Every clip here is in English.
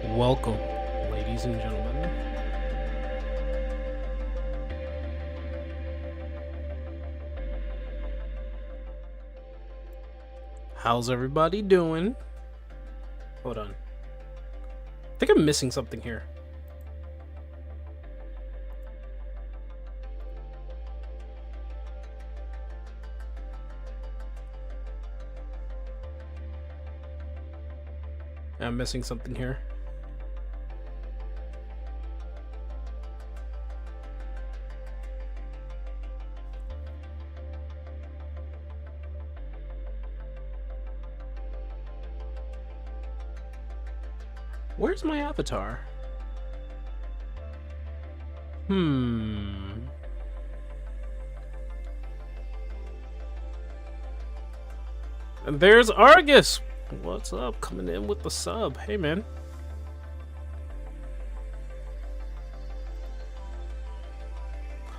Welcome, ladies and gentlemen. How's everybody doing? Hold on. I think I'm missing something here. I'm missing something here. Where's my avatar? And there's Argus. What's up? Coming in with the sub. Hey, man.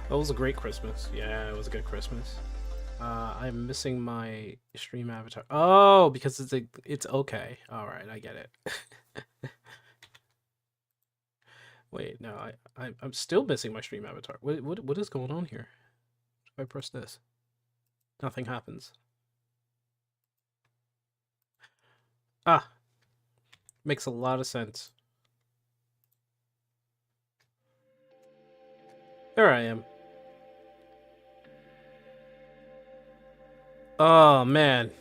That was a great Christmas. Yeah, it was a good Christmas. I'm missing my stream avatar. Oh, because it's okay. All right, I get it. Wait, no, I'm still missing my stream avatar. What is going on here? If I press this, nothing happens. Ah, makes a lot of sense. There I am. Oh man.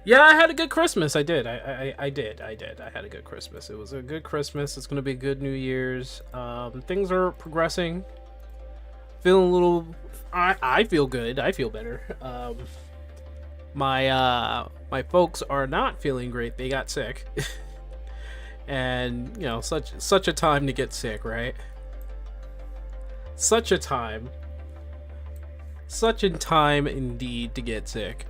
Yeah, I had a good Christmas. I did. I did. I had a good Christmas. It was a good Christmas. It's gonna be a good New Year's. Things are progressing. Feeling a little. I feel good. I feel better. My folks are not feeling great. They got sick, and you know, such a time to get sick, right? Such a time indeed to get sick.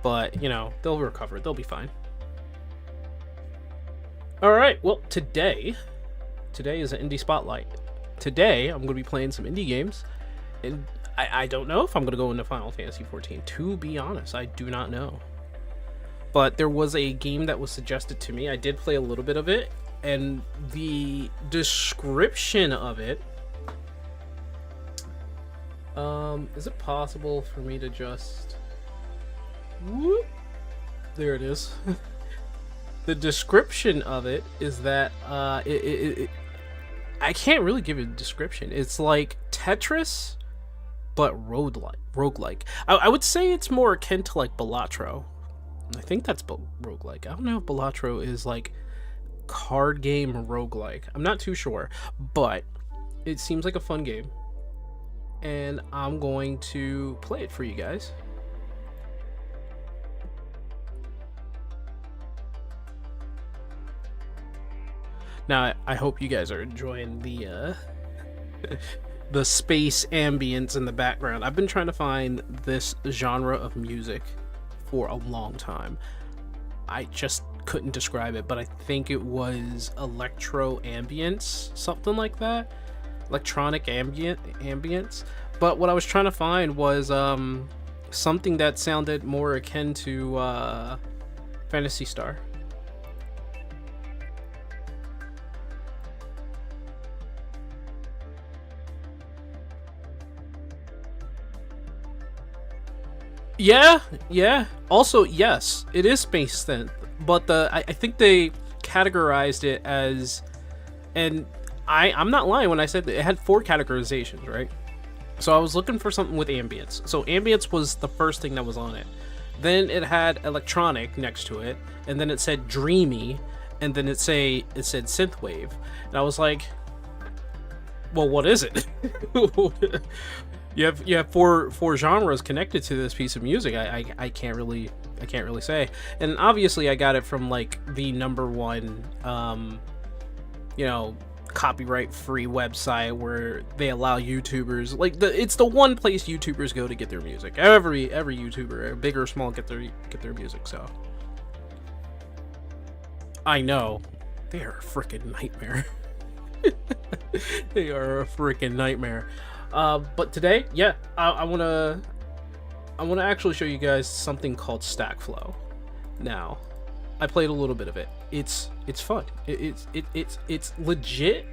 But, you know, they'll recover. They'll be fine. Alright, well, today is an indie spotlight. Today, I'm going to be playing some indie games. And I don't know if I'm going to go into Final Fantasy XIV. To be honest, I do not know. But there was a game that was suggested to me. I did play a little bit of it. And the description of it... is it possible for me to just... Whoop. There it is. The description of it is that I can't really give it a description. It's like Tetris, but roguelike. I would say it's more akin to like Balatro. I think that's roguelike. I don't know if Balatro is like card game roguelike. I'm not too sure, but it seems like a fun game, and I'm going to play it for you guys. Now, I hope you guys are enjoying the the space ambience in the background. I've been trying to find this genre of music for a long time. I just couldn't describe it, but I think it was electro ambience, something like that. Electronic ambience. But what I was trying to find was something that sounded more akin to Phantasy Star. Yeah. Also, yes, it is space synth, but I think they categorized it as, and I'm not lying when I said that it had 4 categorizations, right? So I was looking for something with ambience. So ambience was the first thing that was on it. Then it had electronic next to it, and then it said dreamy, and then it said synthwave. And I was like, well, what is it? You have four genres connected to this piece of music. I can't really say. And obviously I got it from like the #1 you know, copyright free website where they allow YouTubers, like it's the one place YouTubers go to get their music. Every YouTuber, big or small, get their music. So I know they are a freaking nightmare. They are a freaking nightmare. But today, yeah, I wanna actually show you guys something called Stackflow. Now, I played a little bit of it. It's fun. It's legit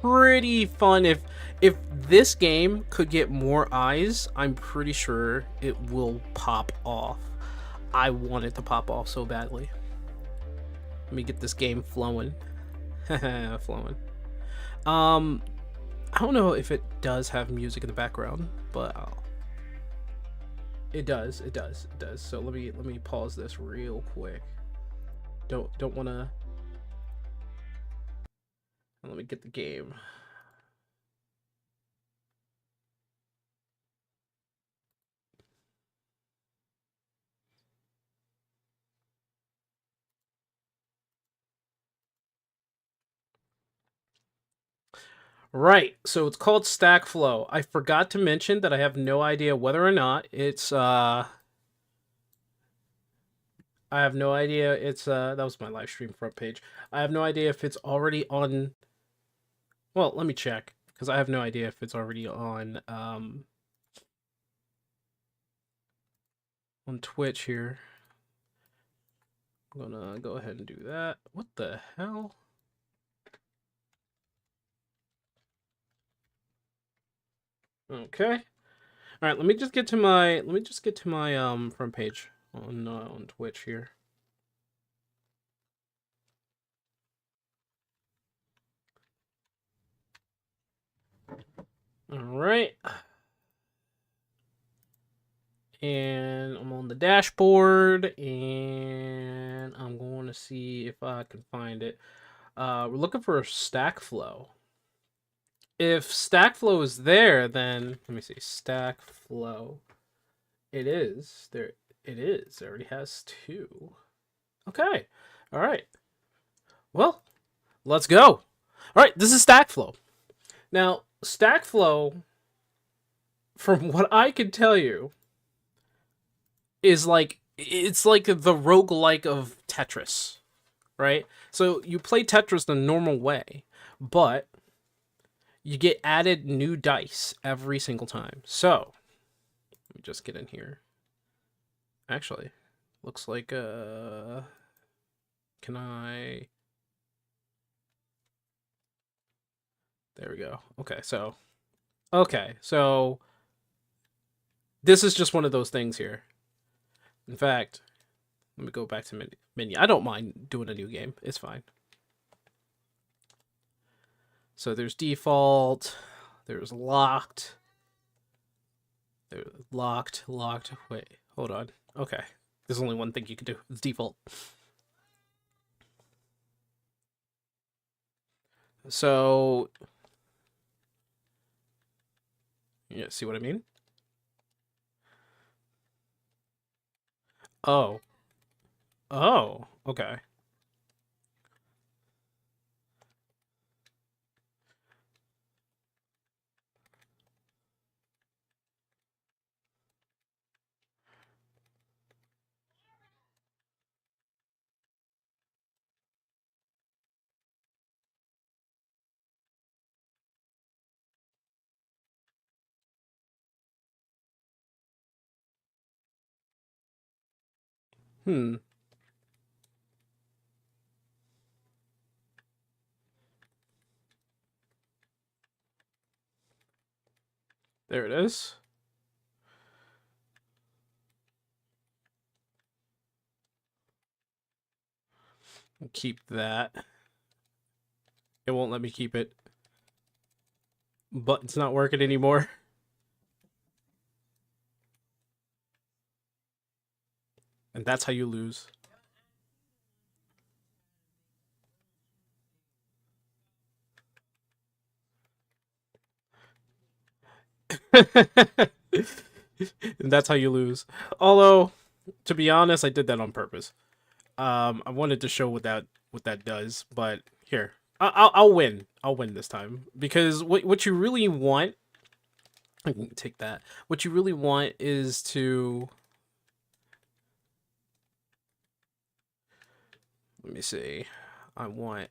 pretty fun. If this game could get more eyes, I'm pretty sure it will pop off. I want it to pop off so badly. Let me get this game flowing. Flowing. I don't know if it does have music in the background, but it does. It does. It does. So let me pause this real quick. Don't want to. Let me get the game. Right, so it's called Stackflow. I forgot to mention that I have no idea whether or not it's I have no idea it's that was my live stream front page. I have no idea if it's already on. Well, let me check because I have no idea if it's already on Twitch here. I'm gonna go ahead and do that. What the hell? Okay. All right, let me just get to my front page on Twitch here. All right. And I'm on the dashboard and I'm going to see if I can find it. We're looking for Stackflow. If Stackflow is there, then let me see. Stackflow. It is. There it is. It already has 2. Okay. All right. Well, let's go. All right, this is Stackflow. Now, Stackflow, from what I can tell you, is like it's like the roguelike of Tetris, right? So you play Tetris the normal way, but you get added new dice every single time. So let me just get in here. Actually, looks like can I? There we go. Okay, so this is just one of those things here. In fact, let me go back to menu. I don't mind doing a new game. It's fine. So there's default. There's locked. There's locked. Wait, hold on. Okay. There's only one thing you can do. It's default. So, yeah, see what I mean? Oh. Oh, okay. Hmm. There it is. Keep that. It won't let me keep it. But it's not working anymore. And that's how you lose. And that's how you lose. Although, to be honest, I did that on purpose. I wanted to show what that does, but here, I'll win. I'll win this time because what you really want, I can take that. What you really want is to. Let me see. I want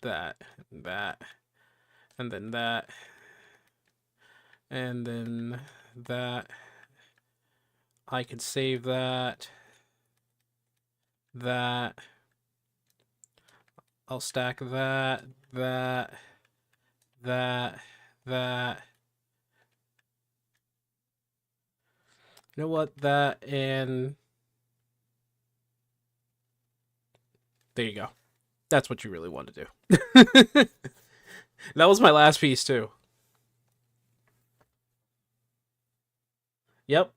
that, and then that, and then that. I could save that. That. I'll stack that, that, that, that. You know what? That and there you go. That's what you really want to do. That was my last piece too. Yep.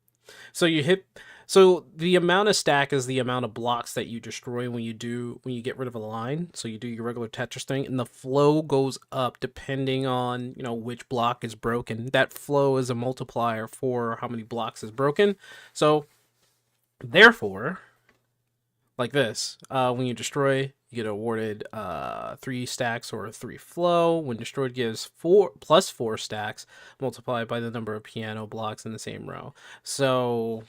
So you hit. So the amount of stack is the amount of blocks that you destroy when you get rid of a line. So you do your regular Tetris thing, and the flow goes up depending on which block is broken. That flow is a multiplier for how many blocks is broken. So therefore, like this, when you destroy, you get awarded 3 stacks or 3 flow. When destroyed, gives 4 plus 4 stacks multiplied by the number of piano blocks in the same row. So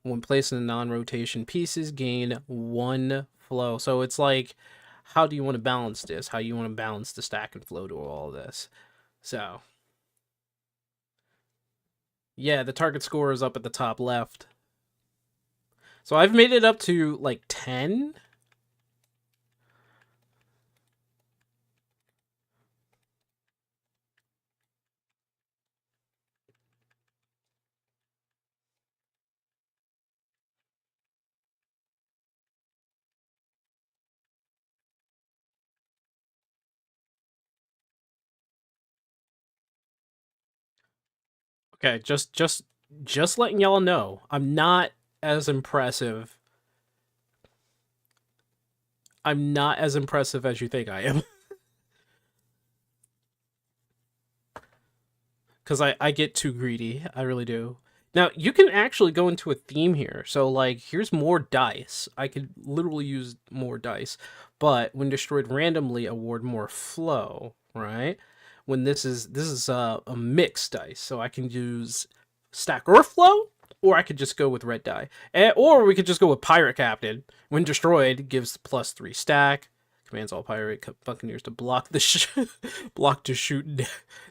when placed in non-rotation pieces, gain 1 flow. So it's like, how do you want to balance this? How you want to balance the stack and flow to all this? So yeah, the target score is up at the top left. So I've made it up to like 10. Okay, just letting y'all know, I'm not as impressive. I'm not as impressive as you think I am. Because I get too greedy. I really do. Now, you can actually go into a theme here. So, like, here's more dice. I could literally use more dice. But when destroyed randomly, award more flow, right? When this is a mixed dice. So I can use stack or flow, or I could just go with red die. Or we could just go with Pirate Captain. When destroyed, gives +3 stack. Commands all pirate buccaneers to block the block to shoot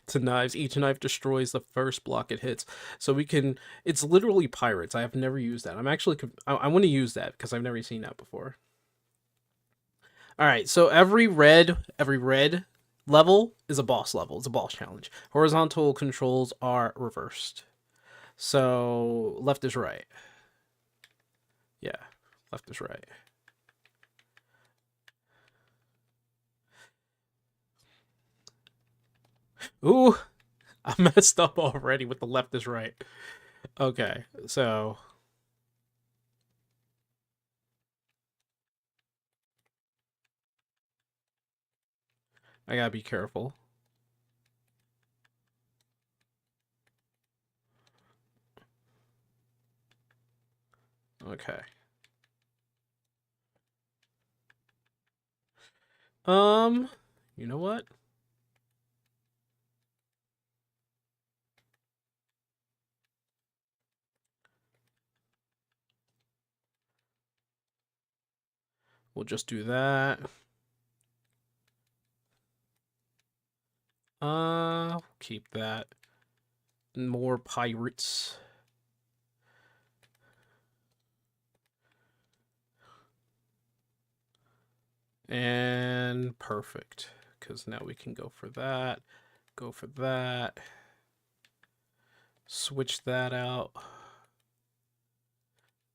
to knives. Each knife destroys the first block it hits. So we can. It's literally pirates. I have never used that. I'm actually. I want to use that because I've never seen that before. All right. So every red level is a boss level. It's a boss challenge. Horizontal controls are reversed. So left is right. Yeah, left is right. Ooh, I messed up already with the left is right. Okay, so I gotta be careful. Okay. Um, you know what? We'll just do that. Keep that. More pirates. And perfect. Because now we can go for that. Go for that. Switch that out.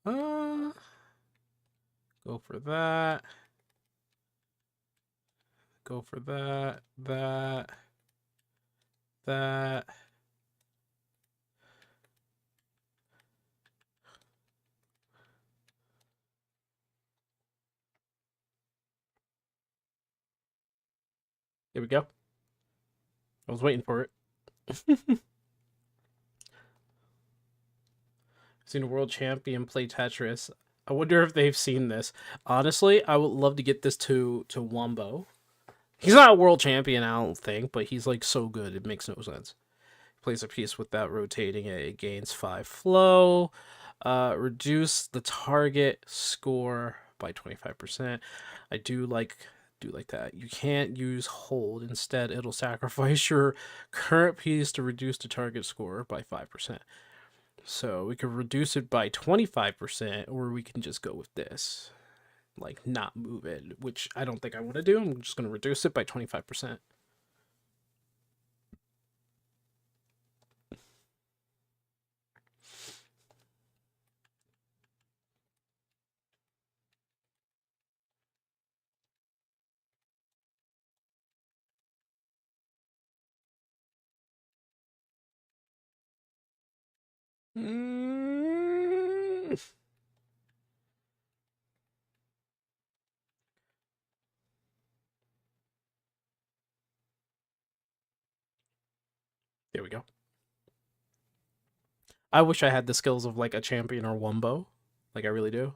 Go for that. Go for that. That. That. There we go. I was waiting for it. Seen a world champion play Tetris. I wonder if they've seen this. Honestly, I would love to get this to Wombo. He's not a world champion, I don't think, but he's like so good, it makes no sense. Plays a piece without rotating it. It gains 5 flow. Reduce the target score by 25%. I do like do like that. You can't use hold. Instead, it'll sacrifice your current piece to reduce the target score by 5%. So we could reduce it by 25%, or we can just go with this. Like, not move it, which I don't think I want to do. I'm just going to reduce it by 25%. Mm. There we go. I wish I had the skills of like a champion or Wumbo. Like I really do.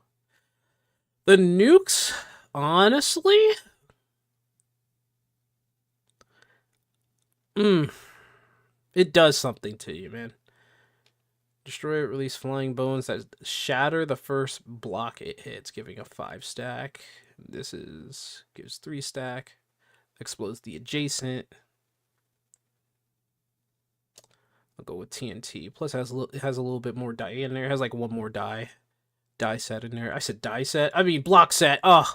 The nukes, honestly, it does something to you, man. Destroy it, release flying bones that shatter the first block it hits, giving a 5 stack. This gives 3 stack. Explodes the adjacent. I'll go with TNT. Plus, it has a little bit more die in there. It has like one more die set in there. I said die set. I mean block set. Ugh.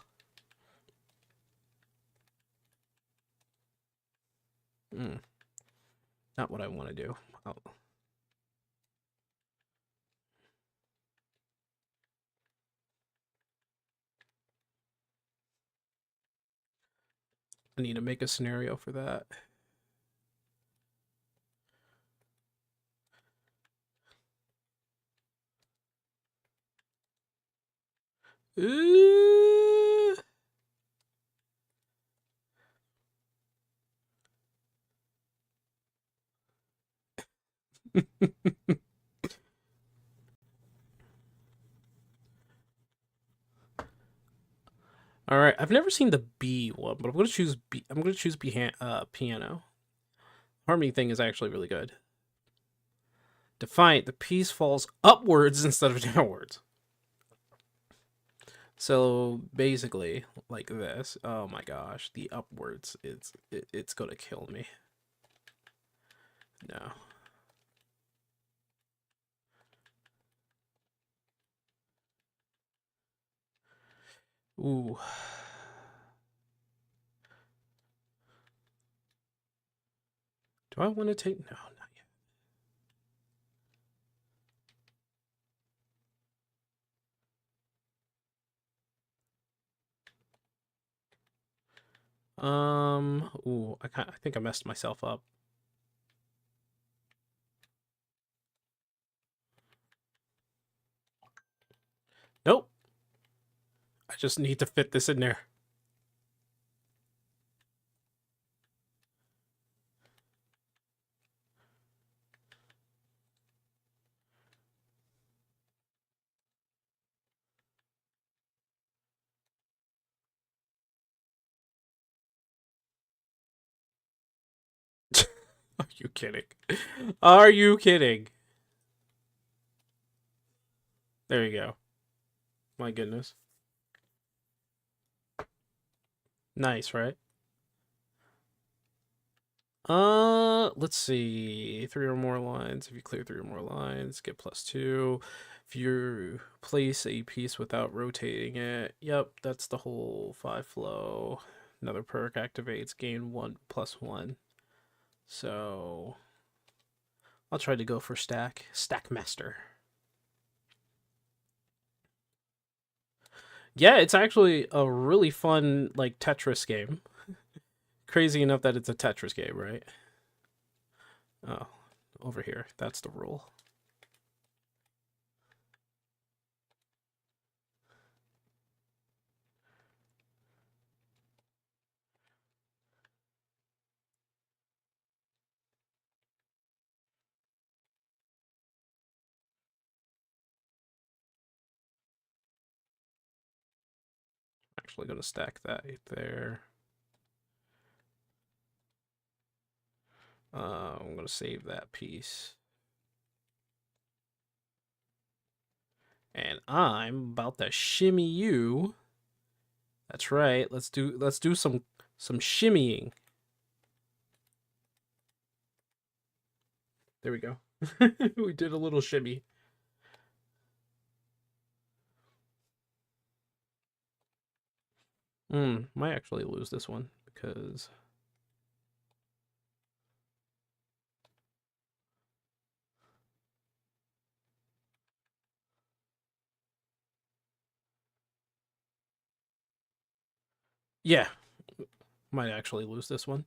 Not what I want to do. Oh. I need to make a scenario for that. All right, I've never seen the B one, but I'm gonna choose B. I'm gonna choose piano. Harmony thing is actually really good. Defiant, the piece falls upwards instead of downwards. So basically, like this. Oh my gosh, the upwards. It's gonna kill me. No. Ooh. Do I want to take? No, not yet. Ooh, I think I messed myself up. Nope. I just need to fit this in there. Are you kidding? Are you kidding? There you go. My goodness. Nice, right? Let's see. 3 or more lines. If you clear 3 or more lines, get +2. If you place a piece without rotating it, yep, that's the whole 5 flow. Another perk activates, gain 1+1. So I'll try to go for Stack Master. Yeah, it's actually a really fun like Tetris game. Crazy enough that it's a Tetris game, right? Oh, over here. That's the rule. Actually going to stack that right there. I'm going to save that piece. And I'm about to shimmy you That's right. Let's do some shimmying. There we go. We did a little shimmy. Might actually lose this one because yeah, might actually lose this one.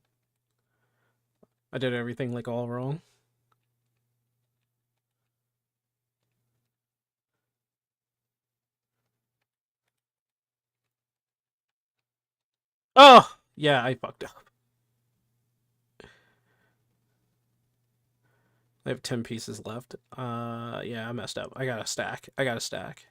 I did everything like all wrong. Oh, yeah, I fucked up. I have 10 pieces left. Yeah, I messed up. I got to stack. I got to stack.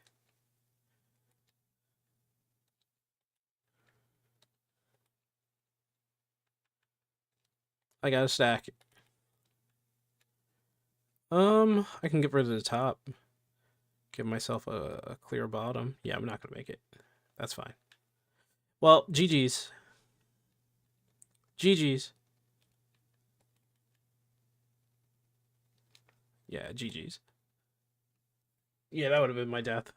I got to stack. I can get rid of the top. Give myself a clear bottom. Yeah, I'm not gonna make it. That's fine. Well, GG's. GG's. Yeah, GG's. Yeah, that would have been my death.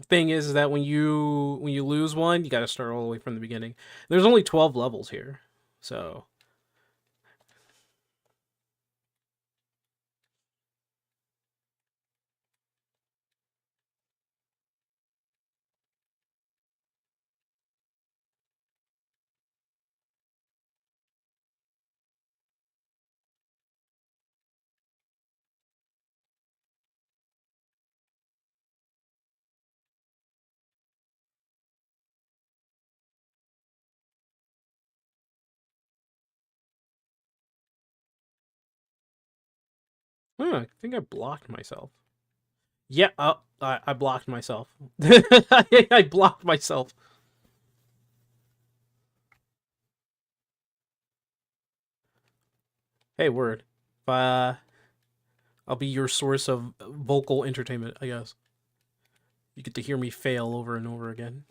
Thing is that when you lose one, you got to start all the way from the beginning. There's only 12 levels here, so I think I blocked myself. Yeah, I blocked myself. I blocked myself. Hey, word. Uh, I'll be your source of vocal entertainment, I guess. You get to hear me fail over and over again.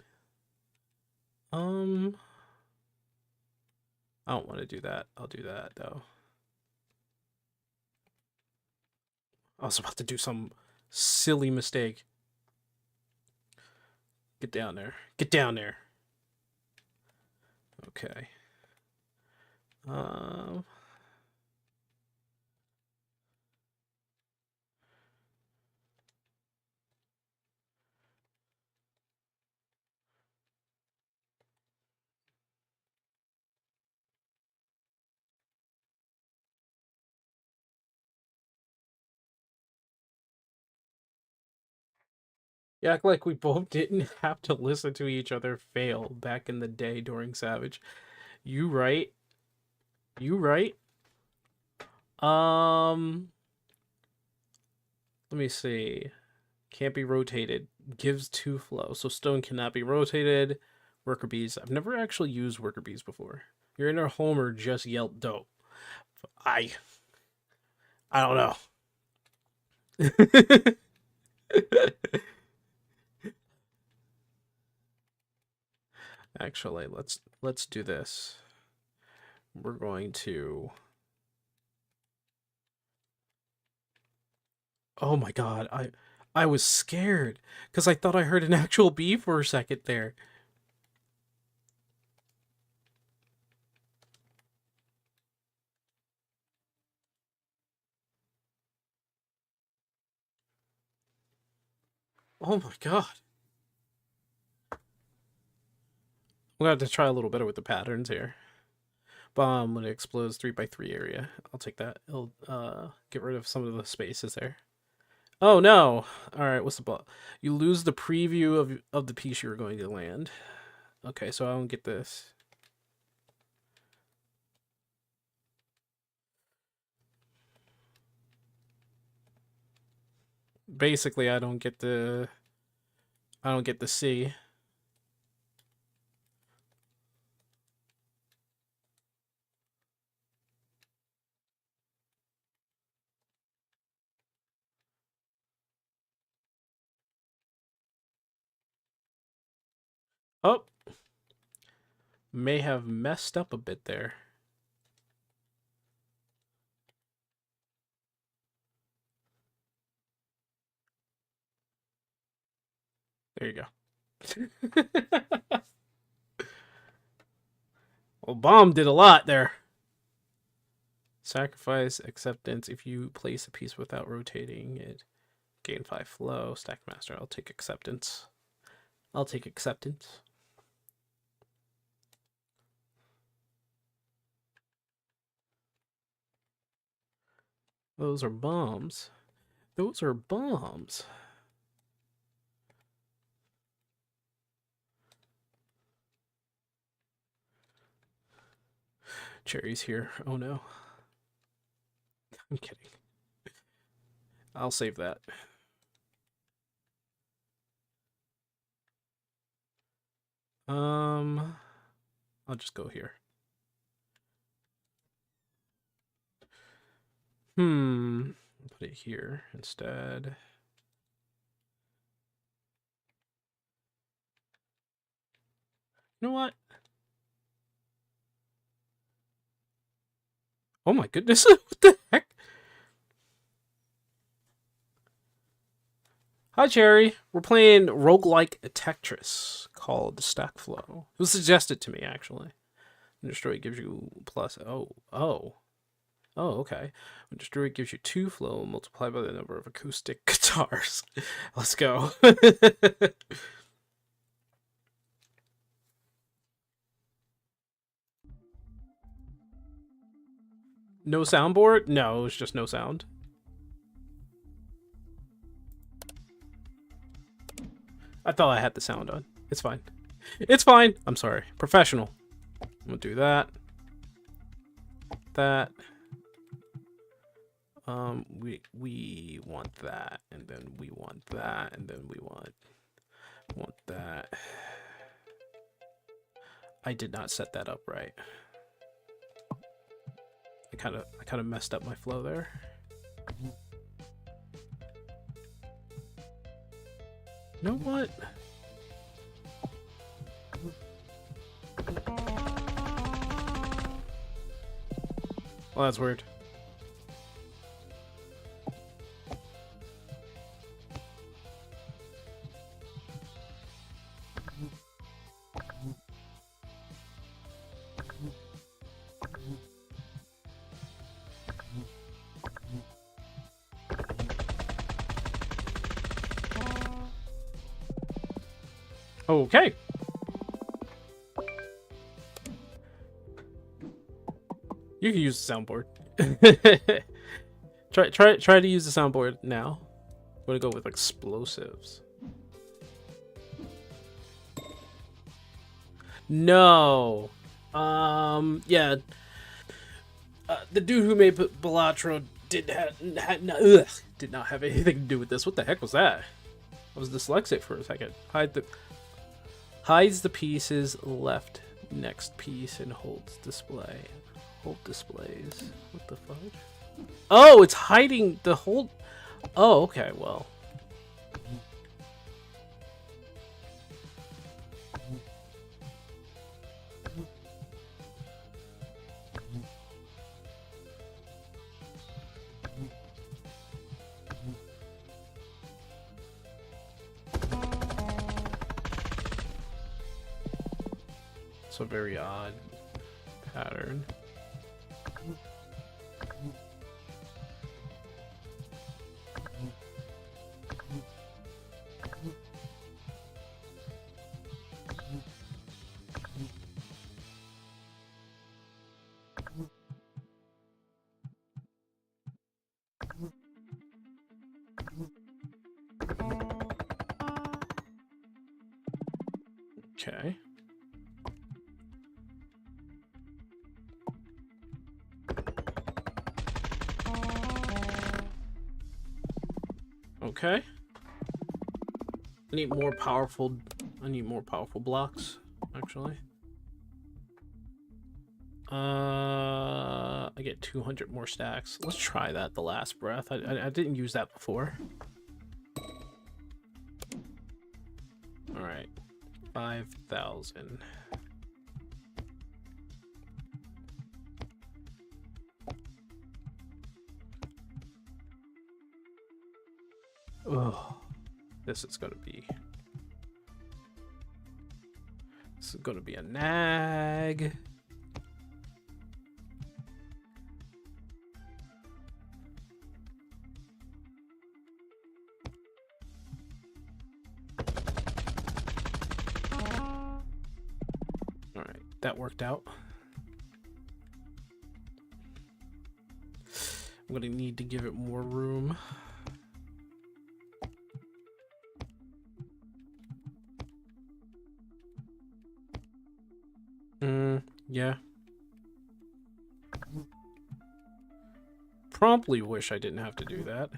Um, I don't want to do that. I'll do that though. I was about to do some silly mistake. Get down there. Get down there. Okay. Um, you act like we both didn't have to listen to each other fail back in the day during Savage. You right. You right. Um, let me see. Can't be rotated. Gives two flow. So stone cannot be rotated. Worker bees. I've never actually used worker bees before. Your inner Homer just yelled dope. I I don't know. Actually, let's do this. We're going to Oh my god, I was scared because I thought I heard an actual bee for a second there. Oh my god. We're gonna have to try a little better with the patterns here. Bomb when it explodes 3x3 area. I'll take that. It'll get rid of some of the spaces there. Oh no! Alright, what's the ball? You lose the preview of the piece you're going to land. Okay, so I don't get this. Basically, I don't get the C. Oh, may have messed up a bit there. There you go. Well, bomb did a lot there. Sacrifice acceptance. If you place a piece without rotating it, gain 5 flow. Stack master. I'll take acceptance. I'll take acceptance. Those are bombs. Those are bombs. Cherry's here. Oh no. I'm kidding. I'll save that. I'll just go here. Put it here instead. You know what? Oh my goodness, what the heck? Hi, Cherry. We're playing roguelike Tetris called Stackflow. It was suggested to me, actually. When Destroy gives you plus... Oh, okay. When Destroy gives you 2 flow, multiplied by the number of acoustic guitars. Let's go. No soundboard? No, it's just no sound. I thought I had the sound on. It's fine. It's fine. I'm sorry. Professional. I'm gonna do that. That. We want that, and then we want that, and then we want that. I did not set that up right. I kind of messed up my flow there. You know what? Well, that's weird. Okay. You can use the soundboard. try to use the soundboard now. I'm gonna go with explosives. No. Yeah. The dude who made Balatro did not have anything to do with this. What the heck was that? I was dyslexic for a second. Hides the pieces left next piece and holds display. Hold displays. What the fuck? Oh, it's hiding the whole... Oh, okay, well. It's a very odd pattern. Okay. Okay. I need more powerful blocks, actually. I get 200 more stacks. Let's try that, the last breath. I didn't use that before. Alright. 5 5,000. Oh, this is gonna be. This is gonna be a nag. All right, that worked out. I'm gonna need to give it more room. Yeah. Promptly wish I didn't have to do that.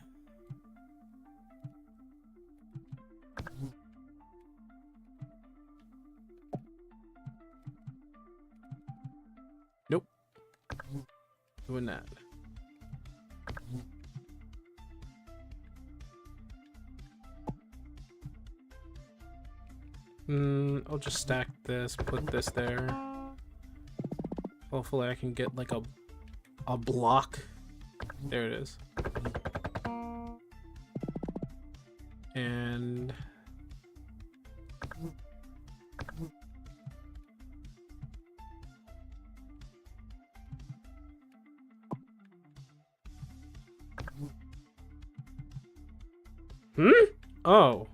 Nope. Doing that. I'll just stack this, put this there. Hopefully I can get like a block. There it is. And oh.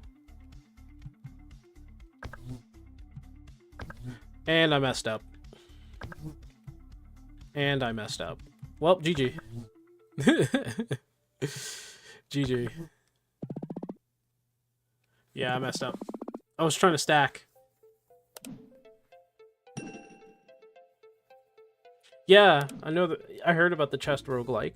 And I messed up. And I messed up. Well, GG. GG. Yeah, I messed up. I was trying to stack. Yeah, I know that. I heard about the chest roguelike.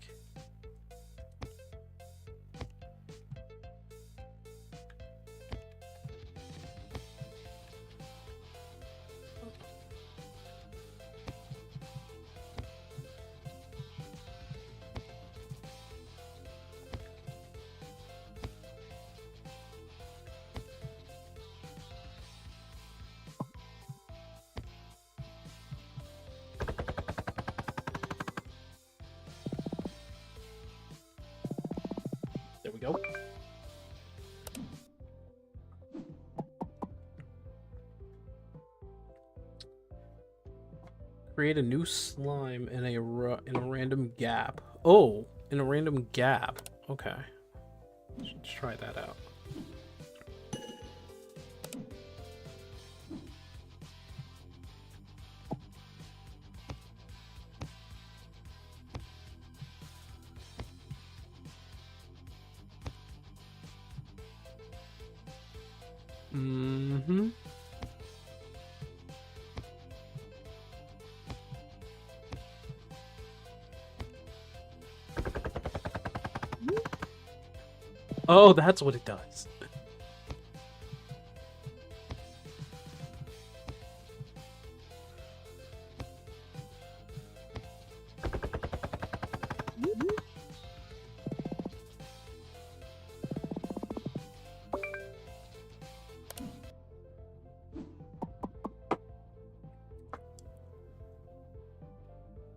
There we go. Create a new slime in a random gap. Oh, in a random gap. Okay. Let's try that out. Mm-hmm. Oh, that's what it does.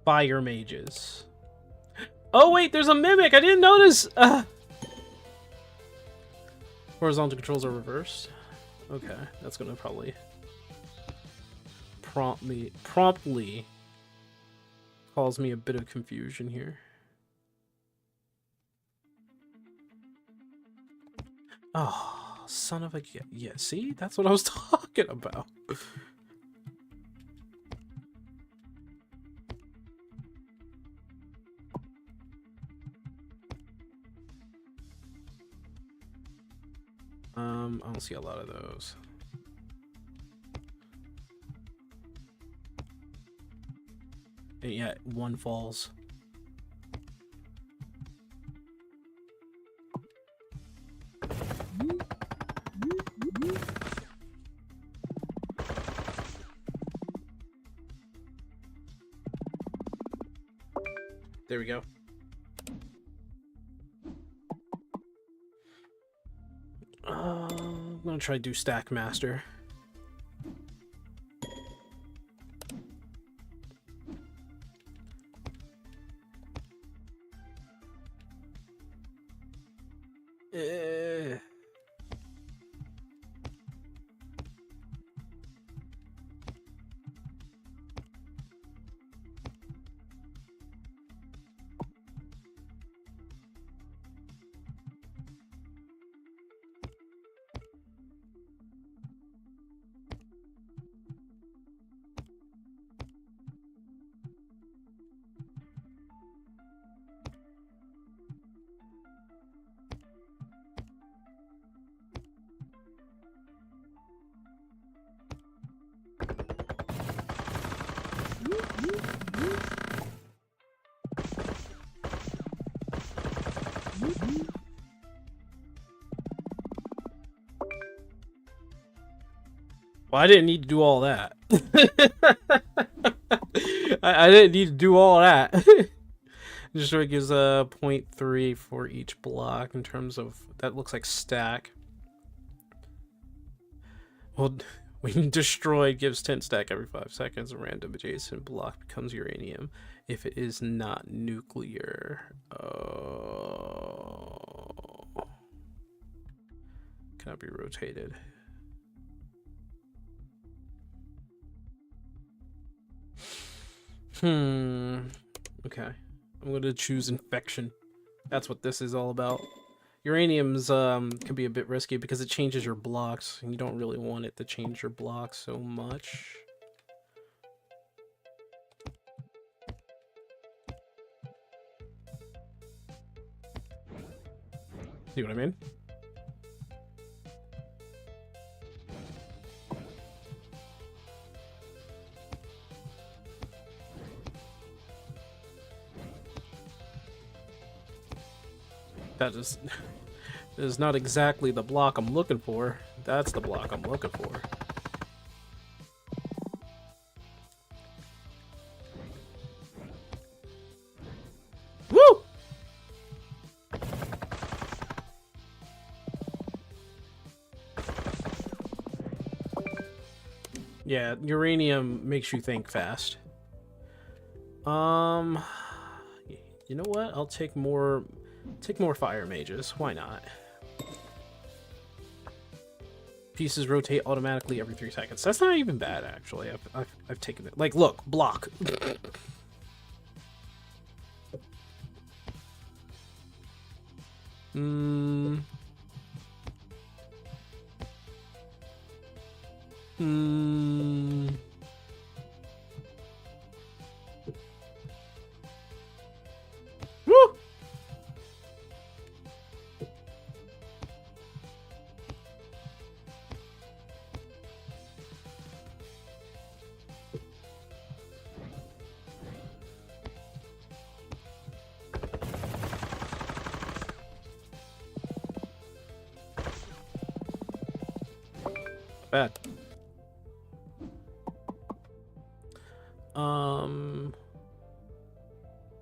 Fire mages. Oh wait, there's a mimic. I didn't notice. Horizontal controls are reversed. Okay, that's gonna probably promptly cause me a bit of confusion here. Oh, son of a... Yeah, see? That's what I was talking about. I don't see a lot of those. And yeah, one falls. There we go. I'm gonna try to do Stack Master. Eh. Well, I didn't need to do all that. I didn't need to do all that. Destroy gives a 0.3 for each block in terms of that looks like stack. Well, when destroyed gives 10 stack every 5 seconds. A random adjacent block becomes uranium if it is not nuclear. Cannot be rotated. Okay. I'm gonna choose infection. That's what this is all about. Uranium's can be a bit risky because it changes your blocks, and you don't really want it to change your blocks so much. See what I mean? That is not exactly the block I'm looking for. That's the block I'm looking for. Woo! Yeah, uranium makes you think fast. You know what? I'll take more fire mages. Why not? Pieces rotate automatically every 3 seconds. That's not even bad, actually. I've taken it. Like, look, block. Woo! Bad.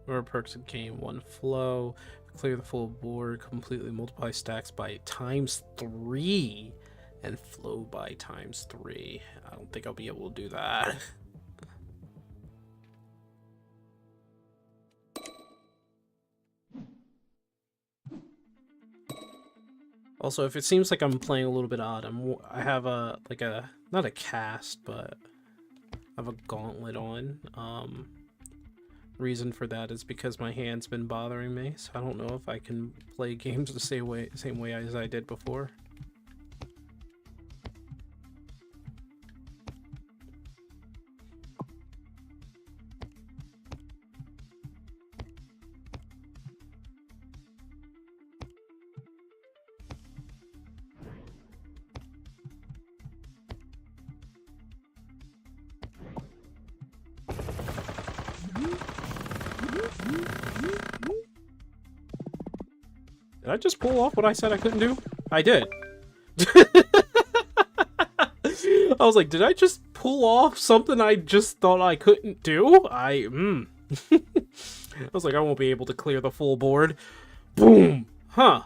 Or perks of game 1 flow, clear the full board, completely multiply stacks by ×3, and flow by ×3. I don't think I'll be able to do that. Also, if it seems like I'm playing a little bit odd, I have not a cast, but I have a gauntlet on. Reason for that is because my hand's been bothering me, so I don't know if I can play games the same way as I did before. Did I just pull off what I said I couldn't do? I did. I was like, did I just pull off something I just thought I couldn't do? I was like, I won't be able to clear the full board. Boom! Huh.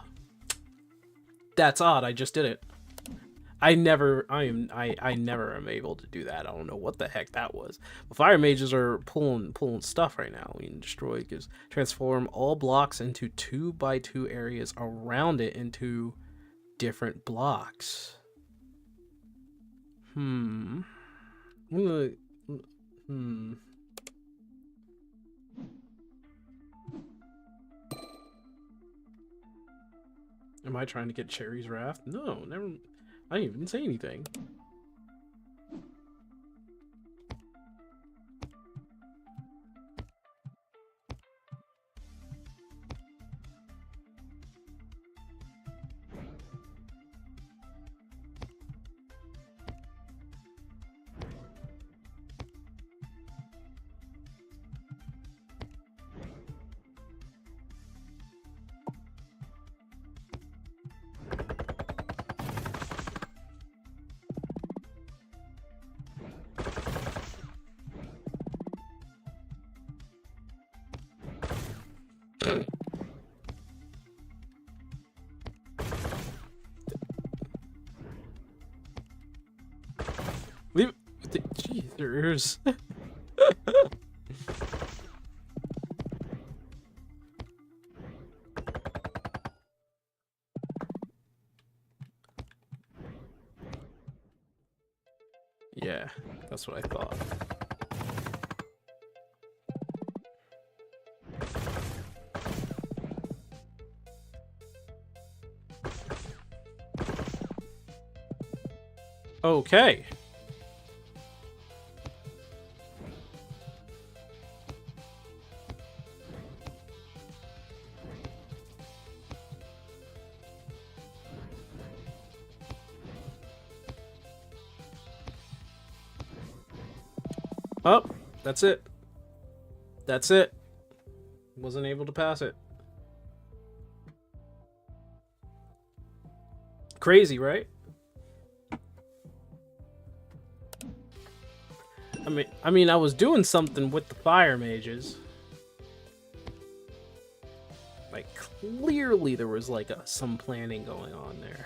That's odd, I just did it. I never am able to do that. I don't know what the heck that was. But fire mages are pulling stuff right now. We can destroy gives transform all blocks into 2x2 areas around it into different blocks. Hmm. Am I trying to get Cherry's Wrath? No, never. I didn't even say anything. Leave. Jeez, yeah, that's what I thought. Okay. Oh, that's it. That's it. Wasn't able to pass it. Crazy, right? I mean, I was doing something with the fire mages. Like, clearly there was like some planning going on there.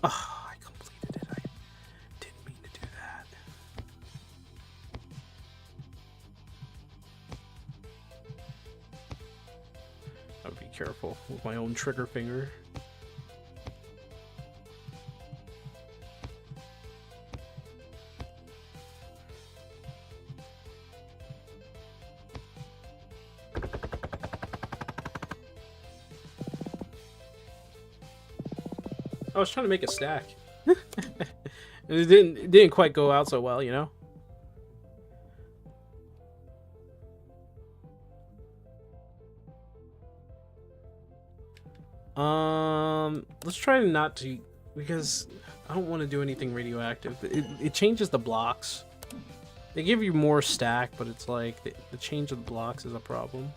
Oh, I completed it. I didn't mean to do that. I'll be careful with my own trigger finger. I was trying to make a stack. It didn't quite go out so well, you know? Let's try not to, because I don't want to do anything radioactive. It changes the blocks. They give you more stack, but it's like the change of the blocks is a problem.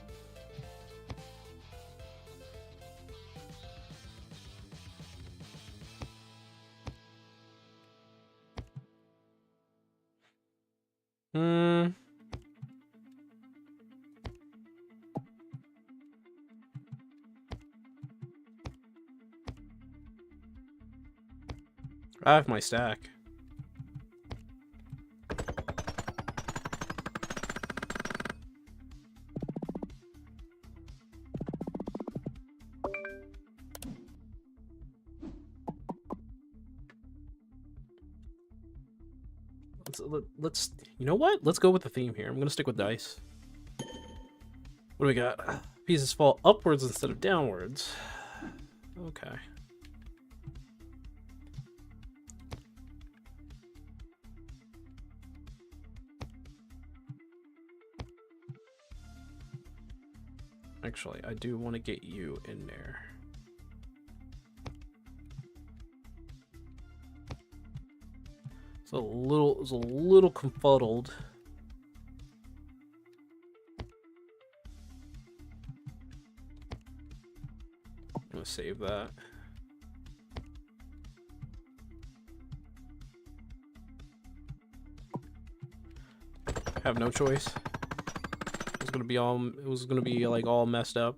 I have my stack. Let's you know what? Let's go with the theme here. I'm gonna stick with dice. What do we got? Pieces fall upwards instead of downwards. Okay. Actually, I do want to get you in there. It's a little confuddled. I'm gonna save that. Have no choice. gonna be like all messed up.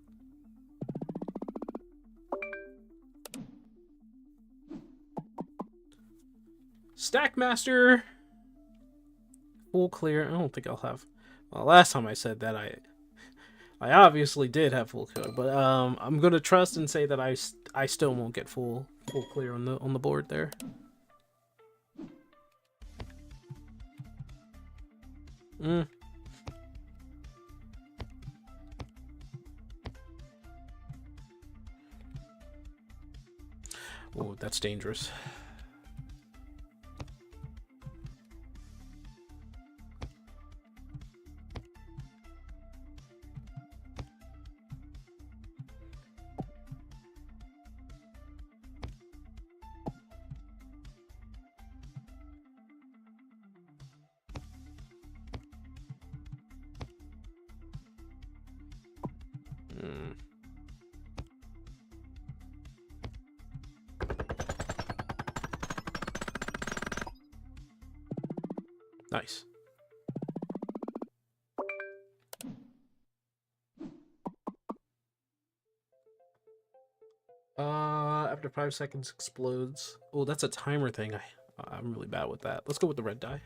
Stackmaster, full clear. I don't think I'll have. Well, last time I said that I obviously did have full clear, but I'm gonna trust and say that I still won't get full clear on the board there. Oh, that's dangerous. Nice. After 5 seconds explodes. Oh, that's a timer thing. I'm really bad with that. Let's go with the red die.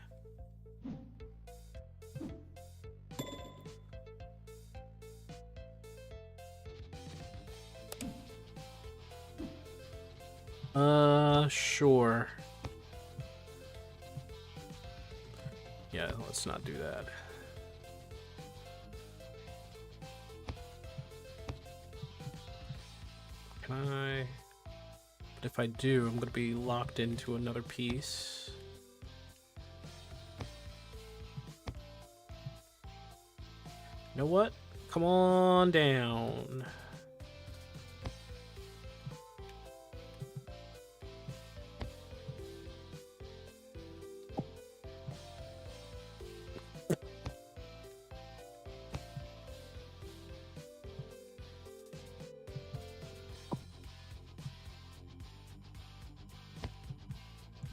Sure. Yeah, let's not do that. Can I? But if I do, I'm gonna be locked into another piece. You know what? Come on down.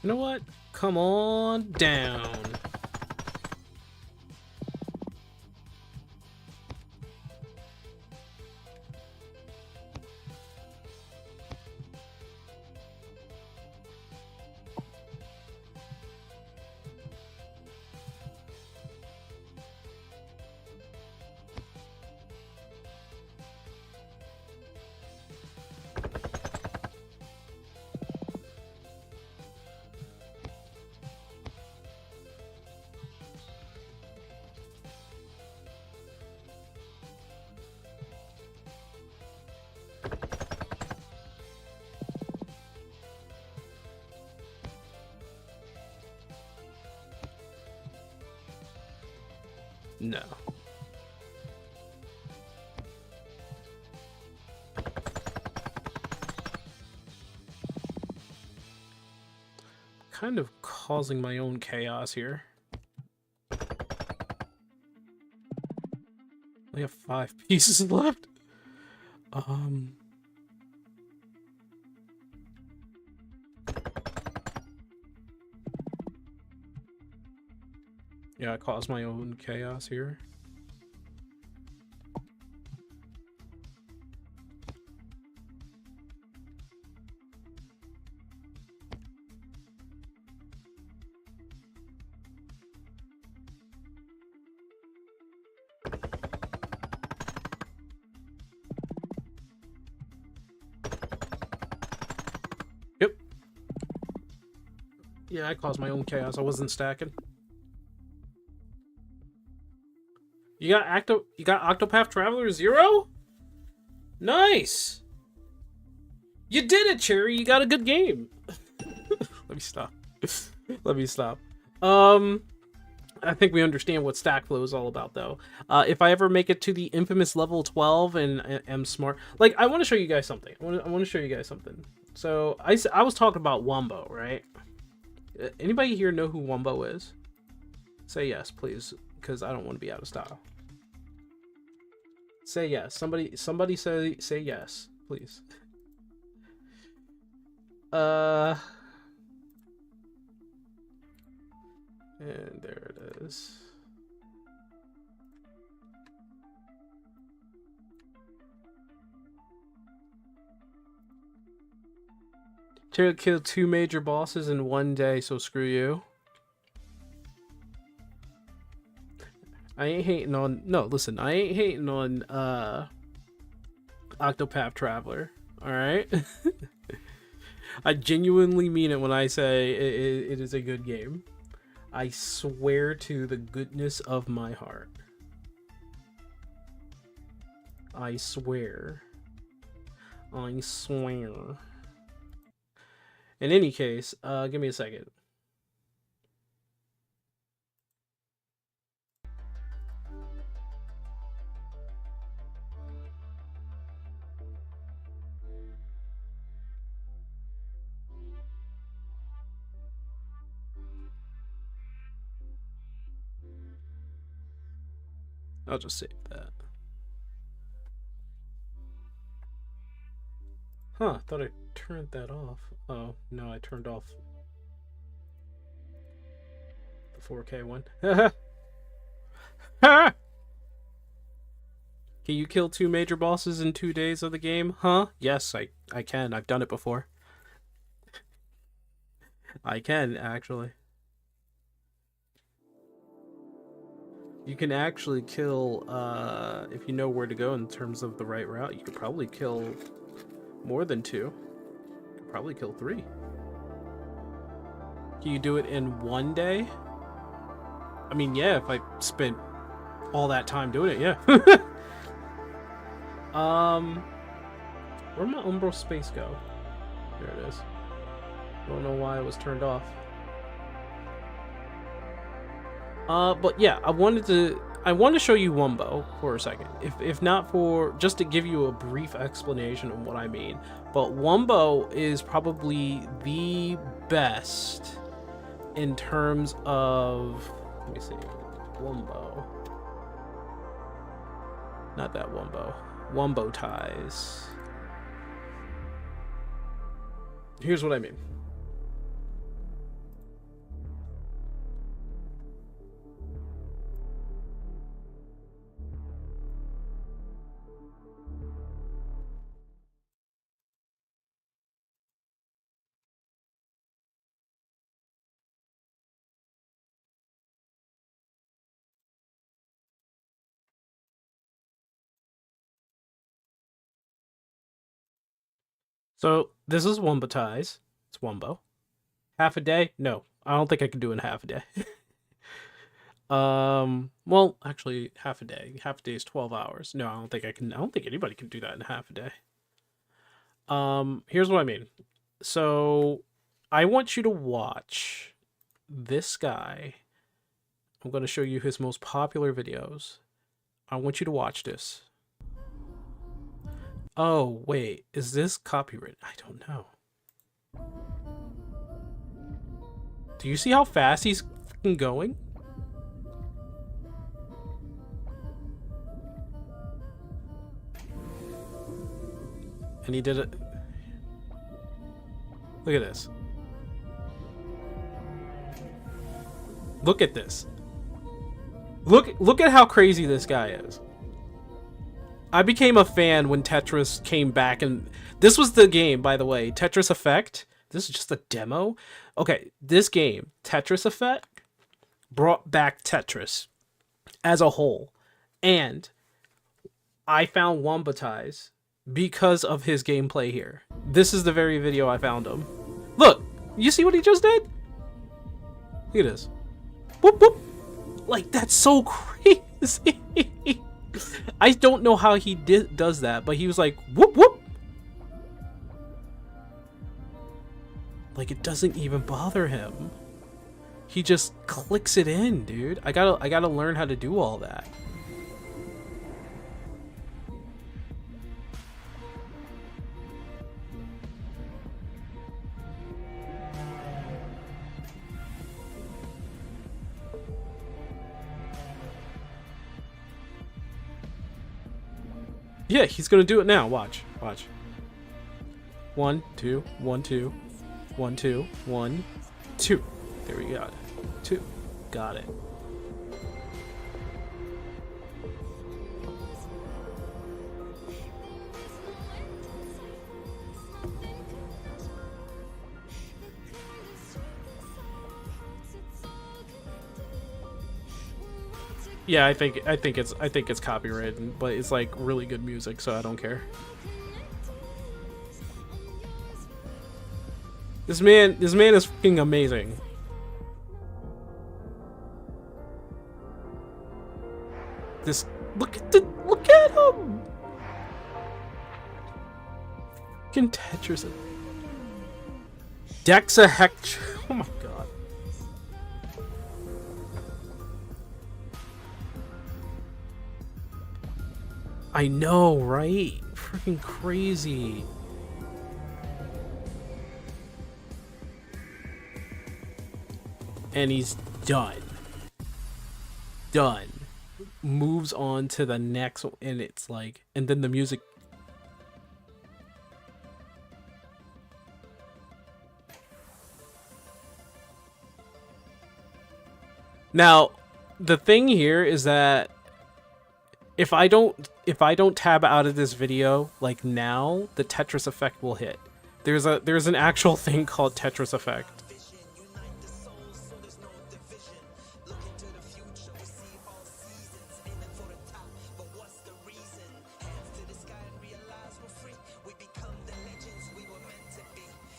You know what? Come on down. No. Kind of causing my own chaos here. We have 5 pieces left. Yeah, I caused my own chaos here. Yep. Yeah, I caused my own chaos. I wasn't stacking. You got Octopath Traveler 0? Nice. You did it, Cherry. You got a good game. Let me stop. Let me stop. I think we understand what stack flow is all about, though. If I ever make it to the infamous level 12 and am smart, like, I want to show you guys something. I want to show you guys something. So I was talking about Wombo, right? Anybody here know who Wombo is? Say yes, please, because I don't want to be out of style. Say yes. Somebody say yes, please. And there it is. Kill 2 major bosses in 1 day, so screw you. I ain't hating on... No, listen, I ain't hating on Octopath Traveler, alright? I genuinely mean it when I say it is a good game. I swear to the goodness of my heart. I swear. I swear. In any case, give me a second. I'll just save that. Huh, I thought I turned that off. Oh, no, I turned off the 4K one. Can you kill 2 major bosses in 2 days of the game? Huh? Yes, I can. I've done it before. I can, actually. You can actually kill, if you know where to go in terms of the right route, you could probably kill more than 2. You could probably kill 3. Can you do it in 1 day? I mean, yeah, if I spent all that time doing it, yeah. Where'd my Umbral space go? There it is. Don't know why it was turned off. But yeah, I want to show you Wumbo for a second. If not for, just to give you a brief explanation of what I mean. But Wumbo is probably the best in terms of, let me see, Wumbo. Not that Wumbo. Wumbo ties. Here's what I mean. So this is Wumbo ties. It's Wumbo. Half a day? No, I don't think I can do it in half a day. Well, actually, half a day. Half a day is 12 hours. No, I don't think I can. I don't think anybody can do that in half a day. Here's what I mean. So I want you to watch this guy. I'm going to show you his most popular videos. I want you to watch this. Oh, wait, is this copyright? I don't know. Do you see how fast he's fucking going? And he did it. Look at this. Look at this. Look at how crazy this guy is. I became a fan when Tetris came back, and this was the game, by the way, Tetris Effect. This is just a demo. Okay, this game, Tetris Effect, brought back Tetris as a whole, and I found Wumbo ties because of his gameplay here. This is the very video I found him. Look, you see what he just did? Look at this. Whoop whoop. Like, that's so crazy. I don't know how he does that, but he was like, whoop whoop. Like, it doesn't even bother him. He just clicks it in, dude. I gotta learn how to do all that. Yeah, he's gonna do it now. Watch. 1, 2, 1, 2, 1, 2, 1, 2. There we got it. 2. Got it. Yeah, I think it's copyrighted, but it's like really good music, so I don't care. This man is fucking amazing. This look at him. Fucking Tetris. Dexa. Oh my god. I know, right? Freaking crazy. And he's done. Done. Moves on to the next one, and it's like, and then the music. Now, the thing here is that if I don't tab out of this video like now, the Tetris effect will hit. There's an actual thing called Tetris effect.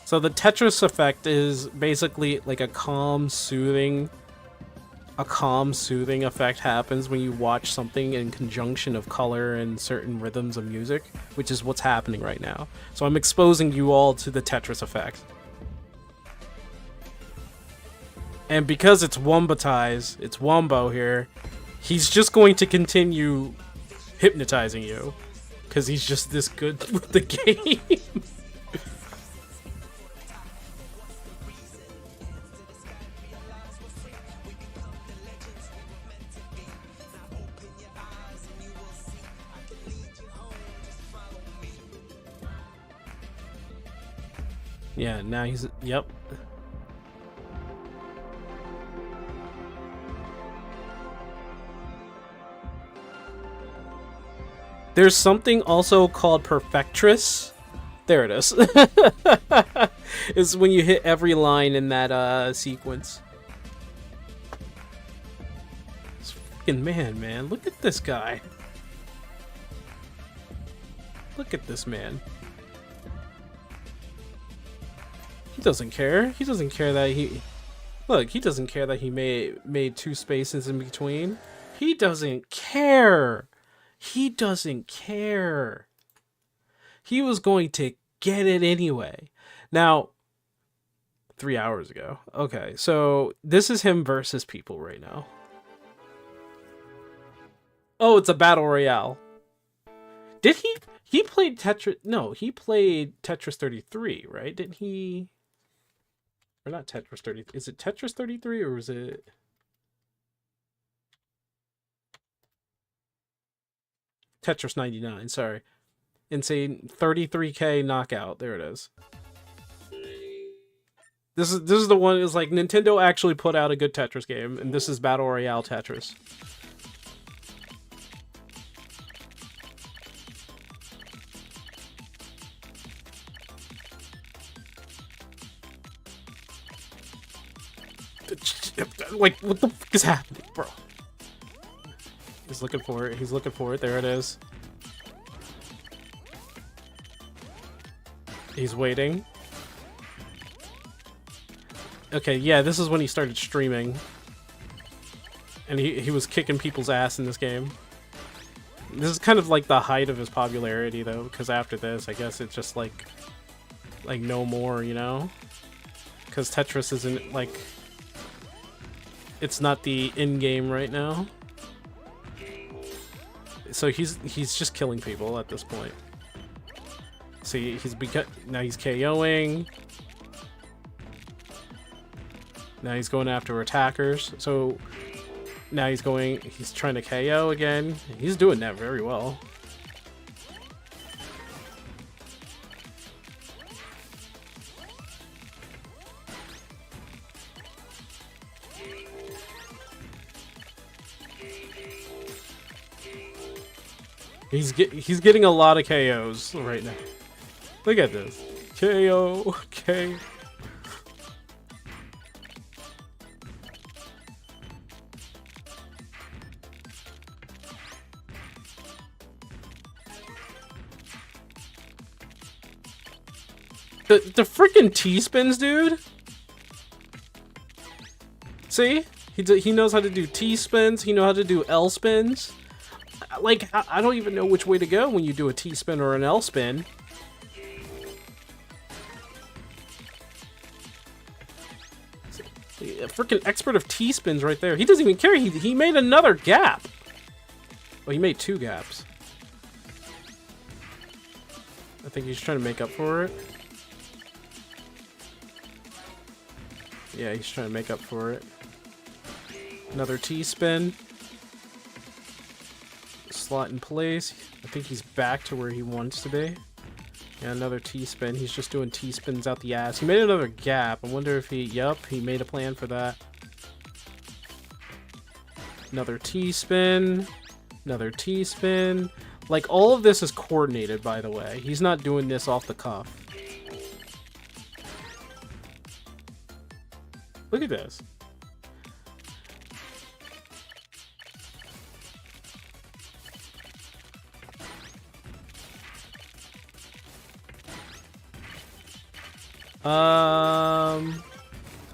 So the Tetris effect is basically like a calm, soothing effect happens when you watch something in conjunction of color and certain rhythms of music, which is what's happening right now. So I'm exposing you all to the Tetris effect. And because it's Wombatized, it's Wombo here, he's just going to continue hypnotizing you. Because he's just this good with the game. Yeah, now he's... Yep. There's something also called Perfectress. There it is. It's when you hit every line in that sequence. This fucking man. Look at this guy. Look at this man. He doesn't care. He doesn't care that he... Look, he doesn't care that he made two spaces in between. He doesn't care. He doesn't care. He was going to get it anyway. Now, 3 hours ago. Okay, so this is him versus people right now. Oh, it's a battle royale. Did he played Tetris? No, he played Tetris 33, right? Didn't he? Or not Tetris 30. Is it Tetris 33 or was it... Tetris 99, sorry. Insane 33K knockout. There it is. This is the one. Is like Nintendo actually put out a good Tetris game, and this is Battle Royale Tetris. Like, what the fuck is happening, bro? He's looking for it. He's looking for it. There it is. He's waiting. Okay, yeah, this is when he started streaming. And he was kicking people's ass in this game. This is kind of like the height of his popularity, though, because after this, I guess it's just like no more, you know? Because Tetris isn't, like... It's not the in-game right now. So he's just killing people at this point. See, now he's KOing. Now he's going after attackers. So now he's trying to KO again. He's doing that very well. He's getting a lot of KOs right now. Look at this. KO, okay. The freaking T-spins, dude. See? He knows how to do T-spins. He knows how to do L-spins. Like, I don't even know which way to go when you do a T-spin or an L-spin. A freaking expert of T-spins right there. He doesn't even care. He made another gap. Well, he made 2 gaps. I think he's trying to make up for it. Yeah, he's trying to make up for it. Another T-spin. Slot in place. I think he's back to where he wants to be. Yeah, another T-spin. He's just doing T-spins out the ass. He made another gap. I wonder if he... Yup, he made a plan for that. Another T-spin. Another T-spin. Like, all of this is coordinated, by the way. He's not doing this off the cuff. Look at this.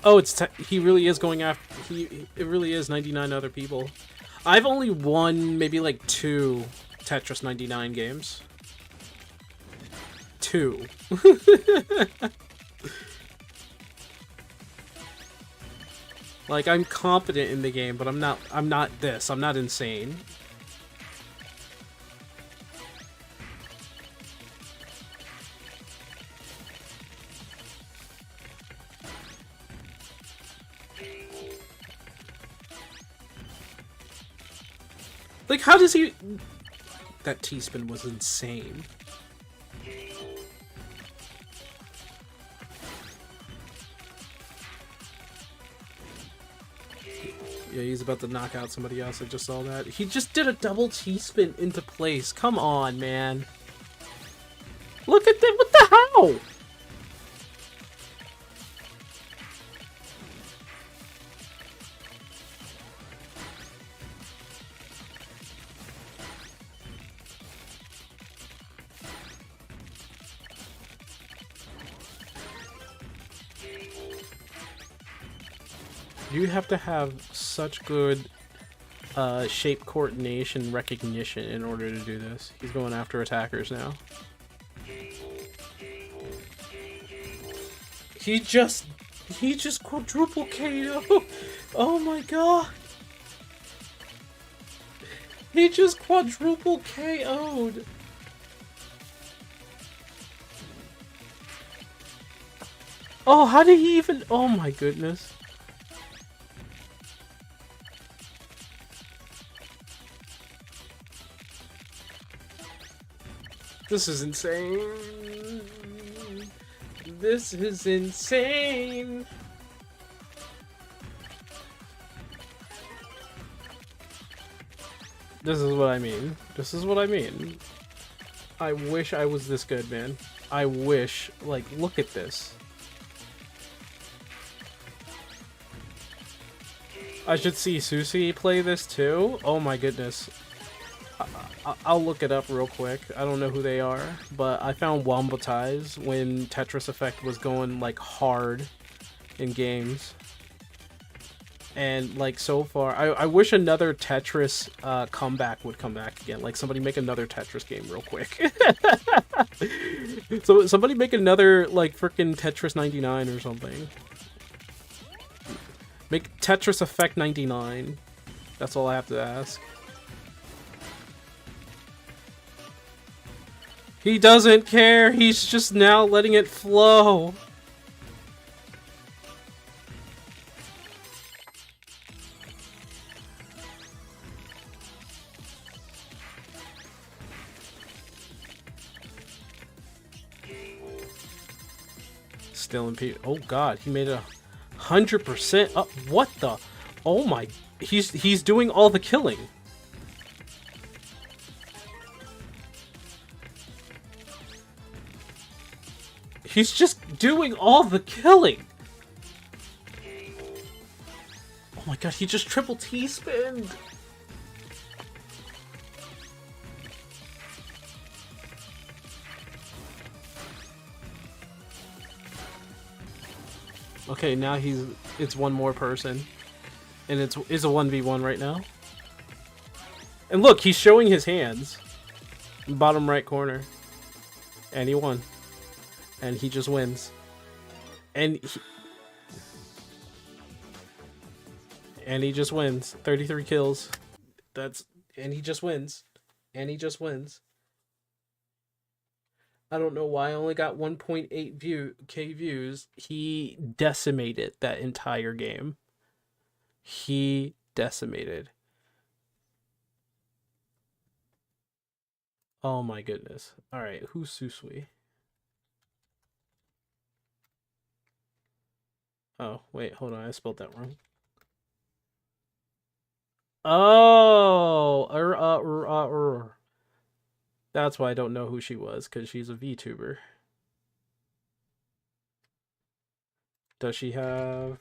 Oh, he really is going after... It really is 99 other people. I've only won maybe like 2 Tetris 99 games. 2. Like, I'm confident in the game, but I'm not this. I'm not insane. Like, how does he... That T-spin was insane. Yeah, he's about to knock out somebody else. I just saw that. He just did a double T-spin into place. Come on, man. Look at that. What the hell? You have to have such good shape coordination recognition in order to do this. He's going after attackers now. He just quadruple KO. Oh my god. He just quadruple KO'd. Oh, how did he even... Oh my goodness. This is insane. This is insane. This is what I mean. This is what I mean. I wish I was this good, man. I wish. Like, look at this. I should see Susie play this too. Oh my goodness. I'll look it up real quick. I don't know who they are, but I found Wombatize when Tetris Effect was going like hard in games. And like so far, I wish another Tetris comeback would come back again. Like somebody make another Tetris game real quick. So somebody make another like freaking Tetris 99 or something. Make Tetris Effect 99. That's all I have to ask. He doesn't care. He's just now letting it flow. Still in P. Oh god, he made 100% up. What the? Oh my! He's doing all the killing. He's just doing all the killing. Oh my god, he just triple T-spinned. Okay, now it's one more person. And it's a 1v1 right now. And look, he's showing his hands. Bottom right corner. And he won. And he just wins. And he just wins. 33 kills. And he just wins. And he just wins. I don't know why I only got 1.8k views. He decimated that entire game. He decimated. Oh my goodness. Alright, who's Susui? Oh, wait, hold on. I spelled that wrong. Oh! That's why I don't know who she was, because she's a VTuber. Does she have...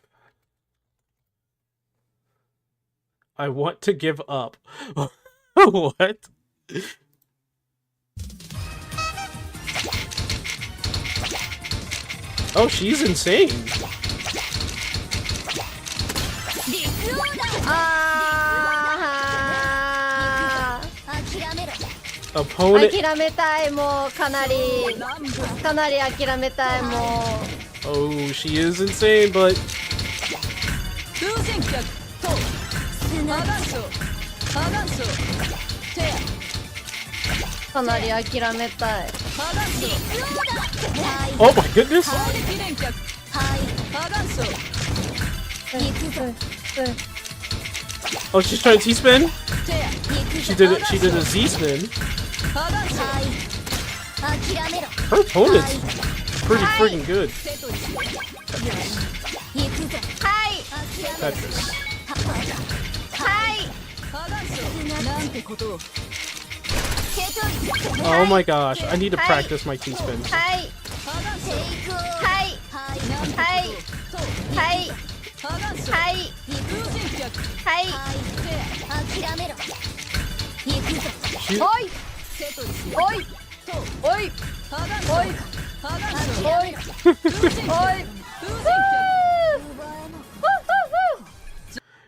I want to give up. What? Oh, she's insane. Opponent. 諦めたい、もうかなり諦めたい、もう。 Oh, she is insane, but かなり諦めたい。 oh my goodness. Oh, she's trying to T-spin. She did it. She did a Z-spin. Her opponent's pretty freaking good. Tetris. Oh my gosh, I need to practice my T-spins.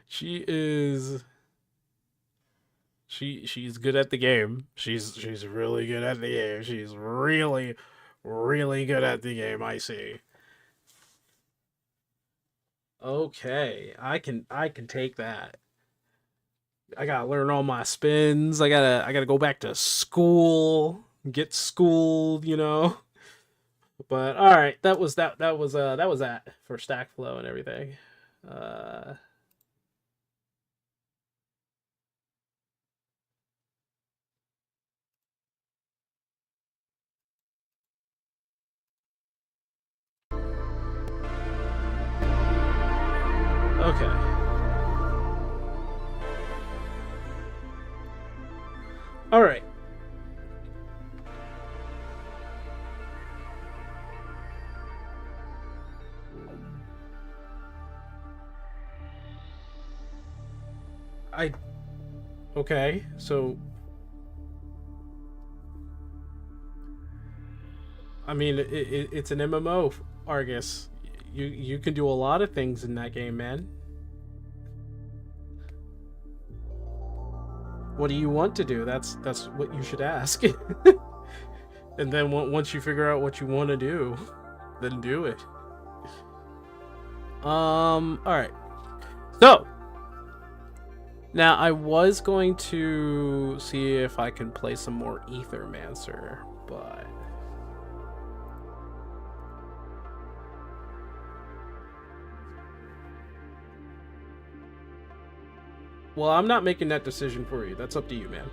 She is... She's good at the game. She's really good at the game. She's really good at the game, I see. Okay, I can take that. I gotta learn all my spins. I gotta go back to school, get schooled, you know. But all right, that was that for stack flow and everything. Okay. All right. Okay, so I mean, it's an MMO, Argus. You can do a lot of things in that game, man. What do you want to do? That's what you should ask. And then once you figure out what you want to do, then do it. All right. So now I was going to see if I can play some more Aethermancer, but well, I'm not making that decision for you. That's up to you, man.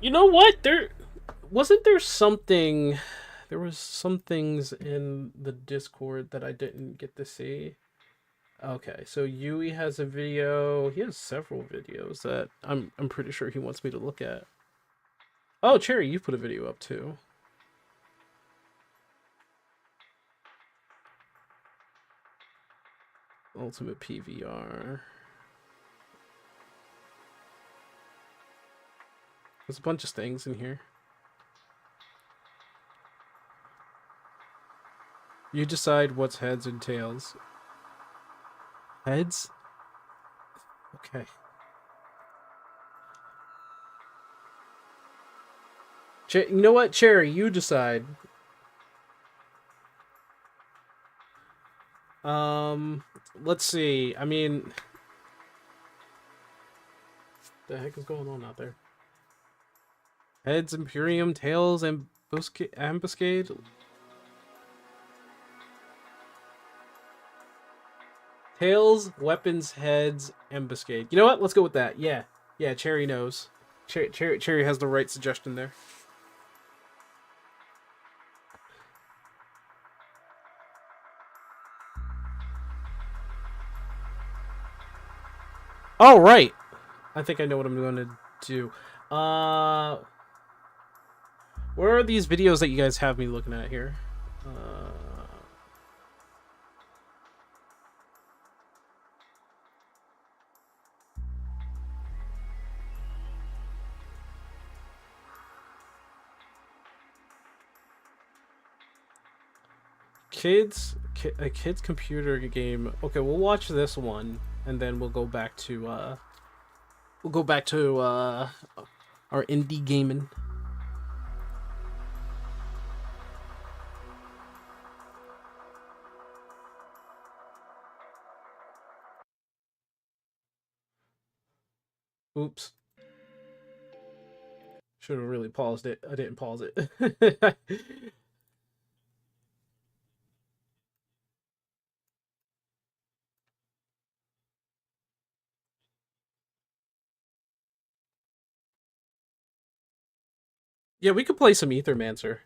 You know what? There was something. There was some things in the Discord that I didn't get to see. Okay, so Yui has a video. He has several videos that I'm pretty sure he wants me to look at. Oh, Cherry, you put a video up too. Ultimate PVR. There's a bunch of things in here. You decide what's heads and tails. Heads? Okay. You know what, Cherry? You decide. Let's see. I mean, the heck is going on out there? Heads, Imperium, tails, ambuscade. Tails, weapons, heads, ambuscade. You know what? Let's go with that. Yeah, Cherry knows. Cherry has the right suggestion there. All right. I think I know what I'm going to do. Where are these videos that you guys have me looking at here? A kid's computer game. Okay, we'll watch this one, and then we'll go back to our indie gaming. Oops. Should have really paused it. I didn't pause it. Yeah, we could play some Aethermancer.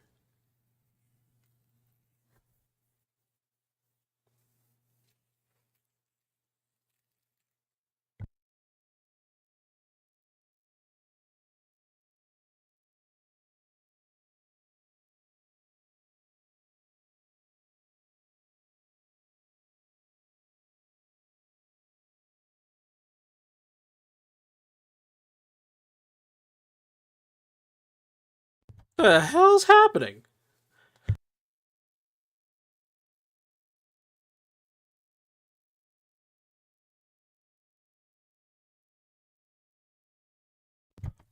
The hell's happening?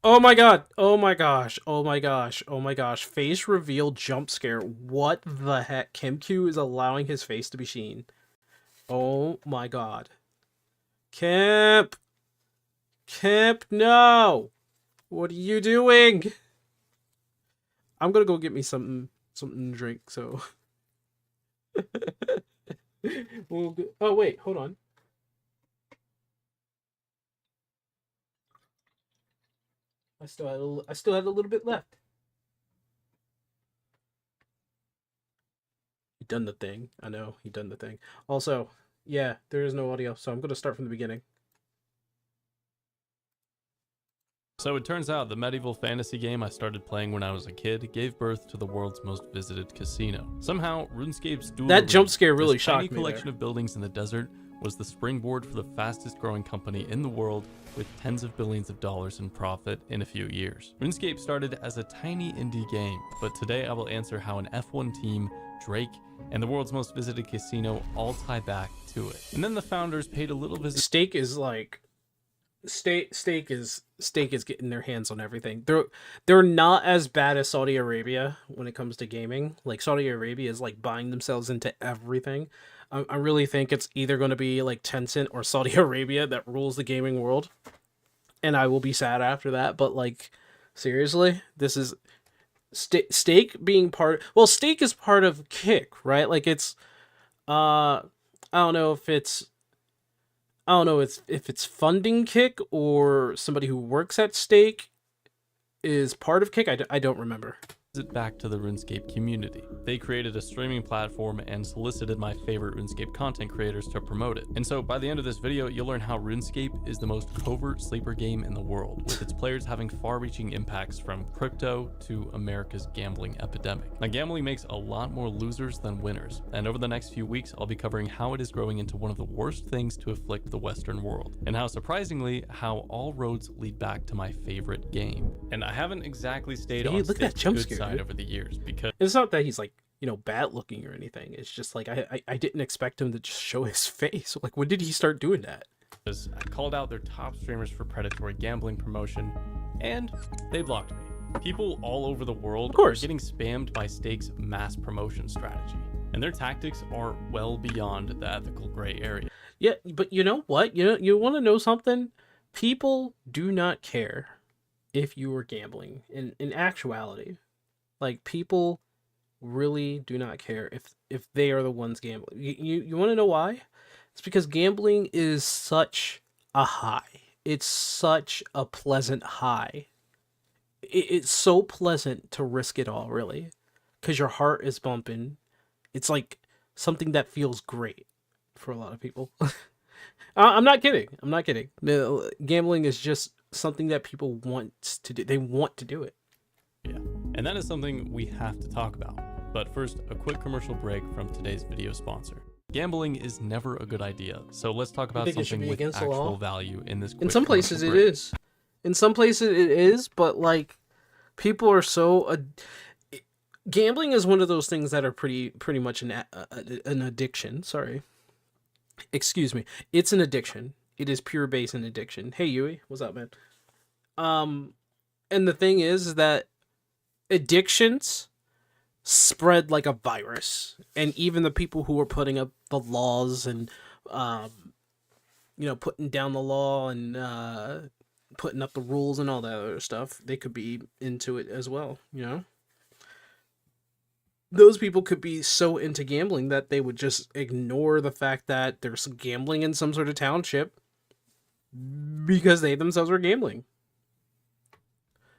Oh my god! Oh my gosh! Oh my gosh! Oh my gosh! Face reveal jump scare. What the heck? KimQ is allowing his face to be seen. Oh my god. Kemp! Kemp, no! What are you doing? I'm gonna go get me something to drink, so... Oh wait, hold on. I still had a little bit left. He done the thing. I know, he done the thing. Also, yeah, there is no audio, so I'm gonna start from the beginning. So it turns out the medieval fantasy game I started playing when I was a kid gave birth to the world's most visited casino. Somehow, RuneScape's Duel That jump Arena, scare really this shocked tiny me collection there. of buildings in the desert, was the springboard for the fastest growing company in the world with tens of billions of dollars in profit in a few years. RuneScape started as a tiny indie game, but today I will answer how an F1 team, Drake, and the world's most visited casino all tie back to it. And then the founders paid a little visit. Stake is like... Stake is getting their hands on everything. They're not as bad as Saudi Arabia when it comes to gaming. Like Saudi Arabia is like buying themselves into everything. I really think it's either going to be like Tencent or Saudi Arabia that rules the gaming world, and I will be sad after that. But like seriously, this is Stake being part. Well, Stake is part of Kick, right? Like it's I don't know if it's if it's funding Kick or somebody who works at Stake is part of Kick. I don't remember. it back to the RuneScape community. They created a streaming platform and solicited my favorite RuneScape content creators to promote it. And so by the end of this video, you'll learn how RuneScape is the most covert sleeper game in the world, with its players having far-reaching impacts from crypto to America's gambling epidemic. Now, gambling makes a lot more losers than winners, and over the next few weeks, I'll be covering how it is growing into one of the worst things to afflict the Western world, and how surprisingly, how all roads lead back to my favorite game. And I haven't exactly stayed on look at that Steak's jump good scare, side dude. over the years, because It's not that he's like, you know, bad looking or anything. It's just like I didn't expect him to just show his face. Like, when did he start doing that? I called out their top streamers for predatory gambling promotion, and they blocked me. People all over the world Of course. are getting spammed by Steak's mass promotion strategy, and their tactics are well beyond the ethical gray area. Yeah, but you know what? You want to know something? People do not care if you are gambling. In actuality, like, people really do not care if they are the ones gambling. You want to know why? It's because gambling is such a high. It's such a pleasant high. It's so pleasant to risk it all, really, because your heart is bumping. It's like something that feels great for a lot of people. I'm not kidding. I'm not kidding. No, gambling is just something that people want to do. They want to do it. Yeah, and that is something we have to talk about. But first, a quick commercial break from today's video sponsor. Gambling is never a good idea, so let's talk about think it should something be with against the law? actual value in this. In quick some commercial places it break. is. In some places it is, but like, people are so gambling is one of those things that are pretty much an addiction. Sorry. Excuse me. It's an addiction. It is pure base an addiction. Hey Yui, what's up, man? And the thing is that addictions spread like a virus, and even the people who are putting up the laws and you know, putting down the law and putting up the rules and all that other stuff, they could be into it as well, you know? Those people could be so into gambling that they would just ignore the fact that there's gambling in some sort of township because they themselves are gambling.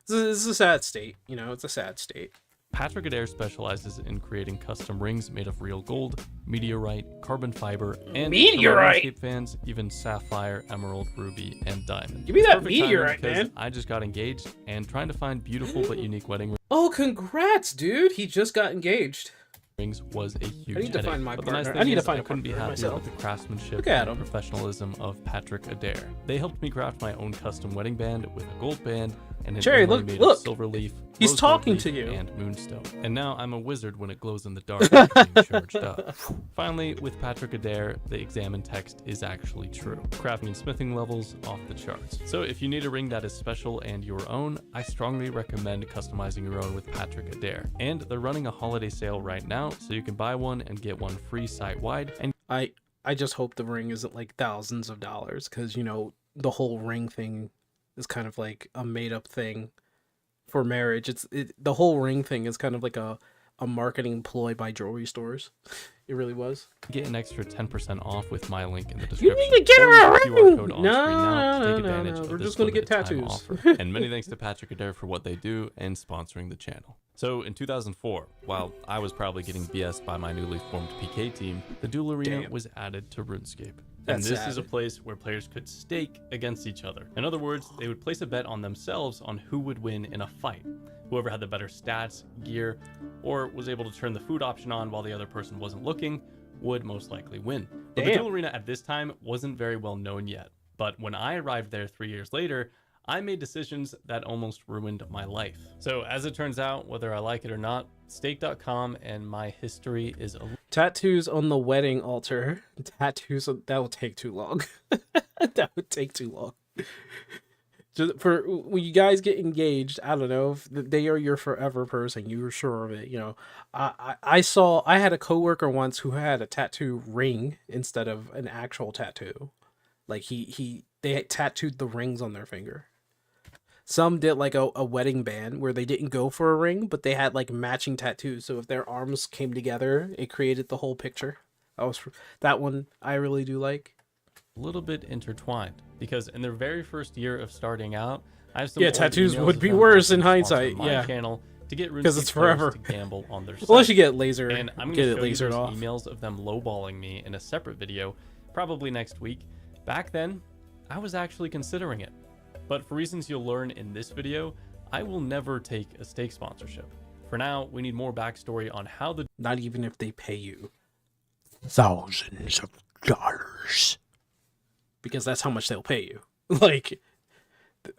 This is a sad state, you know, it's a sad state. Patrick Adair specializes in creating custom rings made of real gold, meteorite, carbon fiber, and Meteorite? for RuneScape fans, even sapphire, emerald, ruby, and diamond. Give me It's that perfect timing meteorite, because man. I just got engaged and trying to find beautiful but unique wedding Oh, congrats, dude! He just got engaged. rings was a huge I need to headache. find my But the nice partner. thing I need to is find I a couldn't be partner happier myself. with the craftsmanship Look at and him. professionalism of Patrick Adair. They helped me craft my own custom wedding band with a gold band and an Cherry, inlay look- made look. of silver leaf. He's rose gold talking leaf, to you. And moonstone. And now I'm a wizard when it glows in the dark, being charged up. Finally, with Patrick Adair, the examined text is actually true. Crafting and smithing levels off the charts. So if you need a ring that is special and your own, I strongly recommend customizing your own with Patrick Adair. And they're running a holiday sale right now, so you can buy one and get one free site-wide. And I just hope the ring isn't like thousands of dollars, because, you know, the whole ring thing is kind of like a made up thing for marriage. The whole ring thing is kind of like a marketing ploy by jewelry stores. It really was. get an extra 10% off with my link in the You description. need to get Or her a use the QR ring! code on No, screen now to no, take no, advantage no. of We're this just gonna get limited time tattoos. offer. And many thanks to Patrick Adair for what they do and sponsoring the channel. So in 2004, while I was probably getting BS'd by my newly formed PK team, the Duel Arena Damn. was added to RuneScape. That's and this sad. is a place where players could stake against each other. In other words, they would place a bet on themselves on who would win in a fight. Whoever had the better stats, gear, or was able to turn the food option on while the other person wasn't looking would most likely win. But the Damn. Duel Arena at this time wasn't very well known yet. But when I arrived there 3 years later, I made decisions that almost ruined my life. So as it turns out, whether I like it or not, Stake.com and my history is a Tattoos on the wedding altar. Tattoos, that will take too long. That would take too long. Just for when you guys get engaged, I don't know if they are your forever person. You're sure of it, you know. I had a coworker once who had a tattoo ring instead of an actual tattoo. Like they had tattooed the rings on their finger. Some did like a wedding band where they didn't go for a ring, but they had like matching tattoos. So if their arms came together, it created the whole picture. That one I really do like. little bit intertwined because in their very first year of starting out, I have some Yeah, old tattoos emails would of be them worse asking in to sponsor hindsight, my yeah. channel to get 'Cause RuneScape it's forever. players to gamble on their site. Unless you get laser, And I'm get going it to show you lasered those off. emails of them lowballing me in a separate video, probably next week. Back then, I was actually considering it. But for reasons you'll learn in this video, I will never take a stake sponsorship. For now, we need more backstory on how the Not even if they pay you thousands of dollars, because that's how much they'll pay you. Like,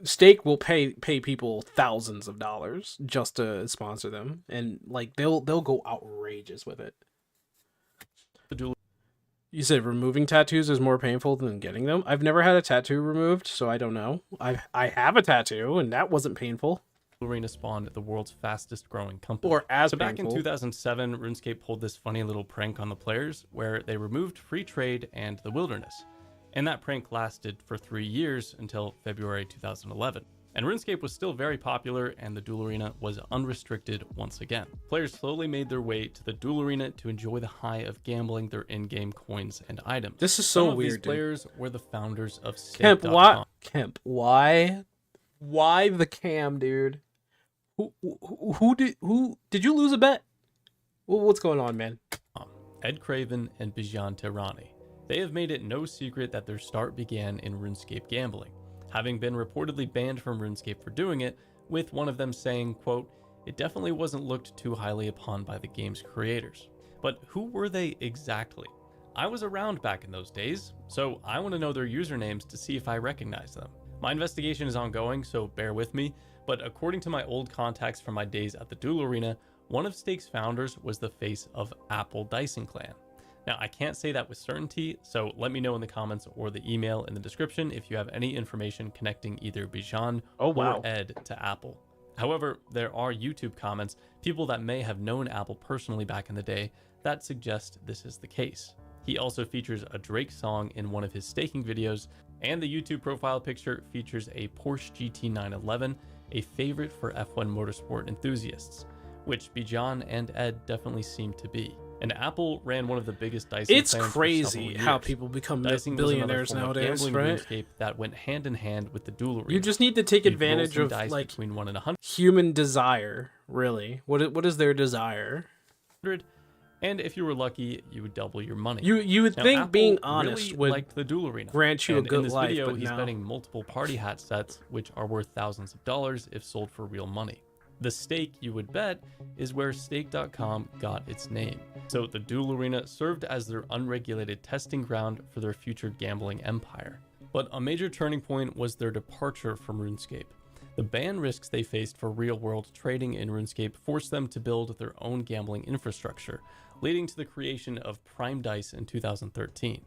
Stake will pay people thousands of dollars just to sponsor them, and like they'll go outrageous with it. You said removing tattoos is more painful than getting them. I've never had a tattoo removed, so I don't know. I have a tattoo, and that wasn't painful. Arena spawned the world's fastest growing company. Or as so back in painful. 2007, RuneScape pulled this funny little prank on the players where they removed free trade and the wilderness. And that prank lasted for 3 years until February 2011. And RuneScape was still very popular and the Duel Arena was unrestricted once again. Players slowly made their way to the Duel Arena to enjoy the high of gambling their in-game coins and items. This is so Some of weird, these dude. players were the founders of Kemp, Stake.com. why the cam, dude? Who did you lose a bet? What's going on, man? Ed Craven and Bijan Tehrani. They have made it no secret that their start began in RuneScape gambling, having been reportedly banned from RuneScape for doing it, with one of them saying, quote, "It definitely wasn't looked too highly upon by the game's creators." But who were they exactly? I was around back in those days, so I want to know their usernames to see if I recognize them. My investigation is ongoing, so bear with me, but according to my old contacts from my days at the Duel Arena, one of Stake's founders was the face of Apple Dyson Clan. Now, I can't say that with certainty, so let me know in the comments or the email in the description if you have any information connecting either Bijan or Ed to Apple. However, there are YouTube comments, people that may have known Apple personally back in the day, that suggest this is the case. He also features a Drake song in one of his staking videos, and the YouTube profile picture features a Porsche GT 911, a favorite for F1 motorsport enthusiasts, which Bijan and Ed definitely seem to be. And Apple ran one of the biggest Dyson It's clans for crazy several years. how people become Dyson was billionaires another form of nowadays, gambling right? RuneScape that went hand in hand with the Duel Arena. You just need to take You'd roll advantage some of dice like between 1 and 100, human desire, really. What is their desire? and if you were lucky, you would double your money. You would Now, think Apple being honest really would liked the Duel Arena. grant you And a good in this life, video, but he's no. betting multiple party hat sets, which are worth thousands of dollars if sold for real money. The stake you would bet is where Stake.com got its name. So the Duel Arena served as their unregulated testing ground for their future gambling empire. But a major turning point was their departure from RuneScape. The ban risks they faced for real-world trading in RuneScape forced them to build their own gambling infrastructure, leading to the creation of Prime Dice in 2013.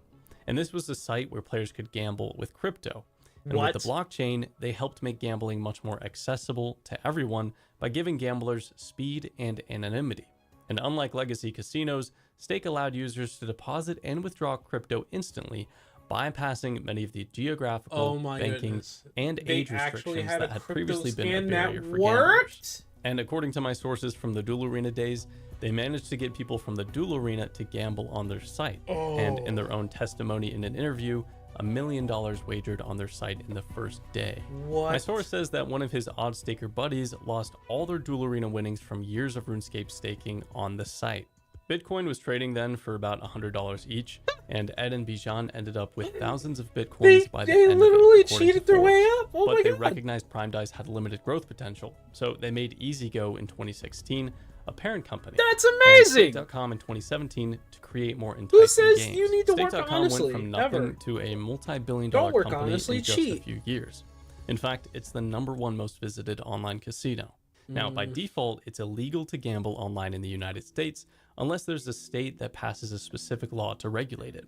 And this was a site where players could gamble with crypto. And What? with the blockchain, they helped make gambling much more accessible to everyone by giving gamblers speed and anonymity. And unlike legacy casinos, Stake allowed users to deposit and withdraw crypto instantly, bypassing many of the geographical, banking, and age restrictions that had previously been a barrier for gamblers. And according to my sources from the Duel Arena days, they managed to get people from the Duel Arena to gamble on their site. And in their own testimony in an interview, $1 million wagered on their site in the first day. What? My source says that one of his odd staker buddies lost all their Duel Arena winnings from years of RuneScape staking on the site. Bitcoin was trading then for about $100 each, and Ed and Bijan ended up with thousands of Bitcoins by the They end of it, literally according cheated to their way Forbes. up. Oh But my they god. recognized Prime Dice had limited growth potential, so they made EasyGo in 2016 a parent company. That's and amazing. Stake.com in 2017 to create more enticing says games. you need to work Stake.com honestly, went from nothing ever. to a multi-billion Don't dollar work company honestly, in just cheat. a few years. In fact, it's the #1 most visited online casino. Now, by default, it's illegal to gamble online in the United States unless there's a state that passes a specific law to regulate it.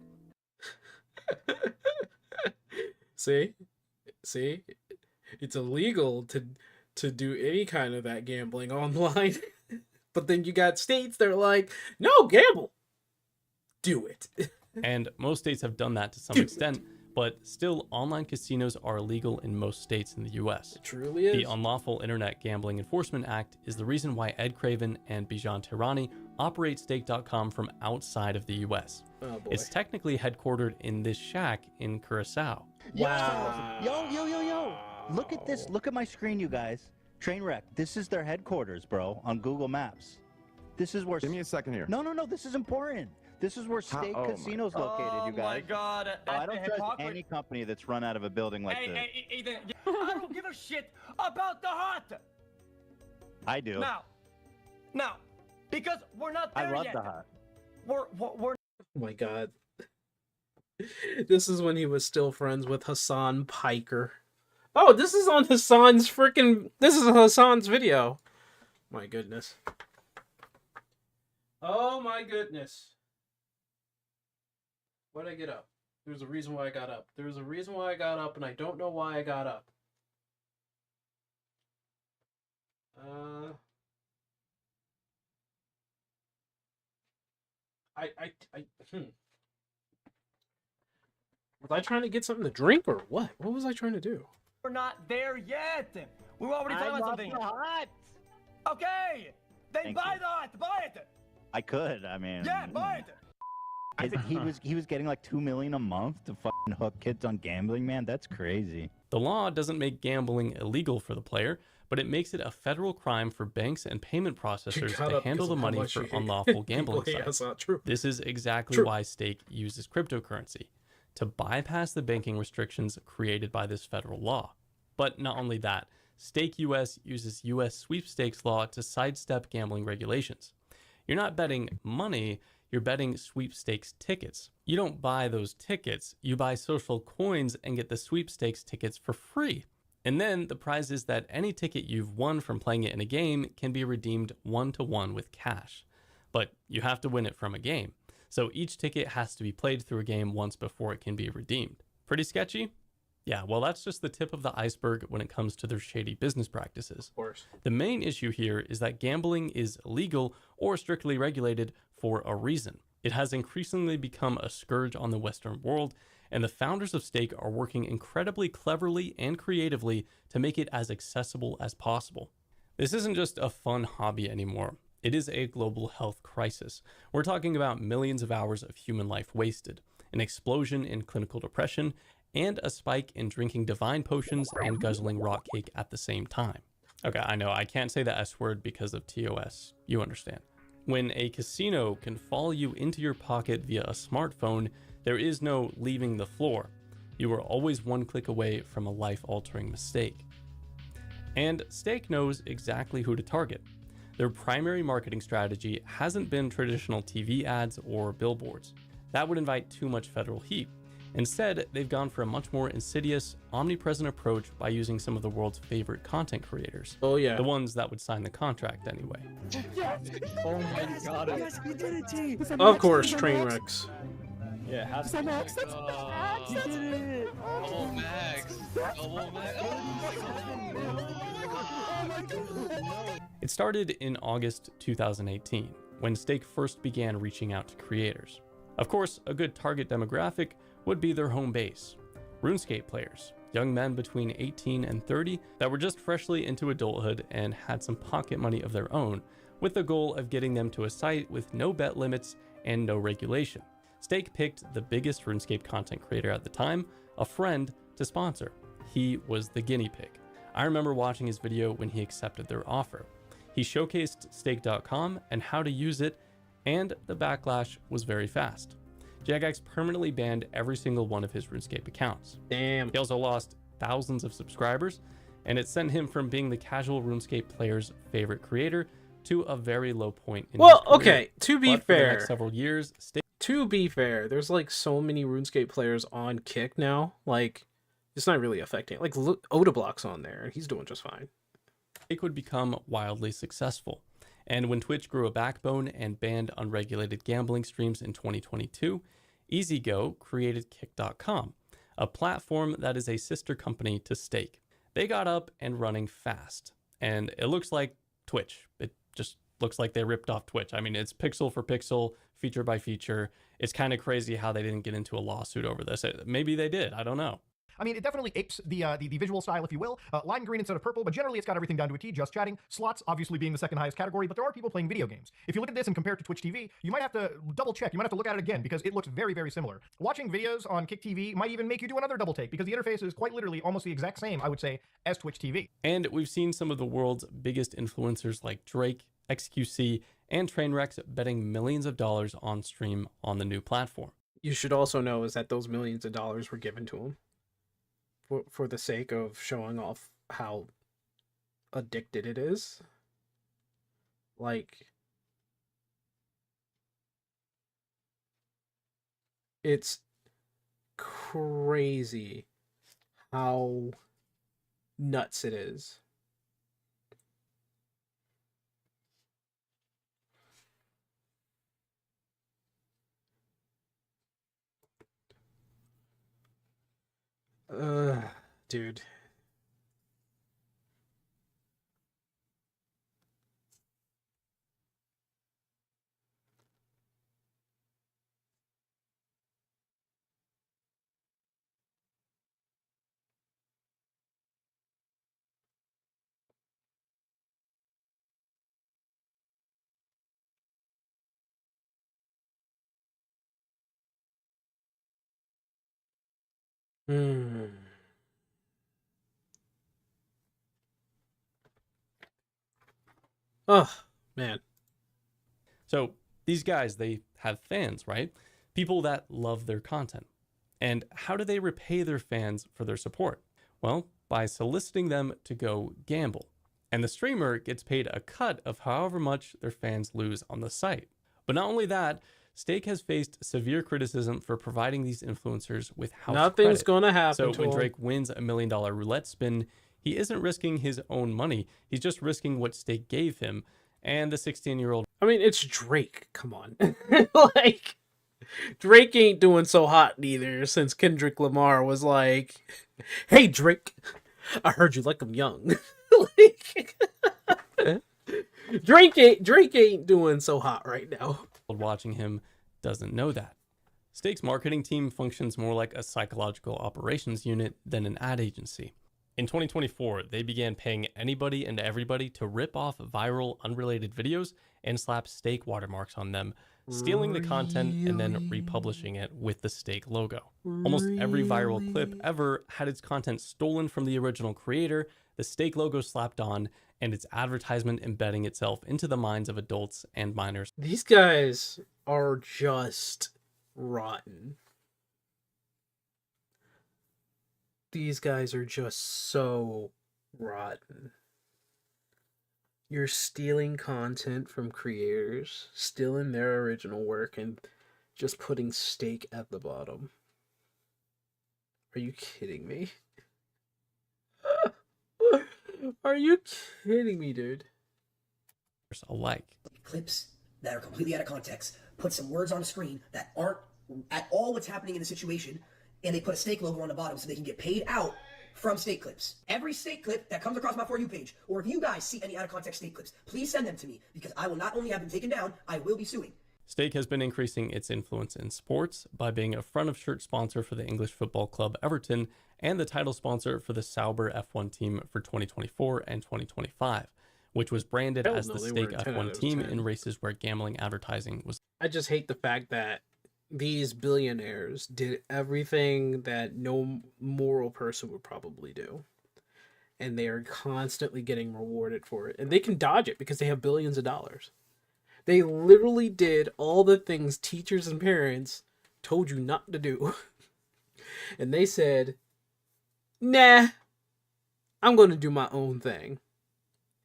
See, it's illegal to do any kind of that gambling online. But then you got states that are like, no, gamble, do it. And most states have done that to some Dude. extent, but still, online casinos are illegal in most states in the US. It truly is. The Unlawful Internet Gambling Enforcement Act is the reason why Ed Craven and Bijan Tehrani operate Stake.com from outside of the US. Oh boy. It's technically headquartered in this shack in Curacao. Yo, Look at this. Look at my screen, you guys. Trainwreck, this is their headquarters, bro, on Google Maps. This is where... Give me a second here. No, this is important. This is where Stake Casino's located, you guys. Oh my god. I don't trust any company that's run out of a building like this. Hey, Ethan, I don't give a shit about the hut. I do. Now, because we're not there I love yet. the hut. We're Oh my god. This is when he was still friends with Hassan Piker. Oh, this is on Hassan's freaking... This is Hassan's video. My goodness. Oh my goodness. Why'd I get up? There's a reason why I got up. There's a reason why I got up, and I don't know why I got up. Was I trying to get something to drink or what? What was I trying to do? we're not there yet. We were already talking about something. the hut. Okay, then Thank buy you. the hut. Buy it. I could, I mean... Yeah, buy it. He was getting like $2 million a month to fucking hook kids on gambling, man. That's crazy. The law doesn't make gambling illegal for the player, but it makes it a federal crime for banks and payment processors to handle the money for unlawful gambling sites. That's not true. This is exactly why Stake uses cryptocurrency, to bypass the banking restrictions created by this federal law. But not only that, Stake US uses US sweepstakes law to sidestep gambling regulations. You're not betting money, you're betting sweepstakes tickets. You don't buy those tickets, you buy social coins and get the sweepstakes tickets for free. And then the prize is that any ticket you've won from playing it in a game can be redeemed 1-to-1 with cash. But you have to win it from a game. So each ticket has to be played through a game once before it can be redeemed. Pretty sketchy? Yeah, well, that's just the tip of the iceberg when it comes to their shady business practices. Of course. The main issue here is that gambling is illegal or strictly regulated for a reason. It has increasingly become a scourge on the Western world, and the founders of Stake are working incredibly cleverly and creatively to make it as accessible as possible. This isn't just a fun hobby anymore. It is a global health crisis. We're talking about millions of hours of human life wasted, an explosion in clinical depression, and a spike in drinking divine potions and guzzling rock cake at the same time. Okay, I know I can't say the S word because of TOS. You understand. When a casino can fall you into your pocket via a smartphone, there is no leaving the floor. You are always one click away from a life-altering mistake. And Stake knows exactly who to target. Their primary marketing strategy hasn't been traditional TV ads or billboards. That would invite too much federal heat. Instead, they've gone for a much more insidious, omnipresent approach by using some of the world's favorite content creators. Oh yeah. The ones that would sign the contract anyway. Oh my god. Yes, we did it, T. Of course, train wrecks. Yeah, how Is that Max? That's Max. You did it. Oh, Max. Oh, Max. It started in August 2018, when Stake first began reaching out to creators. Of course, a good target demographic would be their home base. RuneScape players, young men between 18 and 30 that were just freshly into adulthood and had some pocket money of their own, with the goal of getting them to a site with no bet limits and no regulation. Stake picked the biggest RuneScape content creator at the time, a friend, to sponsor. He was the guinea pig. I remember watching his video when he accepted their offer. He showcased Stake.com and how to use it, and the backlash was very fast. Jagex permanently banned every single one of his RuneScape accounts. Damn. He also lost thousands of subscribers, and it sent him from being the casual RuneScape player's favorite creator to a very low point in his career. Okay, to be But for the fair, next several years, there's like so many RuneScape players on Kick now. Like, it's not really affecting it. Like, look, Odablock's on there, and he's doing just fine. Stake would become wildly successful. And when Twitch grew a backbone and banned unregulated gambling streams in 2022, EasyGo created Kick.com, a platform that is a sister company to Stake. They got up and running fast, and it looks like Twitch. It just looks like they ripped off Twitch. I mean, it's pixel for pixel, feature by feature. It's kind of crazy how they didn't get into a lawsuit over this. Maybe they did, I don't know. I mean, it definitely apes the visual style, if you will. Lime green instead of purple, but generally it's got everything down to a T, just chatting. Slots obviously being the second highest category, but there are people playing video games. If you look at this and compare it to Twitch TV, you might have to double check. You might have to look at it again because it looks very, very similar. Watching videos on Kick TV might even make you do another double take because the interface is quite literally almost the exact same, I would say, as Twitch TV. And we've seen some of the world's biggest influencers like Drake, XQC, and Trainwrecks betting millions of dollars on stream on the new platform. You should also know is that those millions of dollars were given to him for the sake of showing off how addicted it is. Like, it's crazy how nuts it is. Dude. Oh, man. So these guys, they have fans, right? People that love their content. And how do they repay their fans for their support? Well, by soliciting them to go gamble. And the streamer gets paid a cut of however much their fans lose on the site. But not only that, Stake has faced severe criticism for providing these influencers with house Nothing's credit. gonna happen So to when him. Drake wins a $1 million roulette spin, he isn't risking his own money. He's just risking what Stake gave him. And the 16-year-old... I mean, it's Drake. Come on. Like, Drake ain't doing so hot neither since Kendrick Lamar was like, hey, Drake, I heard you like him young. Like, Drake ain't doing so hot right now. watching him doesn't know that. Stake's marketing team functions more like a psychological operations unit than an ad agency. In 2024, they began paying anybody and everybody to rip off viral, unrelated videos and slap Stake watermarks on them, stealing the content and then republishing it with the Stake logo. Almost every viral clip ever had its content stolen from the original creator, the Stake logo slapped on, and its advertisement embedding itself into the minds of adults and minors. These guys are just rotten. These guys are just so rotten. You're stealing content from creators, stealing their original work, and just putting Stake at the bottom. Are you kidding me? Are you kidding me, dude? Alike. Clips that are completely out of context, put some words on a screen that aren't at all what's happening in the situation, and they put a Stake logo on the bottom so they can get paid out from Stake clips. Every Stake clip that comes across my For You page, or if you guys see any out of context Stake clips, please send them to me, because I will not only have them taken down, I will be suing. Stake has been increasing its influence in sports by being a front of shirt sponsor for the English football club Everton and the title sponsor for the Sauber F1 team for 2024 and 2025, which was branded as the Stake F1 team in races where gambling advertising was. I just hate the fact that these billionaires did everything that no moral person would probably do. And they are constantly getting rewarded for it. And they can dodge it because they have billions of dollars. They literally did all the things teachers and parents told you not to do. And they said, nah, I'm going to do my own thing.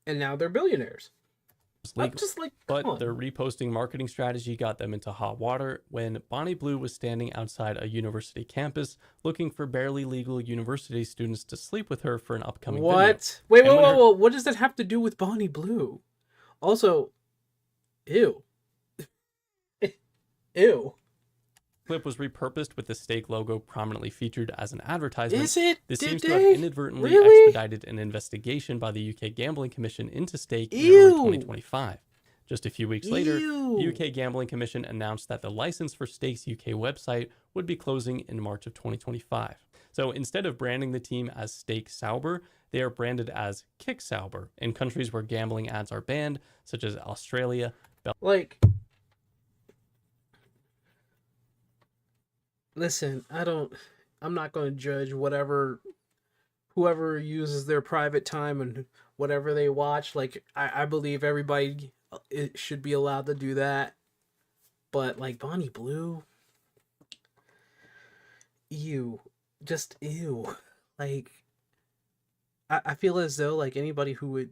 And now they're billionaires. I'm just like, but their reposting marketing strategy got them into hot water when Bonnie Blue was standing outside a university campus looking for barely legal university students to sleep with her for an upcoming video. What? Wait, what does that have to do with Bonnie Blue? Also, ew. Ew. Clip was repurposed with the Stake logo prominently featured as an advertisement. Is it? This Did seems to they? have inadvertently Really? expedited an investigation by the UK Gambling Commission into Stake in Ew. early 2025. Just a few weeks later, Ew. the UK Gambling Commission announced that the license for Stakes UK website would be closing in March of 2025. So instead of branding the team as Stake Sauber, they are branded as Kick Sauber in countries where gambling ads are banned, such as Australia. Like, listen, I'm not going to judge whoever uses their private time and whatever they watch. Like, I believe everybody it should be allowed to do that. But, like, Bonnie Blue, ew. Just ew. Like, I feel as though, like, anybody who would...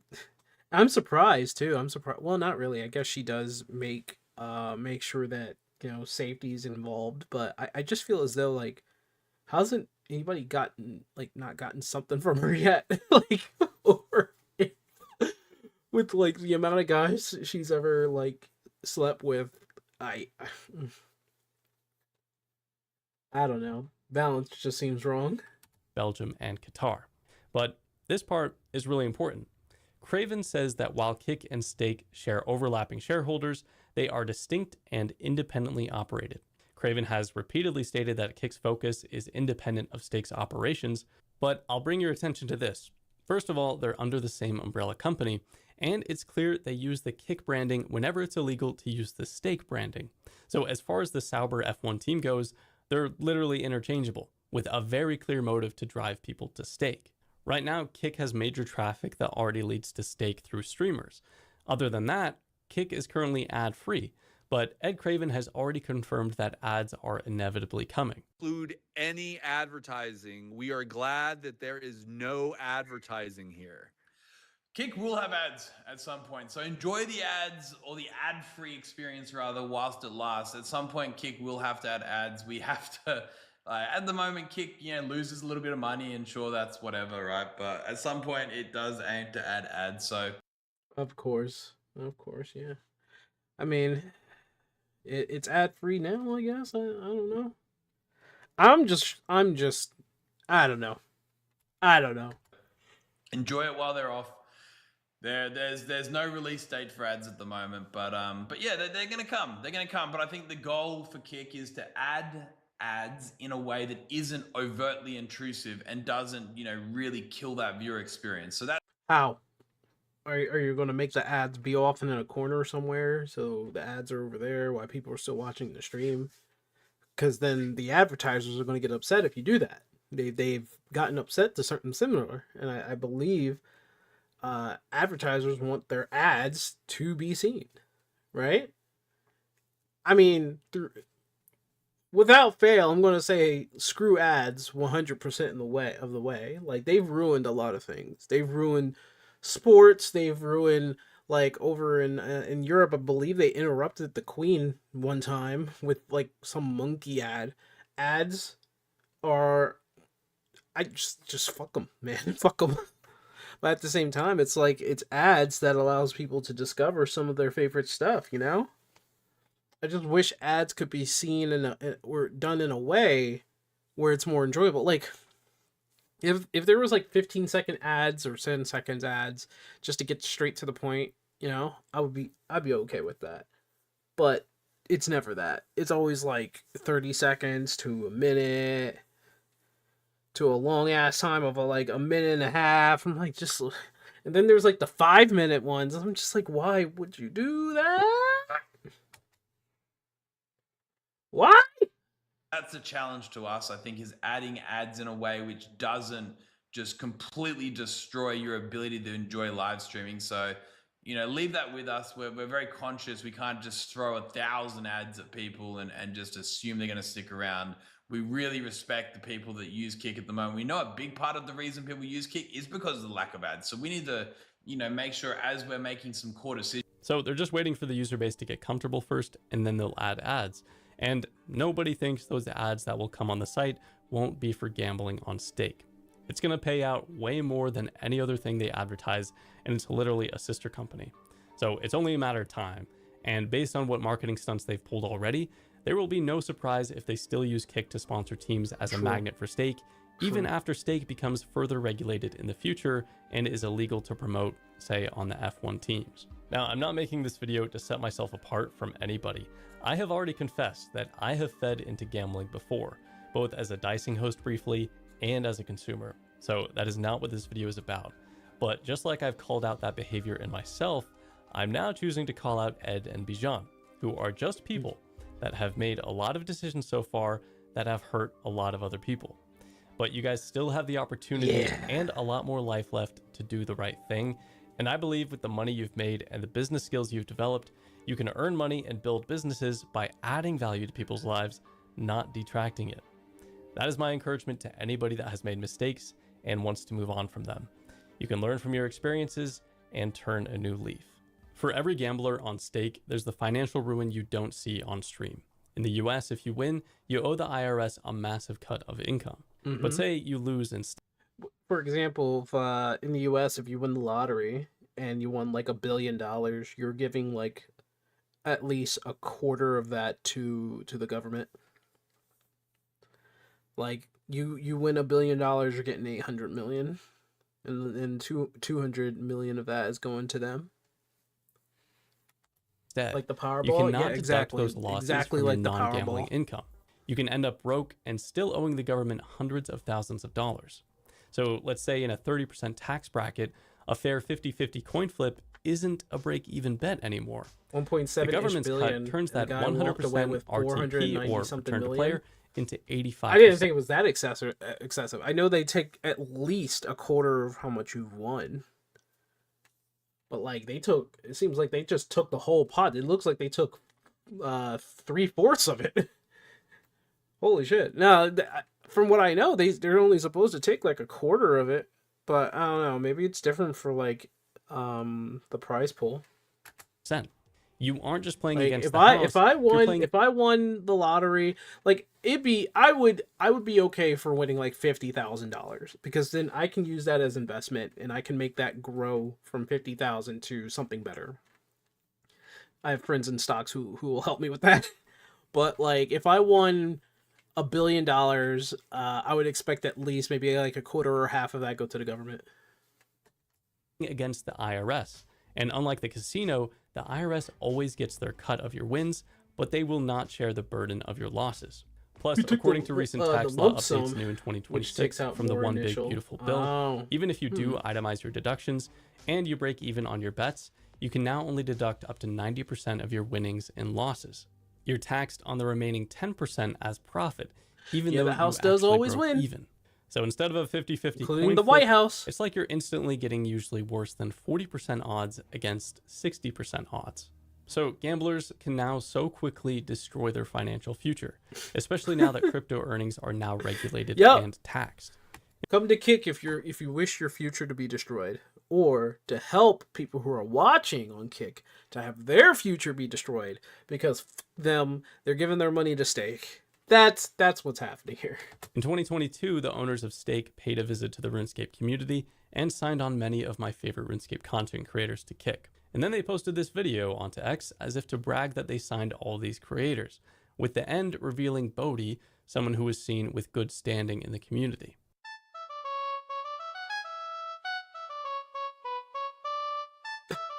I'm surprised, too. I'm surprised. Well, not really. I guess she does make sure that, you know, safety is involved. But I just feel as though, like, hasn't anybody not gotten something from her yet? Like, or with, like, the amount of guys she's ever, like, slept with. I don't know. Balance just seems wrong. Belgium, and Qatar. But this part is really important. Craven says that while Kick and Stake share overlapping shareholders, they are distinct and independently operated. Craven has repeatedly stated that Kick's focus is independent of Stake's operations, but I'll bring your attention to this. First of all, they're under the same umbrella company, and it's clear they use the Kick branding whenever it's illegal to use the Stake branding. So as far as the Sauber F1 team goes, they're literally interchangeable, with a very clear motive to drive people to Stake. Right now, Kick has major traffic that already leads to Stake through streamers. Other than that, Kick is currently ad-free, but Ed Craven has already confirmed that ads are inevitably coming. Include any advertising. We are glad that there is no advertising here. Kick will have ads at some point, so enjoy the ads, or the ad-free experience rather, whilst it lasts. At some point, Kick will have to add ads. We have to, at the moment, Kick, you know, loses a little bit of money, and sure, that's whatever, right? But at some point, it does aim to add ads, so. Of course, yeah. I mean, it's ad-free now, I guess. I don't know. I'm just, I don't know. Enjoy it while they're off. There's no release date for ads at the moment, but yeah, they're gonna come. They're gonna come. But I think the goal for Kick is to add ads in a way that isn't overtly intrusive and doesn't, you know, really kill that viewer experience. So that. How? Are you going to make the ads be off in a corner somewhere so the ads are over there while people are still watching the stream? Because then the advertisers are going to get upset if you do that. They've gotten upset to something similar, and I believe advertisers want their ads to be seen, right? I mean, without fail, I'm going to say screw ads 100% in the way. Like, they've ruined a lot of things. They've ruined sports. They've ruined, like, over in Europe, I believe they interrupted the Queen one time with, like, some monkey ad. Ads are, I just fuck them, man. Fuck them. But at the same time, it's like, it's ads that allows people to discover some of their favorite stuff, you know? I just wish ads could be seen or done in a way where it's more enjoyable. Like, if there was like 15-second ads or 10 seconds ads just to get straight to the point, you know, I'd be okay with that. But it's never that. It's always like 30 seconds to a minute to a long ass time of like a minute and a half. I'm like, just, and then there's like the 5-minute ones. I'm just like, why would you do that? Why? That's a challenge to us, I think, is adding ads in a way which doesn't just completely destroy your ability to enjoy live streaming. So, you know, leave that with us. We're very conscious. We can't just throw 1,000 ads at people and just assume they're going to stick around. We really respect the people that use Kick at the moment. We know a big part of the reason people use Kick is because of the lack of ads. So we need to, you know, make sure as we're making some core decisions. So they're just waiting for the user base to get comfortable first, and then they'll add ads. And nobody thinks those ads that will come on the site won't be for gambling on Stake. It's going to pay out way more than any other thing they advertise, and it's literally a sister company. So it's only a matter of time. And based on what marketing stunts they've pulled already, there will be no surprise if they still use Kick to sponsor teams as a magnet for Stake, even after Stake becomes further regulated in the future and is illegal to promote, say, on the F1 teams. Now, I'm not making this video to set myself apart from anybody. I have already confessed that I have fed into gambling before, both as a dicing host briefly and as a consumer. So that is not what this video is about. But just like I've called out that behavior in myself, I'm now choosing to call out Ed and Bijan, who are just people that have made a lot of decisions so far that have hurt a lot of other people. But you guys still have the opportunity and a lot more life left to do the right thing. And I believe with the money you've made and the business skills you've developed, you can earn money and build businesses by adding value to people's lives, not detracting it. That is my encouragement to anybody that has made mistakes and wants to move on from them. You can learn from your experiences and turn a new leaf. For every gambler on stake, there's the financial ruin you don't see on stream. In the US, if you win, you owe the IRS a massive cut of income. But say you lose instead. For example, if, in the US, if you win the lottery and you won like $1 billion, you're giving like at least a quarter of that to the government. Like you win $1 billion, you're getting 800 million, and 200 million of that is going to them. Like the Powerball, you cannot yeah, deduct exactly, those losses exactly from like your the non-gambling Powerball. income. You can end up broke and still owing the government hundreds of thousands of dollars. So let's say in a 30% tax bracket, a fair 50-50 coin flip isn't a break-even bet anymore. 1.7 The government's billion, cut turns and that the guy walked away 100% with RTP or 490-something return to million. player into 85%. I didn't think it was that excessive. I know they take at least a quarter of how much you've won. But like it seems like they just took the whole pot. It looks like they took 3/4 of it. Holy shit! Now, from what I know, they're only supposed to take like a quarter of it. But I don't know. Maybe it's different for like the prize pool. You aren't just playing Like, against if the I house, if I you're won playing- if I won the lottery, like I would be okay for winning like $50,000, because then I can use that as investment and I can make that grow from 50,000 to something better. I have friends in stocks who will help me with that. But like if I won $1 billion, I would expect at least maybe like a quarter or half of that go to the government. Against the IRS. And unlike the casino, the IRS always gets their cut of your wins, but they will not share the burden of your losses. Plus, We took according the- to recent the tax law lump updates sum, new in which 2026 takes out from the more One initial. Big Beautiful Bill, Oh. even if you do itemize your deductions and you break even on your bets, you can now only deduct up to 90% of your winnings and losses. You're taxed on the remaining 10% as profit, even Yeah, though the house you does actually always broke win. even. So instead of a 50-50 Including coin the flip, White House. it's like you're instantly getting usually worse than 40% odds against 60% odds. So gamblers can now so quickly destroy their financial future, especially now that crypto earnings are now regulated Yep. and taxed. Come to Kick if you wish your future to be destroyed, or to help people who are watching on Kick to have their future be destroyed because they're giving their money to stake. That's what's happening here. In 2022, the owners of Stake paid a visit to the RuneScape community and signed on many of my favorite RuneScape content creators to Kick. And then they posted this video onto X as if to brag that they signed all these creators, with the end revealing Bodhi, someone who was seen with good standing in the community.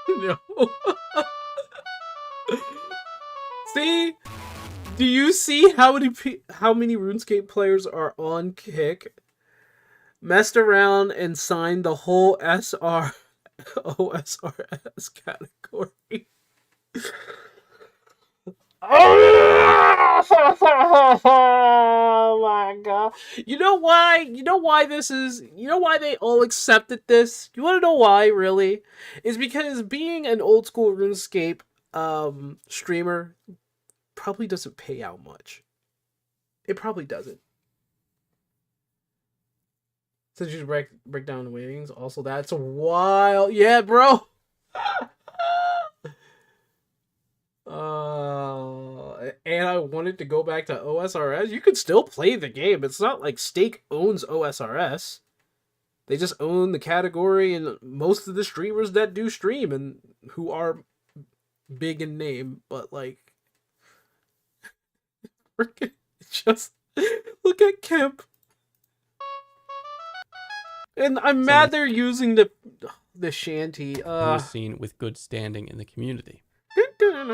No. See? Do you see how many RuneScape players are on Kick, messed around and signed the whole OSRS category? Oh my god. You know why they all accepted this? You want to know why, really? Is because being an old school RuneScape streamer probably doesn't pay out much. It probably doesn't. Since you break down the winnings, also that's a wild, yeah, bro. And I wanted to go back to OSRS. You could still play the game. It's not like Stake owns OSRS. They just own the category and most of the streamers that do stream and who are big in name, but like, just look at Kemp. And I'm mad they're using the... the shanty. who is seen with good standing in the community. Oh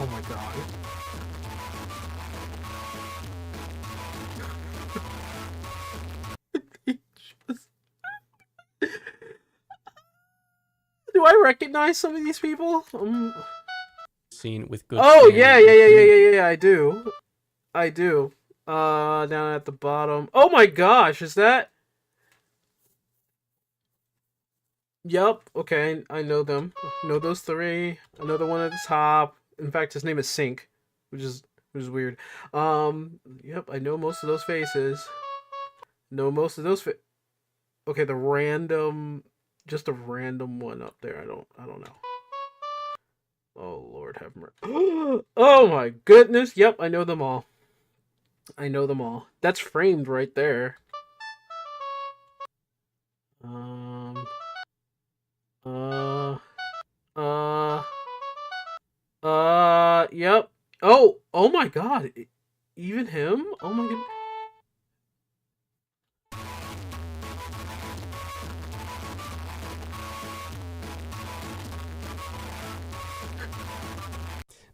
my god. Do I recognize some of these people? Seen with good Oh standing yeah, in the community. yeah. I do. Down at the bottom. Oh my gosh, is that? Yup. Okay, I know them. I know those three. I know the one at the top. In fact, his name is Sync, which is weird. Yep. I know most of those faces. Know most of those Okay, the random, just a random one up there. I don't know. Oh Lord, have mercy. Oh my goodness. Yep, I know them all. I know them all. That's framed right there. Yep. Oh my god. Even him? Oh my god.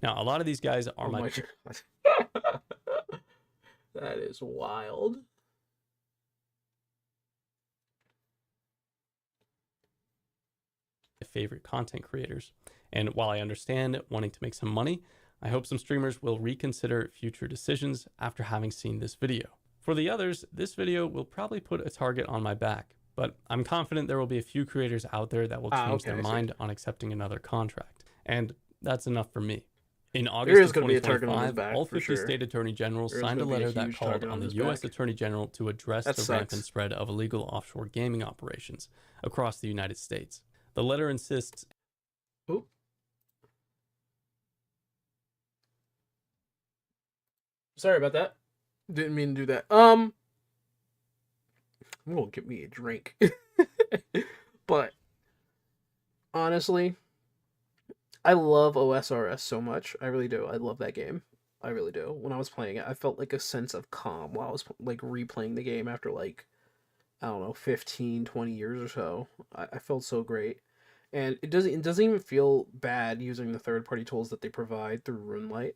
Now, a lot of these guys are Oh my my god. That is wild. favorite content creators. And while I understand wanting to make some money, I hope some streamers will reconsider future decisions after having seen this video. For the others, this video will probably put a target on my back, but I'm confident there will be a few creators out there that will change their mind on accepting another contract. And that's enough for me. In August of 2025, all 50 state attorney generals signed a letter that called on the U.S. Attorney General to address the rampant spread of illegal offshore gaming operations across the United States. The letter insists... Oop. Sorry about that. Didn't mean to do that. I'm gonna get me a drink. But honestly, I love OSRS so much. I really do. I love that game. I really do. When I was playing it, I felt like a sense of calm while I was like replaying the game after like, I don't know, 15, 20 years or so. I felt so great. And it doesn't even feel bad using the third-party tools that they provide through RuneLite.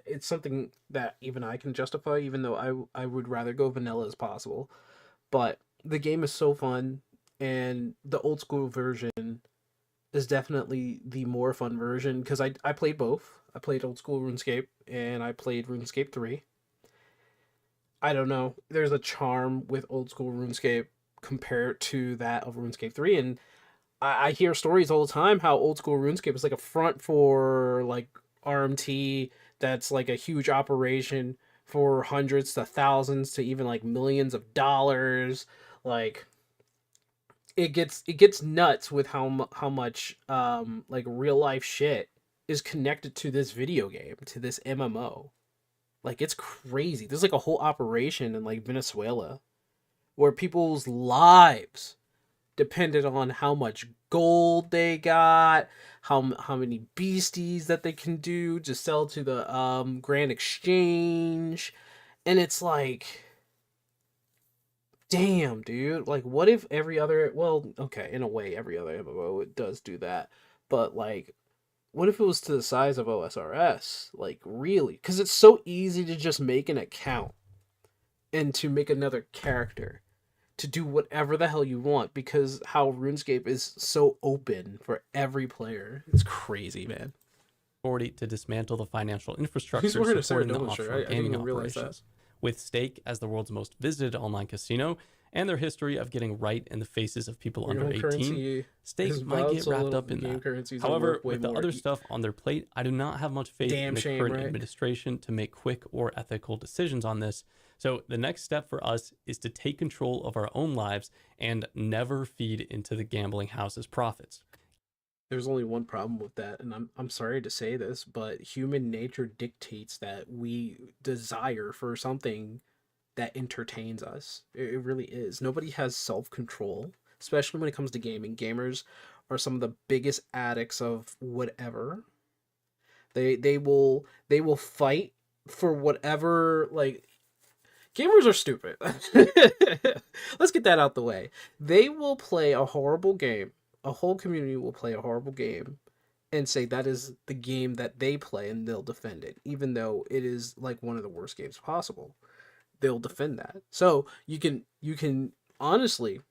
It's something that even I can justify, even though I would rather go vanilla as possible. But the game is so fun, and the old school version is definitely the more fun version, because I played both. I played old school RuneScape, and I played RuneScape 3. I don't know. There's a charm with old school RuneScape compared to that of RuneScape 3, and I hear stories all the time how old school RuneScape is like a front for like RMT, that's like a huge operation for hundreds to thousands to even like millions of dollars. Like it gets nuts with how much like real life shit is connected to this video game, to this MMO. Like it's crazy. There's like a whole operation in like Venezuela where people's lives depended on how much gold they got, how many beasties that they can do to sell to the Grand Exchange. And it's like, damn, dude. Like, what if every other... Well, okay, in a way, every other MMO it does do that. But, like, what if it was to the size of OSRS? Like, really? Because it's so easy to just make an account and to make another character, to do whatever the hell you want, because how RuneScape is so open for every player. It's crazy, man. Authority to dismantle the financial infrastructure supporting the offshore gaming operations. That. With Stake as the world's most visited online casino and their history of getting right in the faces of people under 18, Stake might get wrapped up in that. However, with the other stuff on their plate, I do not have much faith in the current administration to make quick or ethical decisions on this. So the next step for us is to take control of our own lives and never feed into the gambling house's profits. There's only one problem with that, and I'm sorry to say this, but human nature dictates that we desire for something that entertains us. It really is. Nobody has self-control, especially when it comes to gaming. Gamers are some of the biggest addicts of whatever. They will fight for whatever, like, gamers are stupid. Let's get that out the way. They will play a horrible game. A whole community will play a horrible game and say that is the game that they play, and they'll defend it, even though it is like one of the worst games possible. They'll defend that. So you can honestly,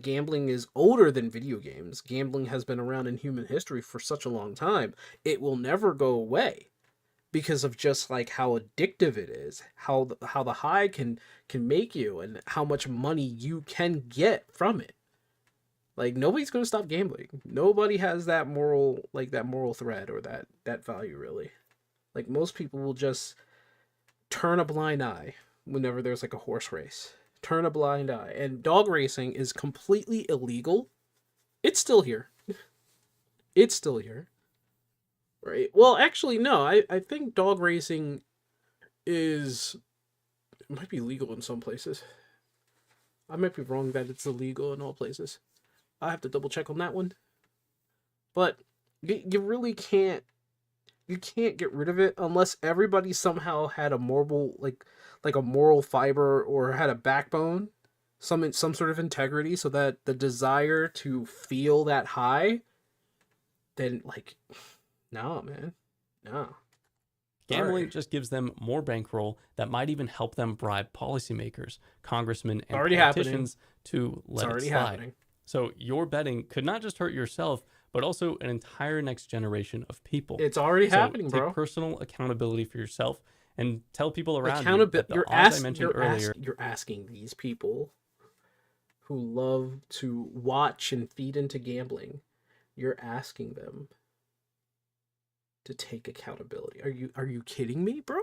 gambling is older than video games. Gambling has been around in human history for such a long time. It will never go away because of just like how addictive it is, how the high can make you, and how much money you can get from it. Like, nobody's going to stop gambling. Nobody has that moral thread or that value, really. Like, most people will just turn a blind eye whenever there's like a horse race. Turn a blind eye. And dog racing is completely illegal. It's still here. It's still here. Right? Well, actually, no. I think dog racing it might be legal in some places. I might be wrong that it's illegal in all places. I have to double check on that one. But you really can't get rid of it unless everybody somehow had a moral like a moral fiber or had a backbone, some sort of integrity, so that the desire to feel that high, then like, no, man. No. Gambling just gives them more bankroll that might even help them bribe policymakers, congressmen, and Already politicians to It's let it already slide. happening. So your betting could not just hurt yourself, but also an entire next generation of people. It's already happening, take bro. personal accountability for yourself and tell people around you that the odds I mentioned earlier. You're asking these people who love to watch and feed into gambling. You're asking them to take accountability. Are you kidding me, bro?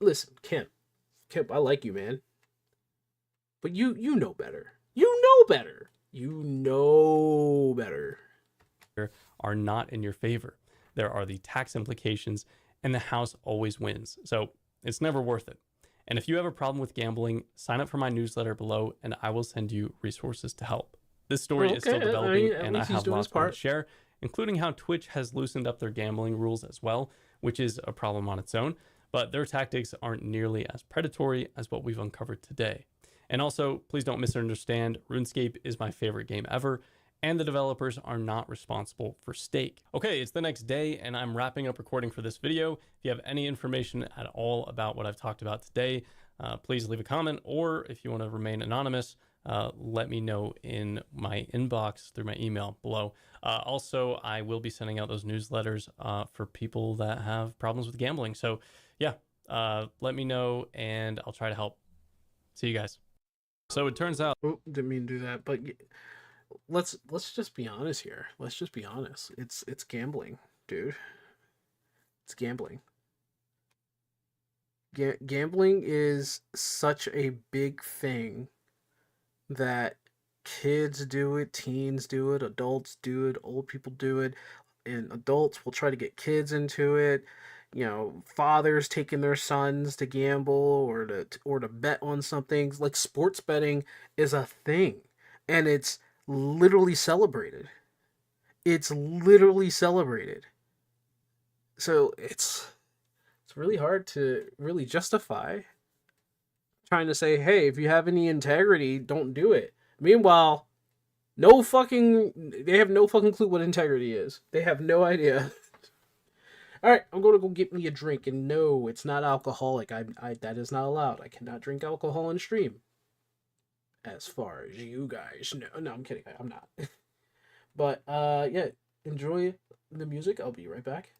Listen, Kemp, I like you, man. But you know better. You know better. You know better. Are not in your favor. There are the tax implications, and the house always wins. So it's never worth it. And if you have a problem with gambling, sign up for my newsletter below, and I will send you resources to help. This story is still developing, and I have lots more to share, including how Twitch has loosened up their gambling rules as well, which is a problem on its own. But their tactics aren't nearly as predatory as what we've uncovered today. And also, please don't misunderstand, RuneScape is my favorite game ever, and the developers are not responsible for stake. Okay, it's the next day, and I'm wrapping up recording for this video. If you have any information at all about what I've talked about today, please leave a comment, or if you want to remain anonymous, let me know in my inbox through my email below. Also, I will be sending out those newsletters for people that have problems with gambling. So yeah, let me know, and I'll try to help. See you guys. So it turns out... Oh, didn't mean to do that, but let's just be honest here. Let's just be honest. It's gambling, dude. It's gambling. Gambling is such a big thing that kids do it, teens do it, adults do it, old people do it, and adults will try to get kids into it. You know, fathers taking their sons to gamble or to bet on something. Like, sports betting is a thing, and it's literally celebrated. It's literally celebrated. So it's really hard to really justify trying to say, hey, if you have any integrity, don't do it. Meanwhile, they have no fucking clue what integrity is. They have no idea. All right, I'm going to go get me a drink, and no, it's not alcoholic. That is not allowed. I cannot drink alcohol on stream. As far as you guys know. No, I'm kidding. I'm not. But, yeah, enjoy the music. I'll be right back.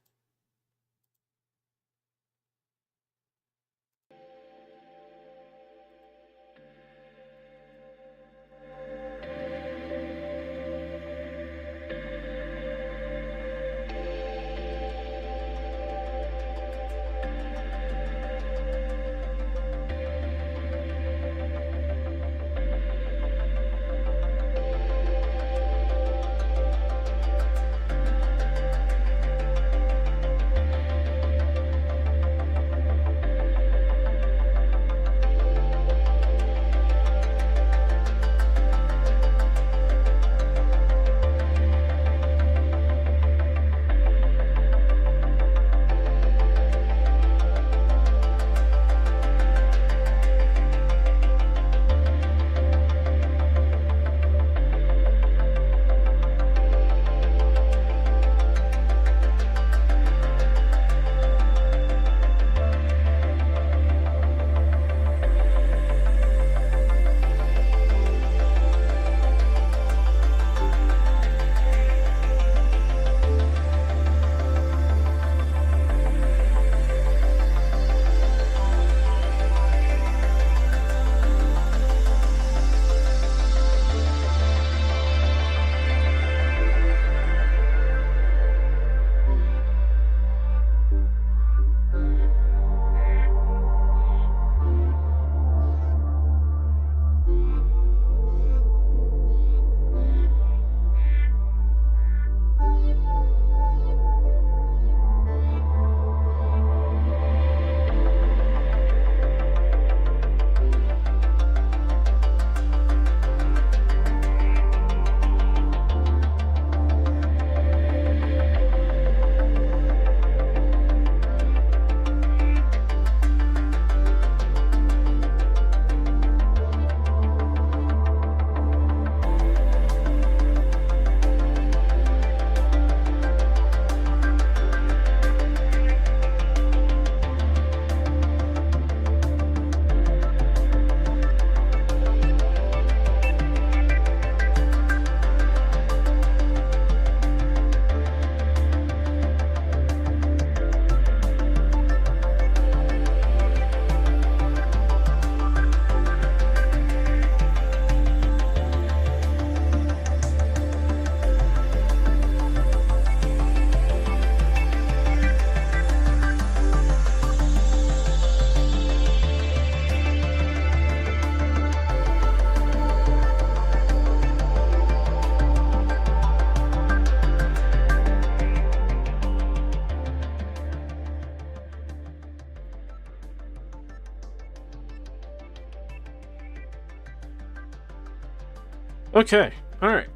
Okay, alright.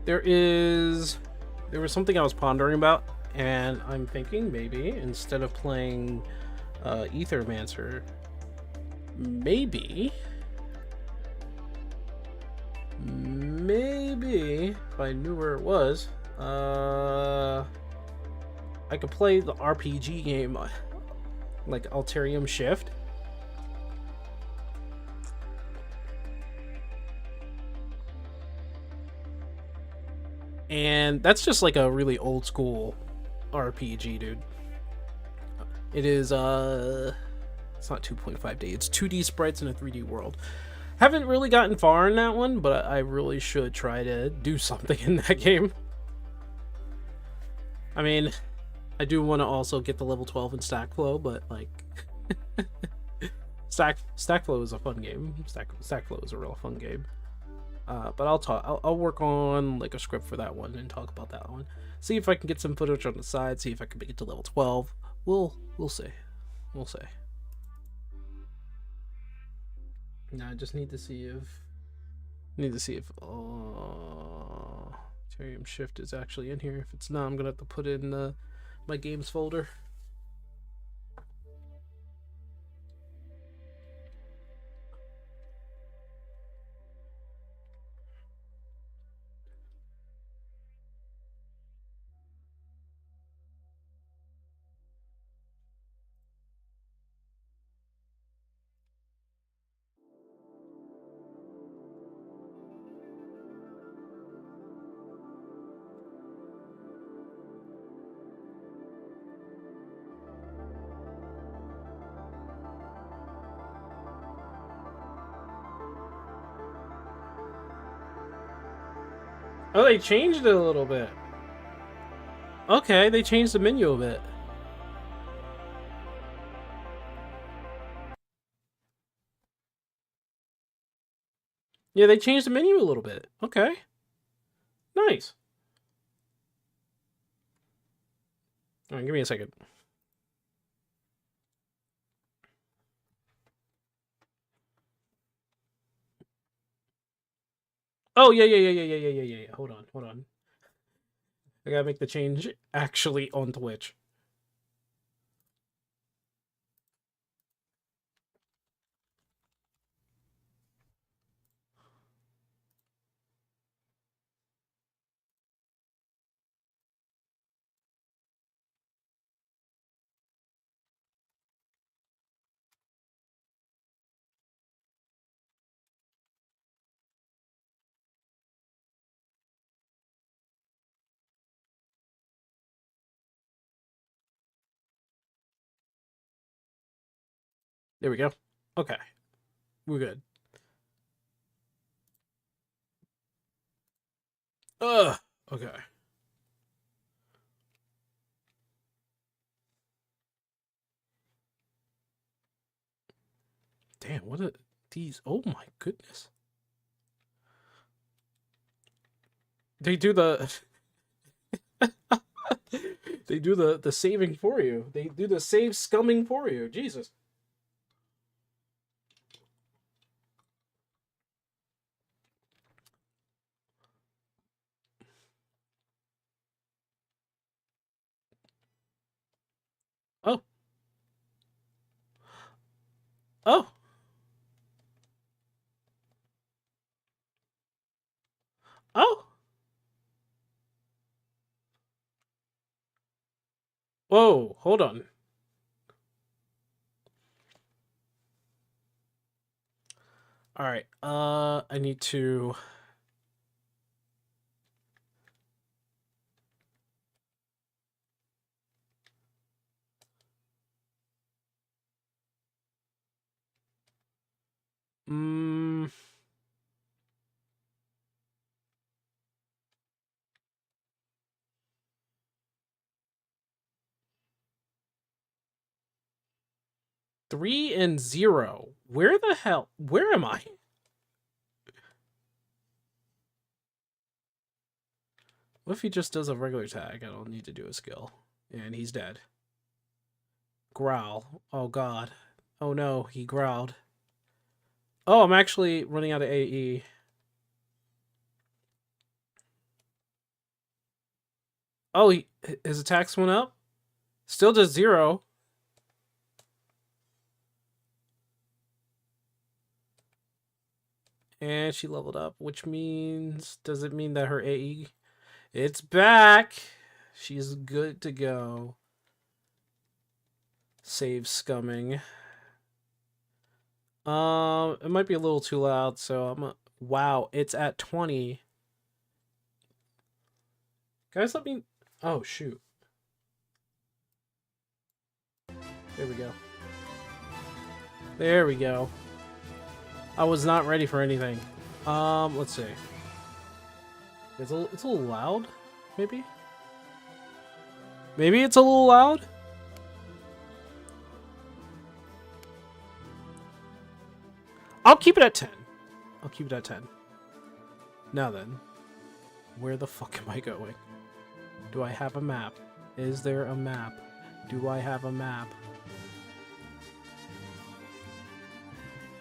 There was something I was pondering about, and I'm thinking maybe instead of playing Aethermancer, maybe if I knew where it was, I could play the RPG game like Alterium Shift. And that's just like a really old school RPG, dude. It is it's not 2.5D, it's 2D sprites in a 3D world. Haven't really gotten far in that one, but I really should try to do something in that game. I mean, I do want to also get the level 12 in Stackflow, but like Stackflow is a fun game. Stackflow is a real fun game. But I'll work on like a script for that one and talk about that one. See if I can get some footage on the side, see if I can make it to level 12. We'll see. We'll see. Now I just need to see if Alterium Shift is actually in here. If it's not, I'm gonna have to put it in my games folder. Oh, they changed it a little bit. Okay, they changed the menu a bit. Yeah, they changed the menu a little bit. Okay. Nice. All right, give me a second. Oh, yeah. Hold on. I gotta make the change actually on Twitch. There we go. Okay. We're good. Okay. Damn, what are these? Oh my goodness. They do the they do the saving for you. They do the save scumming for you. Jesus. Oh. Oh. Oh. Whoa, hold on. All right. I need to Three and 0. Where the hell? Where am I? What if he just does a regular tag? I don't need to do a skill. And he's dead. Growl. Oh god. Oh no, he growled. Oh, I'm actually running out of AE. Oh, his attacks went up? Still just 0. And she leveled up, which means... Does it mean that her AE... It's back! She's good to go. Save scumming. It might be a little too loud, so I'm gonna... Wow, it's at 20. Guys, let me... Oh, shoot. There we go. There we go. I was not ready for anything. Let's see. It's a little loud, maybe? Maybe it's a little loud? I'll keep it at 10. I'll keep it at 10. Now then, where the fuck am I going? Do I have a map? Is there a map? Do I have a map?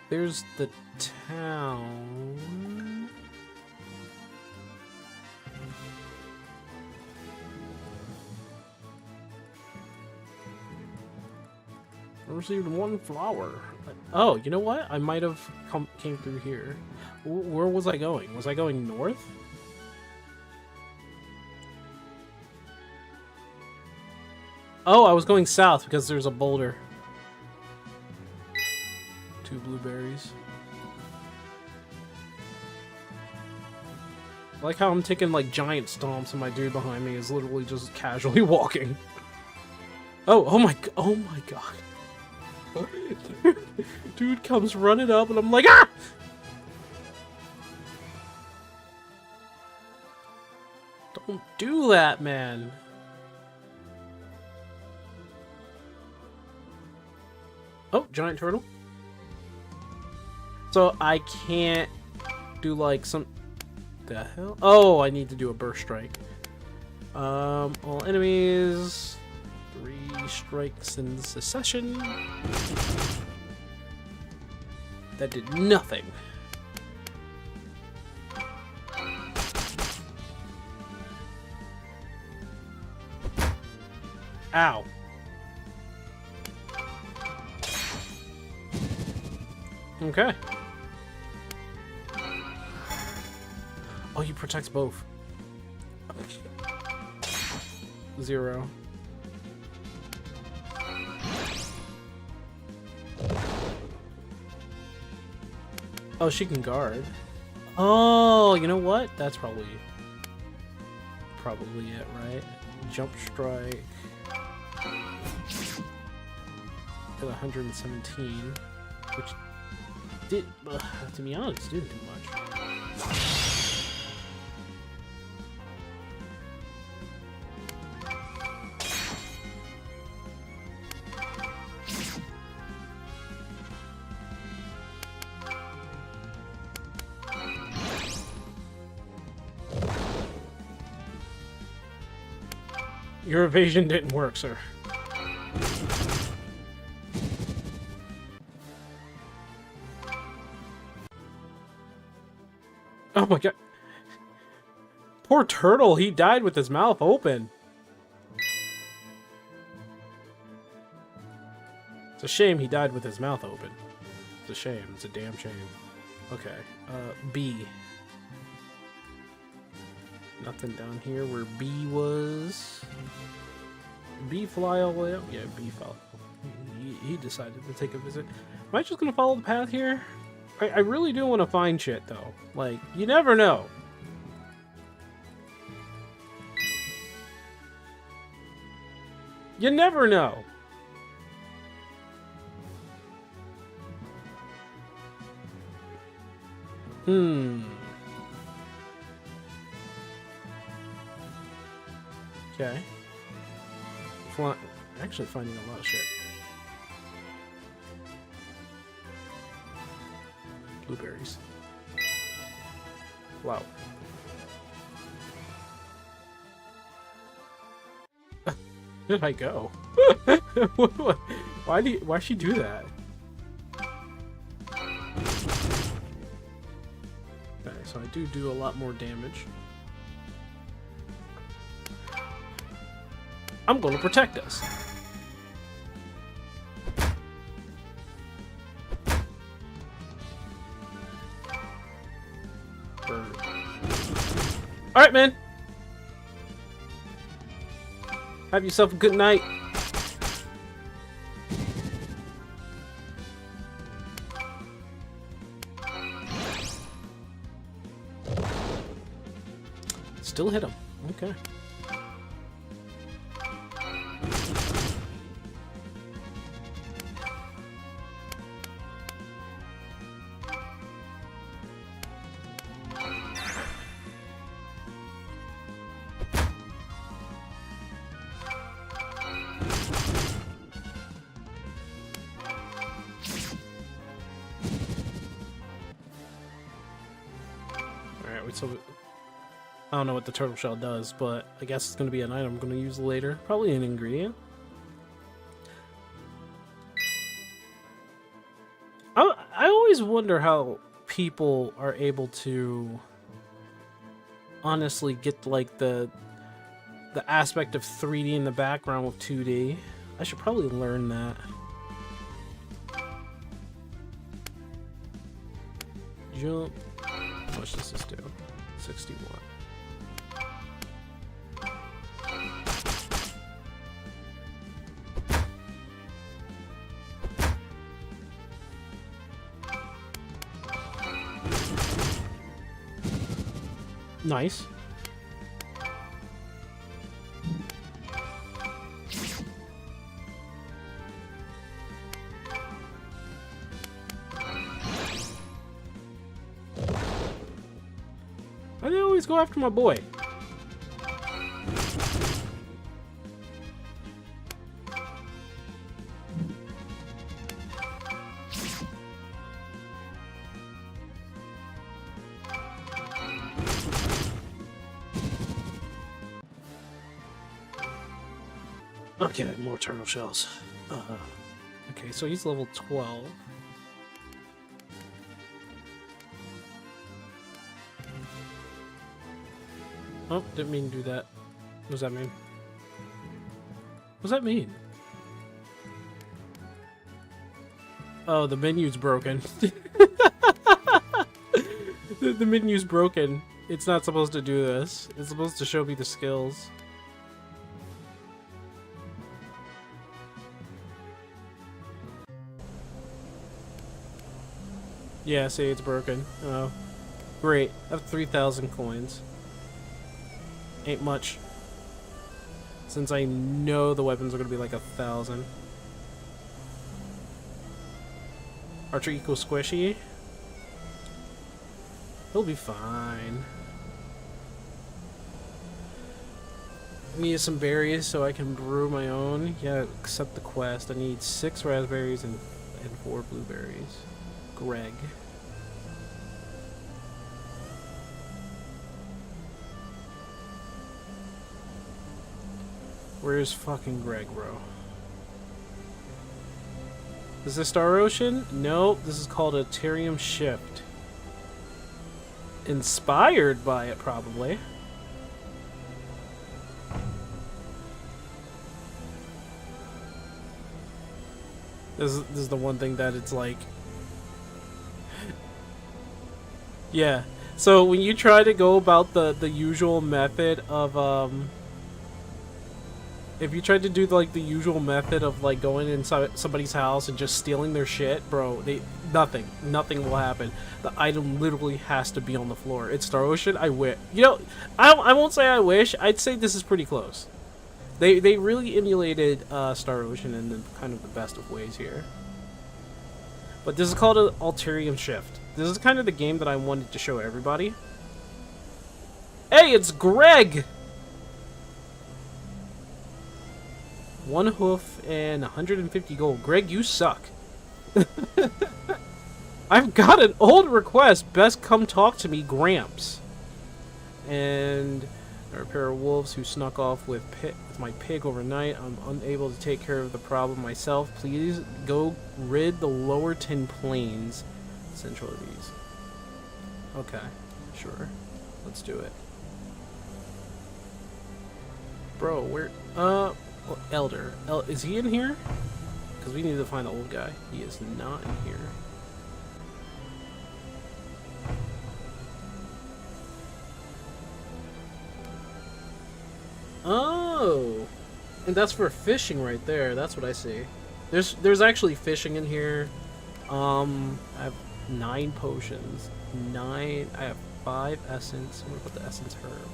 There's the town. I received 1 flower. Oh, you know what? I might have came through here. Where was I going? Was I going north? Oh, I was going south because there's a boulder. 2 blueberries. I like how I'm taking like giant stomps and my dude behind me is literally just casually walking. Oh my god. Dude comes running up and I'm like, ah! Don't do that, man. Oh, giant turtle. So I can't do like some... The hell? Oh, I need to do a burst strike. All enemies... 3 strikes in succession. That did nothing. Ow. Okay. Oh, he protects both. 0. Oh, she can guard. Oh, you know what? That's probably it, right? Jump strike. At 117, which did, to be honest, didn't do much. Your evasion didn't work, sir. Oh my god. Poor turtle, he died with his mouth open. It's a shame he died with his mouth open. It's a shame. It's a damn shame. Okay. B. Nothing down here where B was. B fly all the way up? Yeah, B fell. He decided to take a visit. Am I just gonna follow the path here? I really do want to find shit, though. Like, you never know. You never know. Okay. Actually finding a lot of shit. Blueberries. Wow. Where did I go? Why'd she do that? so I do a lot more damage. I'm going to protect us. Alright, man. Have yourself a good night. Still hit him. Okay. So I don't know what the turtle shell does, but I guess it's going to be an item I'm going to use later. Probably an ingredient. I always wonder how people are able to honestly get like the aspect of 3D in the background with 2D. I should probably learn that. Jump. How much does this do? 61. Nice. Why do they always go after my boy? Okay, more turtle shells. Okay, so he's level 12. Oh, didn't mean to do that. What does that mean? What does that mean? Oh, the menu's broken. the menu's broken. It's not supposed to do this. It's supposed to show me the skills. Yeah, see, it's broken. Oh. Great. I have 3,000 coins. Ain't much. Since I know the weapons are gonna be like 1,000. Archer equals squishy. He'll be fine. I need some berries so I can brew my own. Yeah, accept the quest. I need 6 raspberries and 4 blueberries. Greg. Where's fucking Greg, bro? Is this Star Ocean? Nope, this is called a Terium Shift. Inspired by it, probably. This is the one thing that it's like... Yeah, so when you try to go about the usual method of, if you tried to do like the usual method of like going inside somebody's house and just stealing their shit, bro, nothing will happen. The item literally has to be on the floor. It's Star Ocean. I wish, you know, I won't say I wish. I'd say this is pretty close. They really emulated Star Ocean in the kind of the best of ways here. But this is called an Alterium Shift. This is kind of the game that I wanted to show everybody. Hey, it's Greg! 1 hoof and 150 gold. Greg, you suck. I've got an old request. Best come talk to me, Gramps. And there are a pair of wolves who snuck off with my pig overnight. I'm unable to take care of the problem myself. Please go rid the lower 10 plains. Central of these. Okay. Sure. Let's do it. Bro, where... Elder. Is he in here? Because we need to find the old guy. He is not in here. Oh! And that's for fishing right there. That's what I see. There's actually fishing in here. I have 9 potions. I have 5 essence. I'm gonna put the essence herb.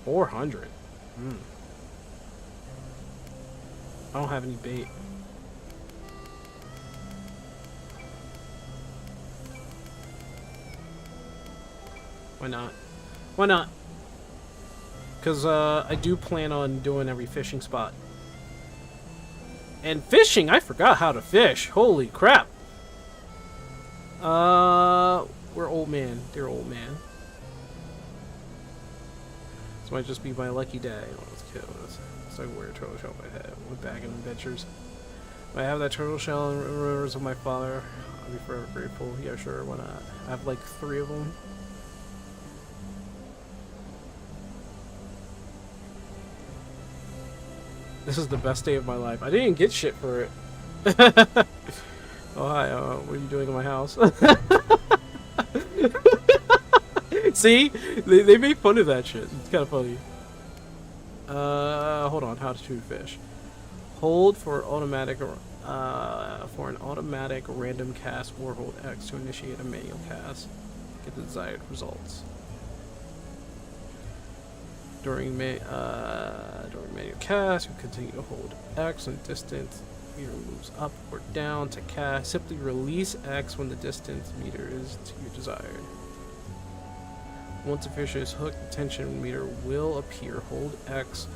$400. I don't have any bait. Why not? Why not? Because I do plan on doing every fishing spot. And fishing, I forgot how to fish. Holy crap. We're old man. Dear old man. This might just be my lucky day. Let's kill this. So I wear a turtle shell on my head. Went back in adventures. I have that turtle shell and remembers of my father. I'll be forever grateful. Yeah, sure. Why not? I have like 3 of them. This is the best day of my life. I didn't get shit for it. Oh, hi. What are you doing in my house? See? They made fun of that shit. It's kind of funny. Hold on. How to fish. Hold for automatic... for an automatic random cast or hold X to initiate a manual cast. Get the desired results. During manual cast, you continue to hold X when distance meter moves up or down to cast. Simply release X when the distance meter is to your desired. Once a fish is hooked, the tension meter will appear. Hold X.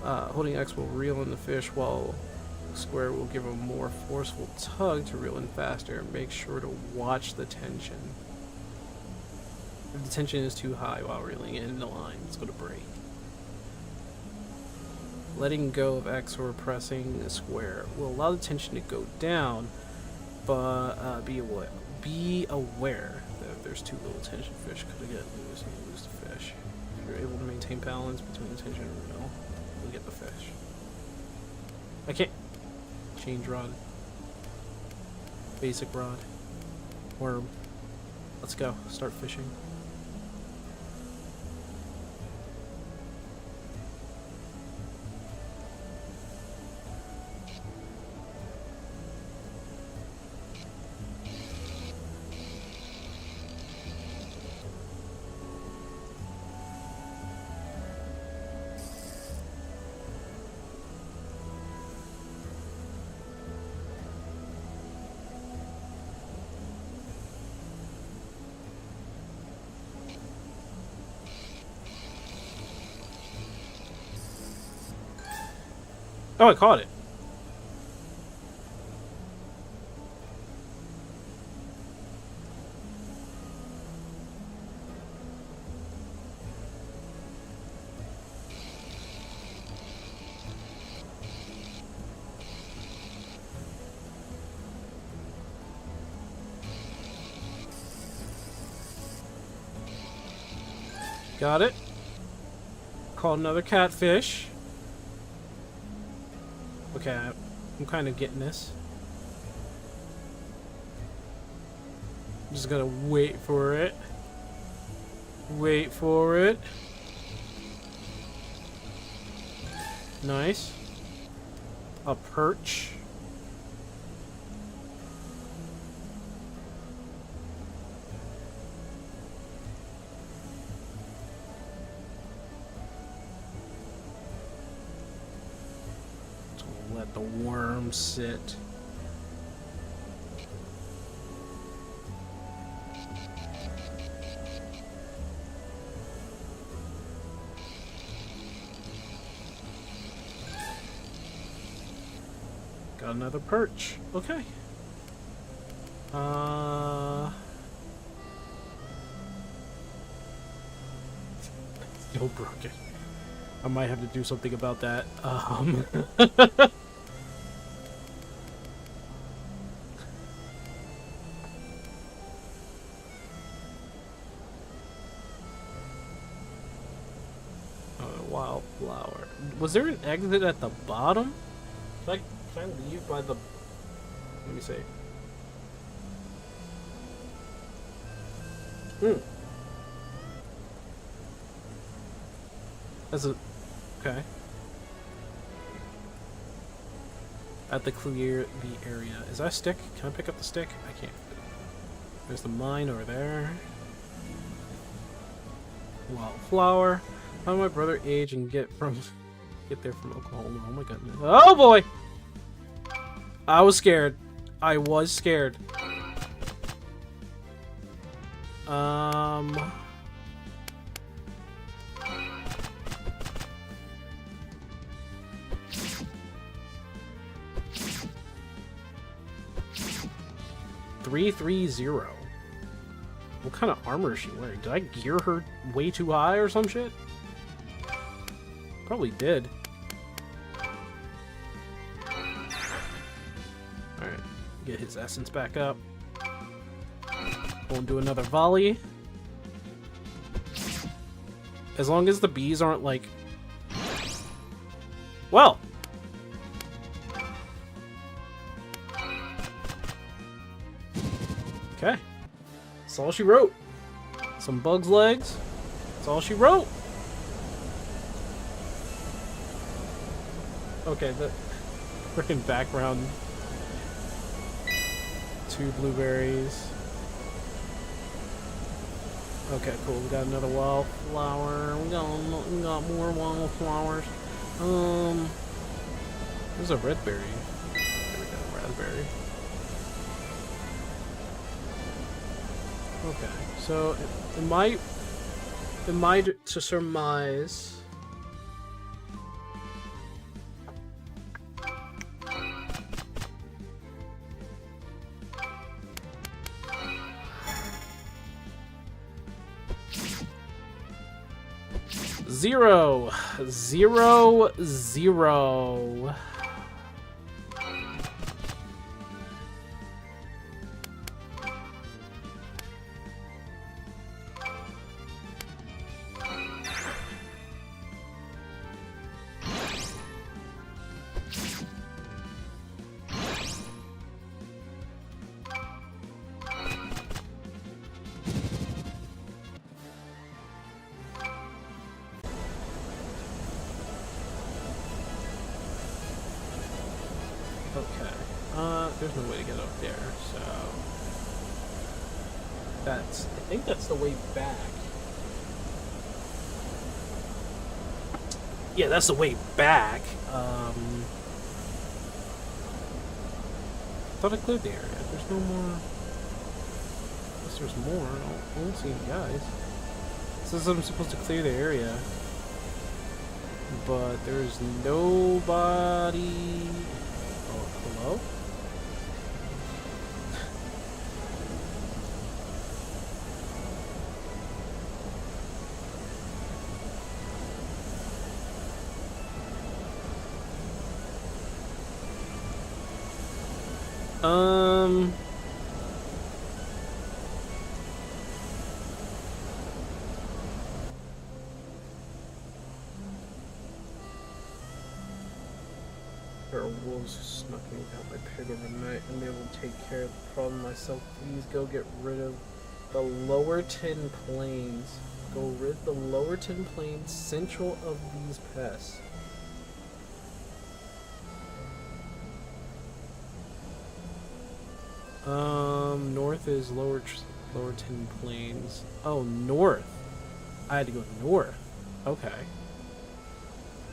Holding X will reel in the fish, while square will give a more forceful tug to reel in faster. Make sure to watch the tension. If the tension is too high while reeling in the line, it's going to break. Letting go of X or pressing the square will allow the tension to go down, but be aware that if there's too little tension, fish could get loose and you lose the fish. If you're able to maintain balance between the tension and reel, you'll get the fish. I can't change rod. Basic rod. Worm. Let's go. Start fishing. Oh, I caught it. Got it. Caught another catfish. Okay, I'm kind of getting this. I'm just gonna wait for it. Wait for it. Nice. A perch. Let the worm sit. Got another perch. Okay. Still broken. I might have to do something about that. Wildflower. Was there an exit at the bottom? Can I leave by the... Let me see. That's a... Okay. At the clear the area. Is that a stick? Can I pick up the stick? I can't. There's the mine over there. Wildflower. How did my brother age and get there from Oklahoma? Oh my goodness. Oh boy! I was scared. I was scared. 330. What kind of armor is she wearing? Did I gear her way too high or some shit? Probably did. Alright, get his essence back up. Won't do another volley. As long as the bees aren't like... Well! Okay. That's all she wrote. Some bug's legs. That's all she wrote. Okay, the freaking background. 2 blueberries. Okay, cool. We got another wildflower. We got more wildflowers. There's a red berry. There we go, raspberry. Okay, so am I to surmise? Zero. There's no way to get up there, so... I think that's the way back. Yeah, that's the way back. Thought I cleared the area. There's no more... Unless there's more. I don't see any guys. It says I'm supposed to clear the area. But there's nobody... Oh, hello? There are wolves snucking out my pig overnight. I'm able to take care of the problem myself. Please go get rid of the Lowerton Plains. Go rid the Lowerton Plains central of these pests. North is Lowerton Plains. Oh, north. I had to go north. Okay.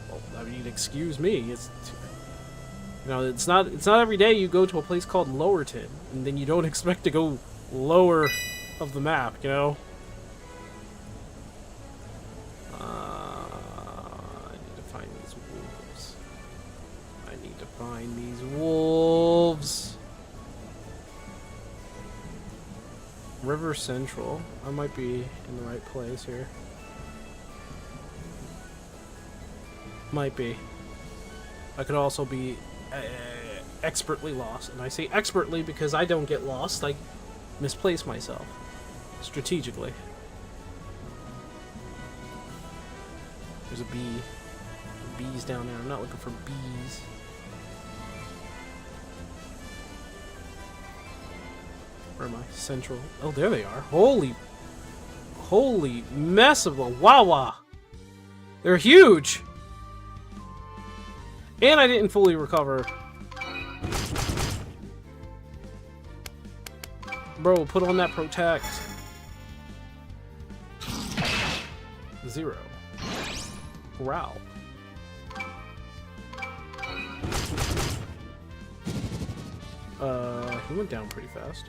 Well, I mean, excuse me. It's, you know, it's not every day you go to a place called Lowerton and then you don't expect to go lower of the map, you know. I need to find these wolves. I need to find these wolves. River Central. I might be in the right place here. Might be. I could also be expertly lost. And I say expertly because I don't get lost. I misplace myself. Strategically. There's a bee. Bees down there. I'm not looking for bees. Where am I? Central. Oh, there they are. Holy mess of a Wawa. They're huge. And I didn't fully recover. Bro, put on that protect. 0. Growl. He went down pretty fast.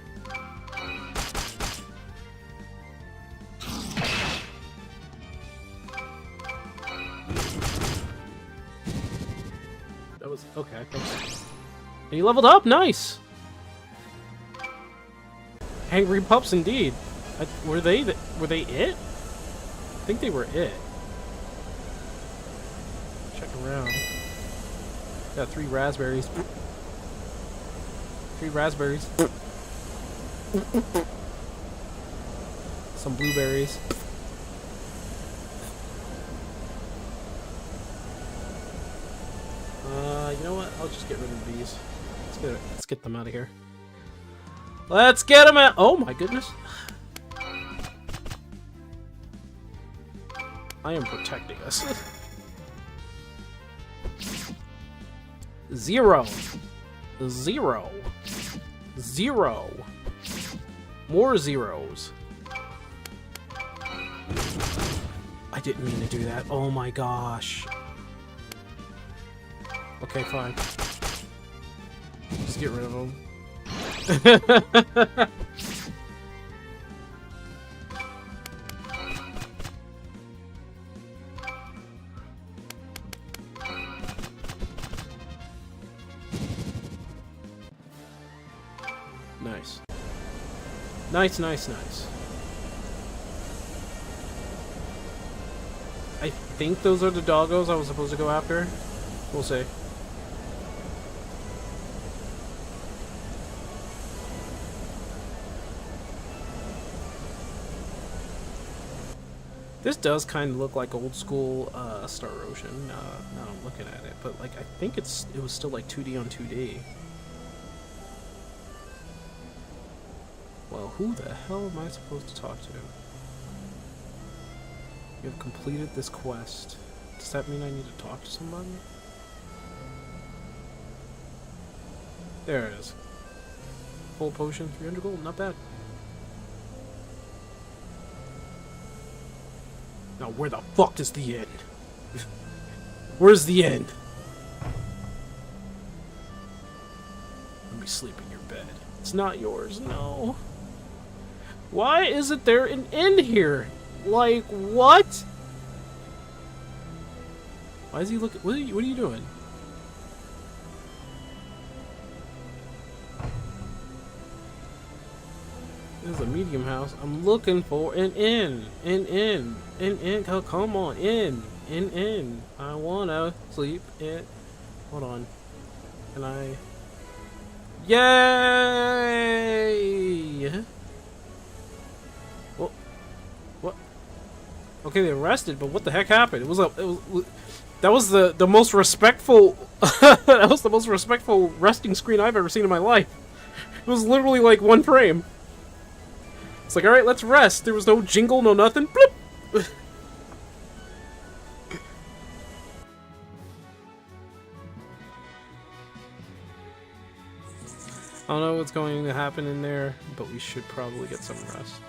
That was okay. Thanks. And he leveled up. Nice. Angry pups, indeed. Were they it? I think they were it. Check around. Got 3 raspberries. 3 raspberries. Some blueberries. You know what? I'll just get rid of these. Let's get them out of here. Let's get them out. Oh my goodness. I am protecting us. 0. 0. 0. More zeros. I didn't mean to do that. Oh my gosh. Okay, fine. Just get rid of them. Nice. Nice, nice, nice. I think those are the doggos I was supposed to go after. We'll see. This does kind of look like old school Star Ocean. Now I'm looking at it, but like I think it was still like 2D on 2D. Well, who the hell am I supposed to talk to? You have completed this quest. Does that mean I need to talk to somebody? There it is. Full potion, 300 gold, not bad. Now where the fuck is the end? Where's the end? Let me sleep in your bed. It's not yours, no. Why isn't there an end here? Like, what? Why is he looking? What are you doing? This is a medium house. I'm looking for an inn. An inn. An inn. Oh, come on. Inn. An inn. I wanna sleep in. Hold on. Can I? Yay! Well, what? Okay, they arrested, but what the heck happened? That was the most respectful. That was the most respectful resting screen I've ever seen in my life. It was literally like 1 frame. It's like, alright, let's rest. There was no jingle, no nothing. Bloop. I don't know what's going to happen in there, but we should probably get some rest.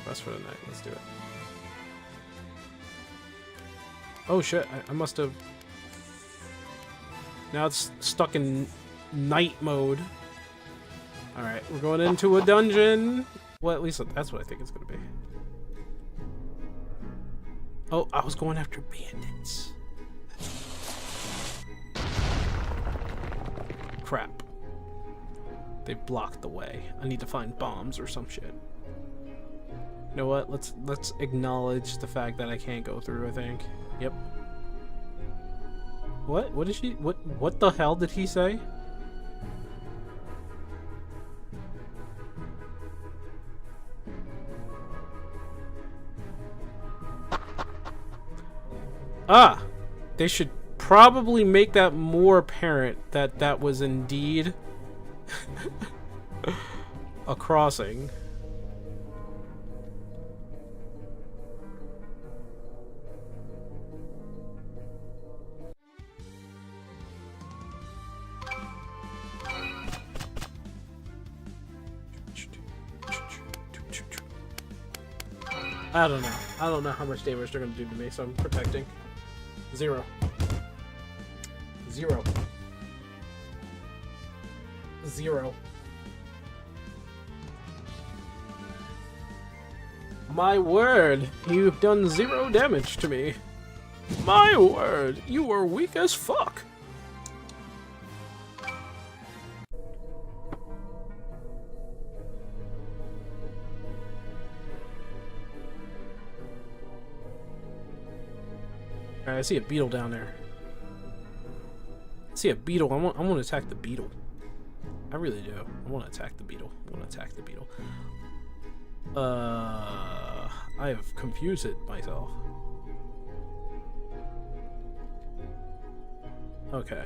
Rest for the night. Let's do it. Oh shit, I must have... Now it's stuck in night mode. Alright, we're going into a dungeon. Well, at least that's what I think it's going to be. Oh, I was going after bandits. Crap. They blocked the way. I need to find bombs or some shit. You know what? Let's acknowledge the fact that I can't go through, I think. Yep. What? What did she? What the hell did he say? Ah, they should probably make that more apparent that that was indeed a crossing. I don't know. I don't know how much damage they're gonna do to me, so I'm protecting. 0. 0. 0. My word, you've done 0 damage to me. My word, you are weak as fuck. I see a beetle down there. I see a beetle. I want to attack the beetle. I really do. I want to attack the beetle. I want to attack the beetle. I have confused it myself. Okay.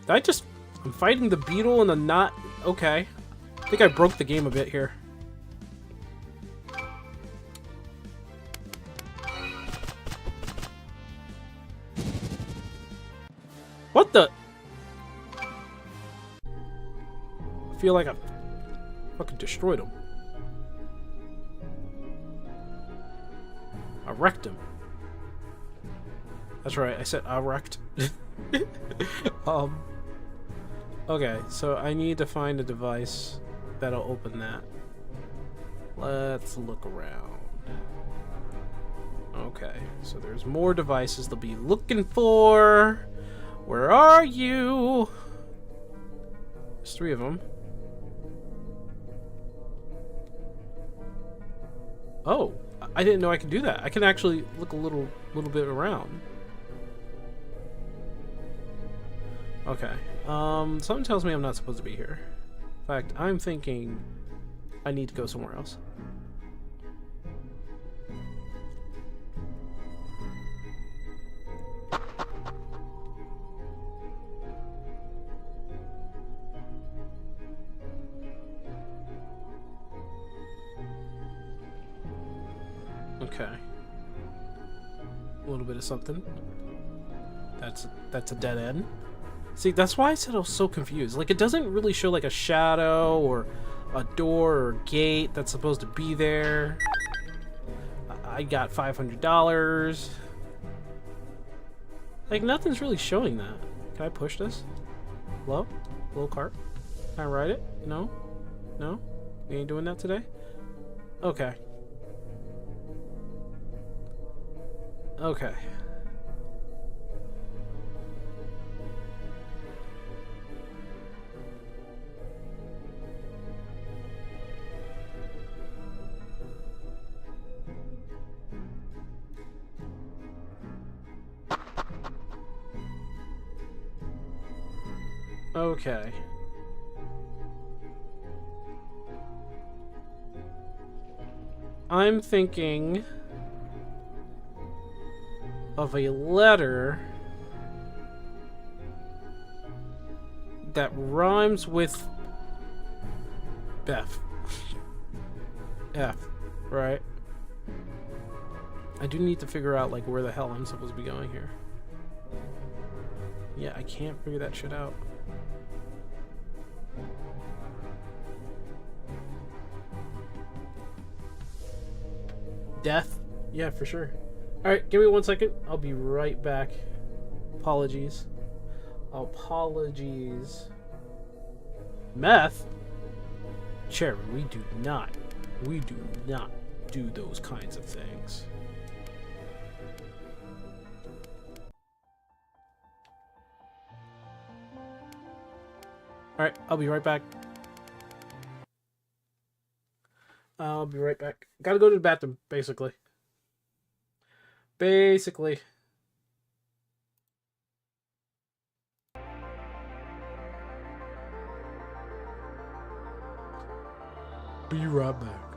I'm fighting the beetle and I'm not... Okay. I think I broke the game a bit here. What the? I feel like I fucking destroyed him. I wrecked him. That's right, I said I wrecked. Okay, so I need to find a device that'll open that. Let's look around. Okay, so there's more devices they'll be looking for. Where are you? There's 3 of them. Oh, I didn't know I could do that. I can actually look a little bit around. Okay. Something tells me I'm not supposed to be here. In fact, I'm thinking I need to go somewhere else. Okay. A little bit of something. That's a dead end. See, that's why I said I was so confused. Like, it doesn't really show like a shadow or a door or a gate that's supposed to be there. I got $500. Like, nothing's really showing that. Can I push this? Hello? Little cart? Can I ride it? No? No? We ain't doing that today? Okay. Okay. Okay. I'm thinking of a letter that rhymes with F. F, right? I do need to figure out like where the hell I'm supposed to be going here. Yeah, I can't figure that shit out. Death? Yeah, for sure. Alright, give me 1 second. I'll be right back. Apologies. Apologies. Meth? Cherry, we do not do those kinds of things. Alright, I'll be right back. I'll be right back. Gotta go to the bathroom, basically. Basically. Be right back.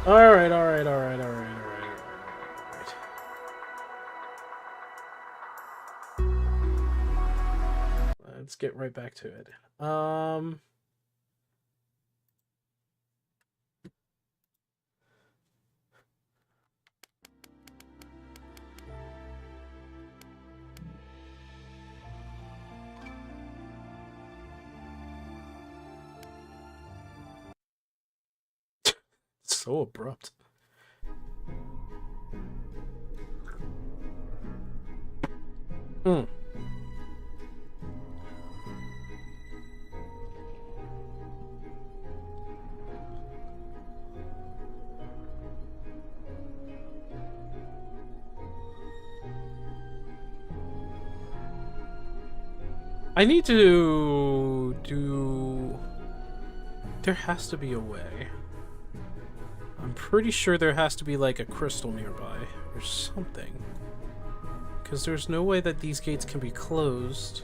Alright. Let's get right back to it. So abrupt. Hmm. I need to do... There has to be a way. I'm pretty sure there has to be like a crystal nearby or something. Because there's no way that these gates can be closed.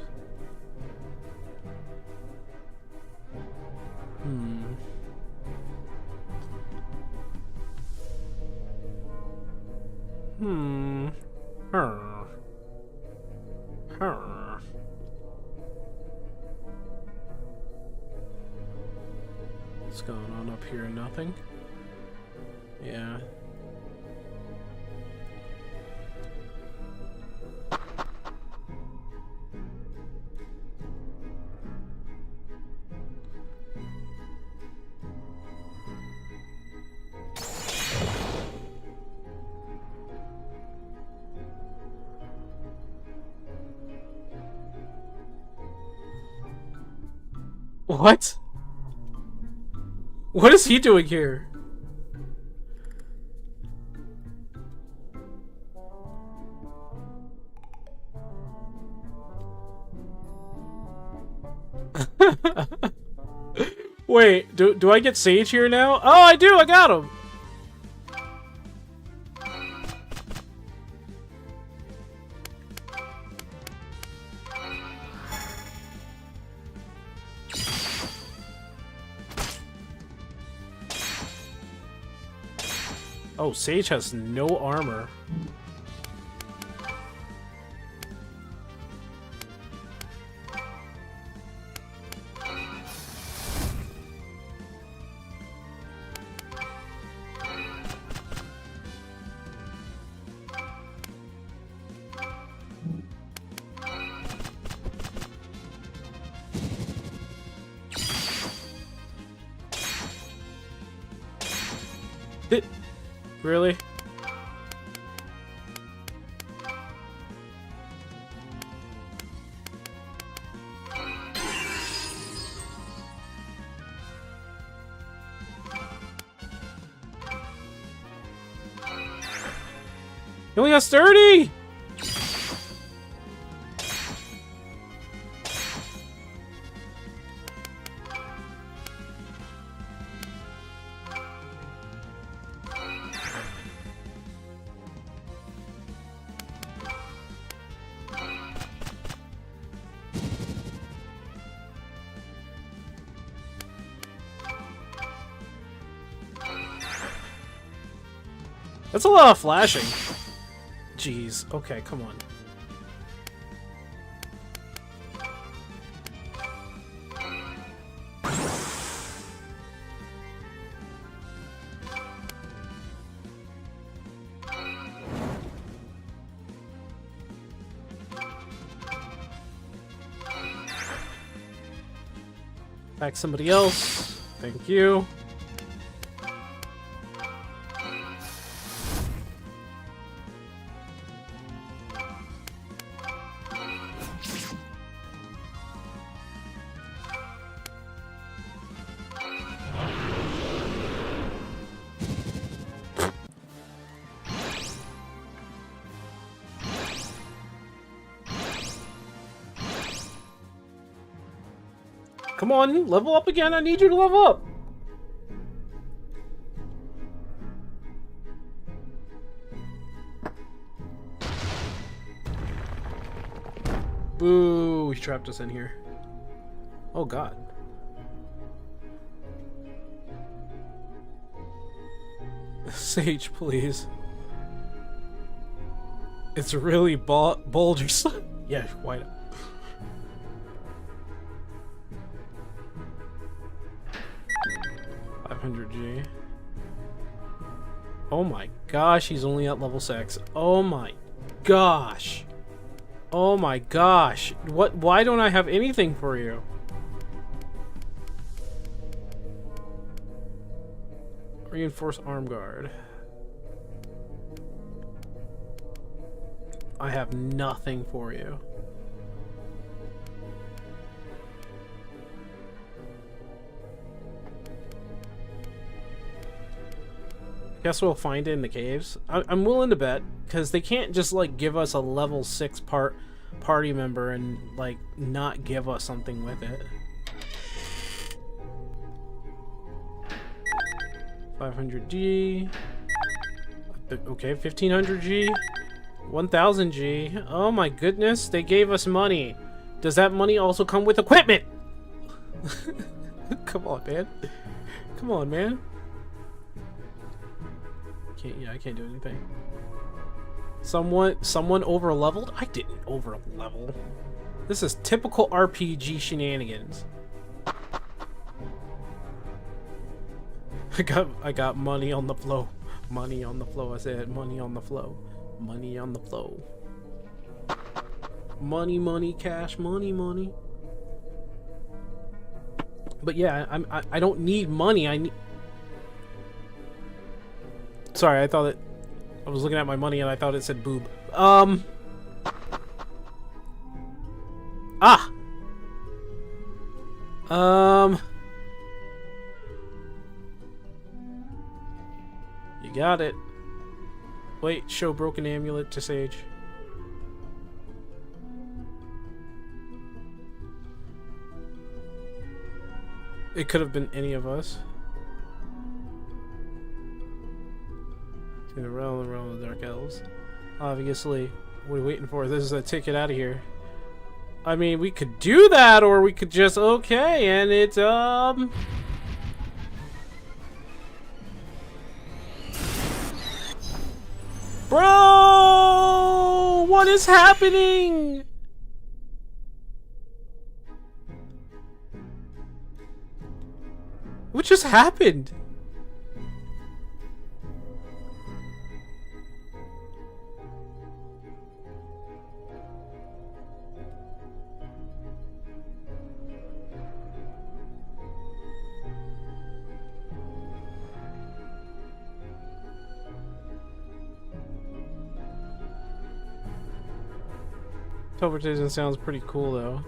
What's going on up here? Nothing? Yeah. What? What is he doing here? Wait, do I get Sage here now? Oh, I do! I got him! Oh, Sage has no armor. Really? He only has 30! That's a lot of flashing. Jeez. Okay, come on. Back somebody else. Thank you. Come on, level up again. I need you to level up. Boo, he trapped us in here. Oh god. Sage, please. It's really bold. Yeah, why not? G. Oh my gosh, he's only at level 6. Oh my gosh. Oh my gosh. What? Why don't I have anything for you? Are Reinforce arm guard. I have nothing for you. Guess we'll find it in the caves. I'm willing to bet, because they can't just like give us a level 6 party member and like not give us something with it. 500G. Okay, 1500G. 1000G. Oh my goodness, they gave us money. Does that money also come with equipment? Come on, man. Come on, man. I can't do anything. Someone over leveled? I didn't over level. This is typical RPG shenanigans. I got money on the flow. Money on the flow. I said money on the flow. Money on the flow. Money, money, cash, money, money. But yeah, I don't need money. I need. Sorry, I thought it. I was looking at my money and I thought it said boob. Ah. You got it. Wait, show broken amulet to Sage. It could have been any of us. In the realm of the Dark Elves. Obviously. What are we waiting for? This is a ticket out of here. I mean, we could do that, or we could just okay, and it's Bro! What is happening? What just happened? Teleportation sounds pretty cool though.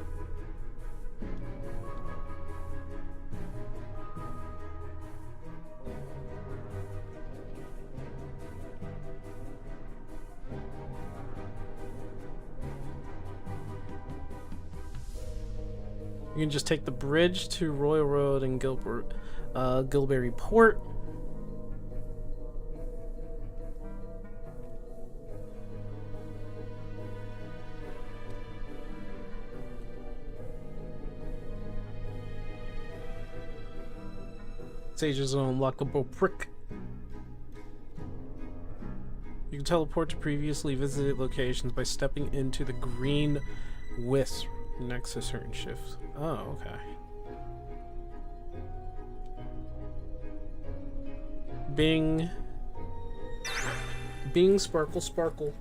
You can just take the bridge to Royal Road and Gilberry Port. Sage's unlockable prick. You can teleport to previously visited locations by stepping into the green wisp next to certain shifts. Oh, okay. Bing. Bing, sparkle, sparkle.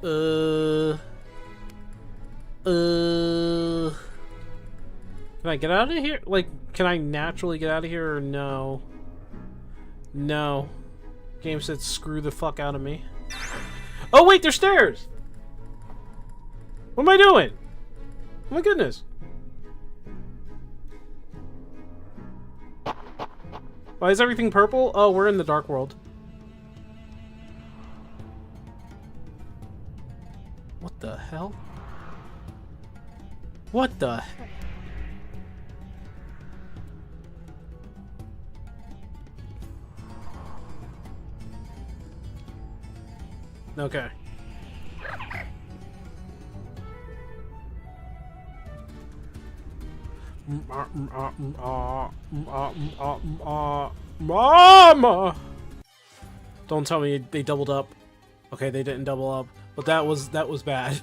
Can I get out of here? Like, can I naturally get out of here or no? No. Game said screw the fuck out of me. Oh wait, there's stairs! What am I doing? Oh my goodness. Why is everything purple? Oh, we're in the dark world. What the hell? What the heck? Okay. Mama! Don't tell me they doubled up. Okay, they didn't double up, but that was bad.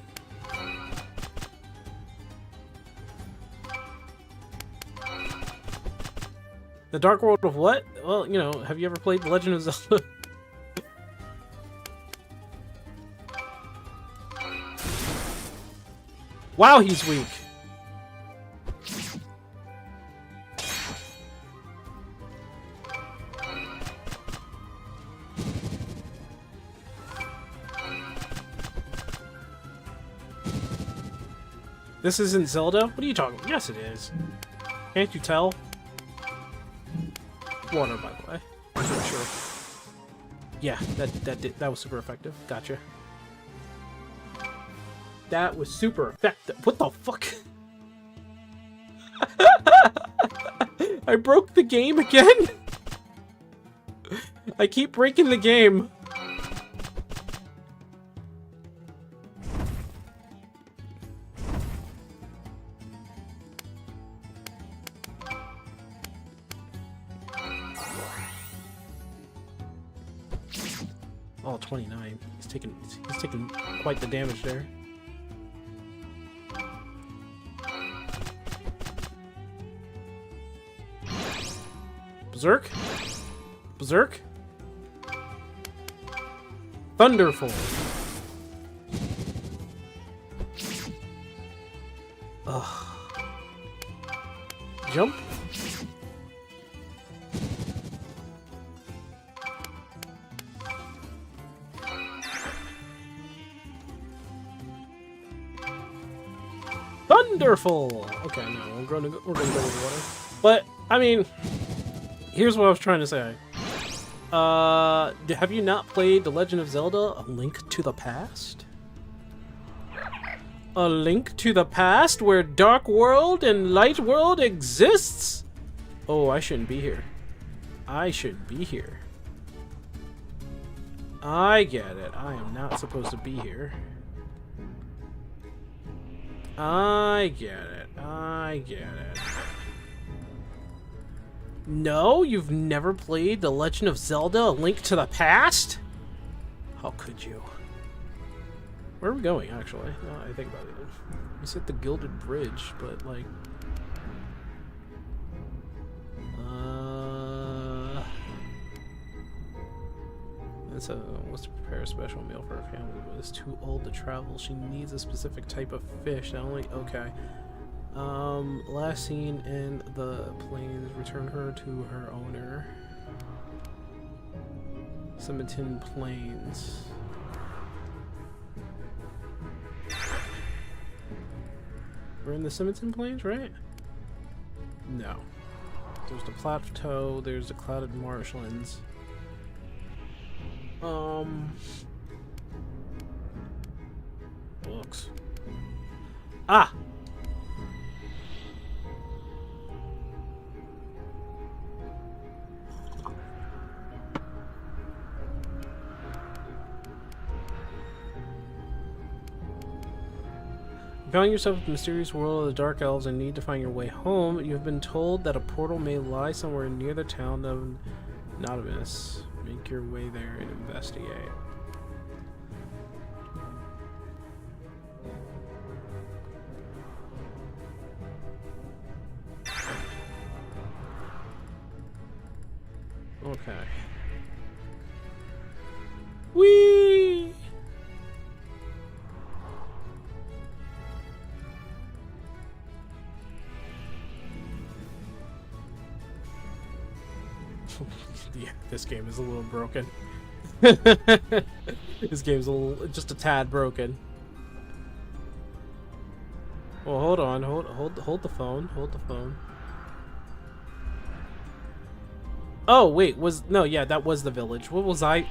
The Dark World of what? Well, you know, have you ever played The Legend of Zelda? Wow, he's weak. This isn't Zelda? What are you talking about? Yes, it is. Can't you tell? Water, by the way. I'm sure. Yeah, that was super effective. Gotcha. That was super effective. What the fuck? I broke the game again? I keep breaking the game. Oh, 29. He's taking quite the damage there. Berserk? Berserk? Thunderful. Ugh. Jump? Thunderful! Okay, no, we're gonna go with water. But, I mean, here's what I was trying to say. Have you not played The Legend of Zelda: A Link to the Past? A Link to the Past where Dark World and Light World exists? Oh, I shouldn't be here. I shouldn't be here. I get it. I am not supposed to be here. I get it. I get it. No, you've never played The Legend of Zelda: A Link to the Past? How could you? Where are we going, actually? No, I think about it. We said the Gilded Bridge, but like... It's wants to prepare a special meal for her family, but is too old to travel. She needs a specific type of fish. Not only... Okay. Last seen in the plains, return her to her owner. Scimitan Plains. We're in the Scimitan Plains, right? No. There's the plateau, there's the clouded marshlands. Books. Ah! You found yourself in the mysterious world of the Dark Elves and need to find your way home. You have been told that a portal may lie somewhere near the town of Nautilus. Make your way there and investigate. Okay. Whee! Yeah, this game is a little broken. This game's just a tad broken. Well, hold on, hold the phone, hold the phone. Oh wait, yeah, that was the village. What was I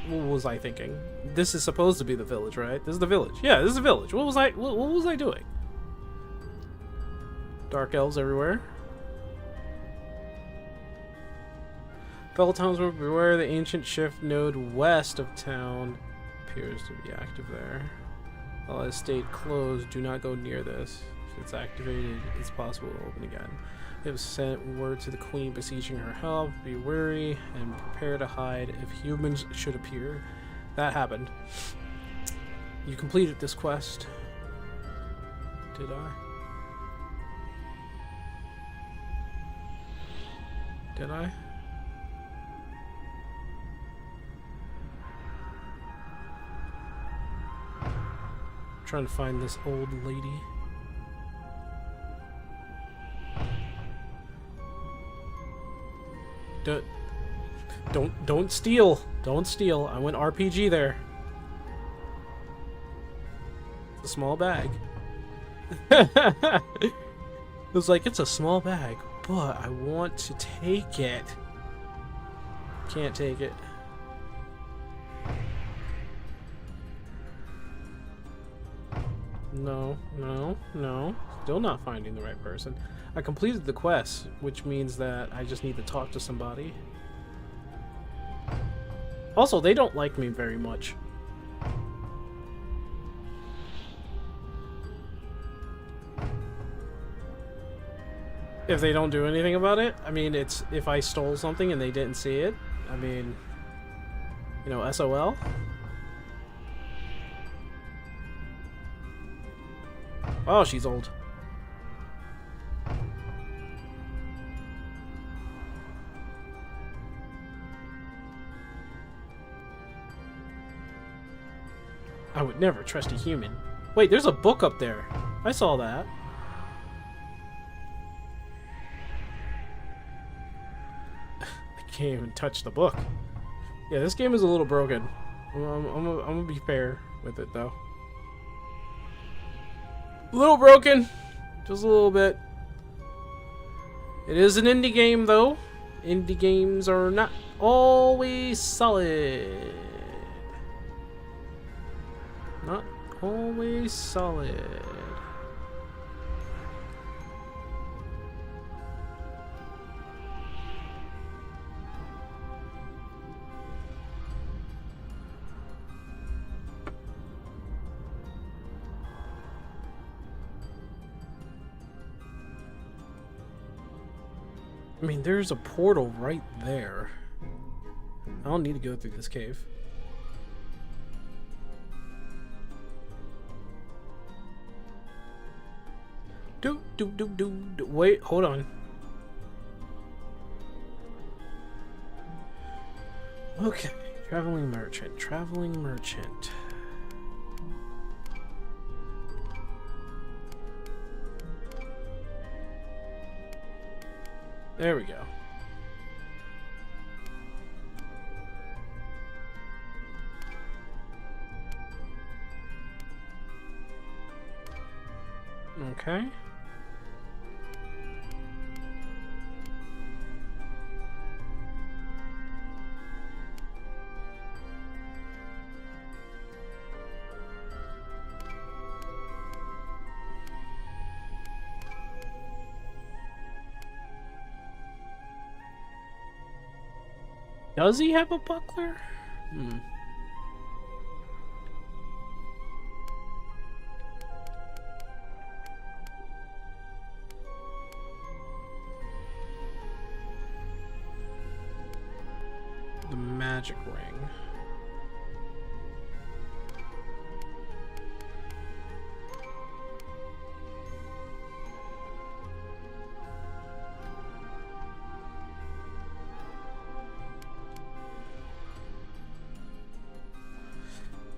thinking? This is supposed to be the village, right? This is the village. Yeah, this is the village. What was I doing? Dark elves everywhere. Fellow townsmen, beware the ancient shift node west of town appears to be active there. While it stayed closed, do not go near this. If it's activated, it's possible to open again. They have sent word to the queen beseeching her help. Be wary and prepare to hide if humans should appear. That happened. You completed this quest. Did I? Did I? Trying to find this old lady. Don't steal. Don't steal. I went RPG there. It's a small bag. It was like, it's a small bag, but I want to take it. Can't take it. No, no, no. Still not finding the right person. I completed the quest, which means that I just need to talk to somebody. Also, they don't like me very much. If they don't do anything about it, I mean, it's if I stole something and they didn't see it, I mean, you know, SOL. Oh, she's old. I would never trust a human. Wait, there's a book up there. I saw that. I can't even touch the book. Yeah, this game is a little broken. I'm gonna be fair with it, though. A little broken. Just a little bit. It is an indie game, though. Indie games are not always solid. Not always solid. I mean, there's a portal right there. I don't need to go through this cave. Wait, hold on. Okay, traveling merchant, traveling merchant. There we go. Okay. Does he have a buckler? Hmm. The magic ring.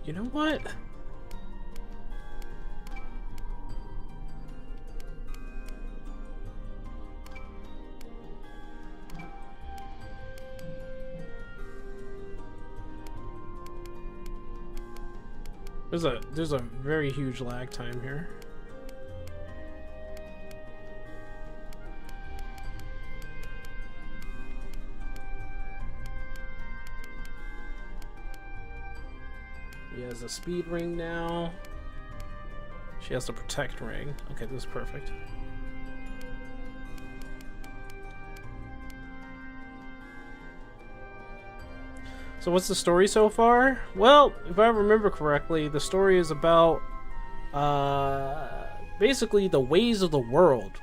You know what? There's a very huge lag time here. He has a speed ring now. She has a protect ring. Okay, this is perfect. So what's the story so far? Well, if I remember correctly, the story is about basically the ways of the world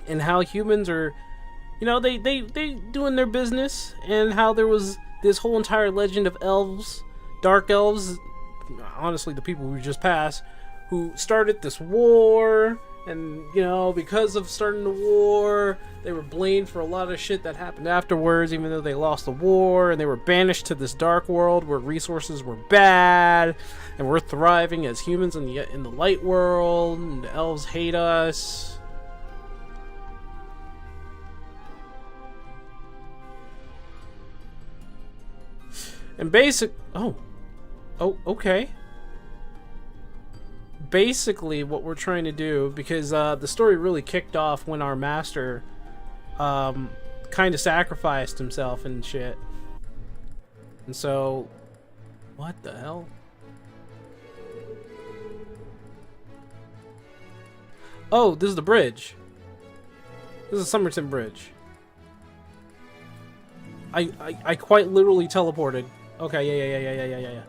and how humans are, you know, they doing their business, and how there was this whole entire legend of elves, dark elves, honestly the people who just passed, who started this war, and you know, because of starting the war, they were blamed for a lot of shit that happened afterwards, even though they lost the war, and they were banished to this dark world where resources were bad, and we're thriving as humans in the light world, and the elves hate us. And okay. basically what we're trying to do, because the story really kicked off when our master kind of sacrificed himself and shit. And so, what the hell? Oh, this is the bridge. This is Somerton Bridge. I quite literally teleported. Okay, yeah.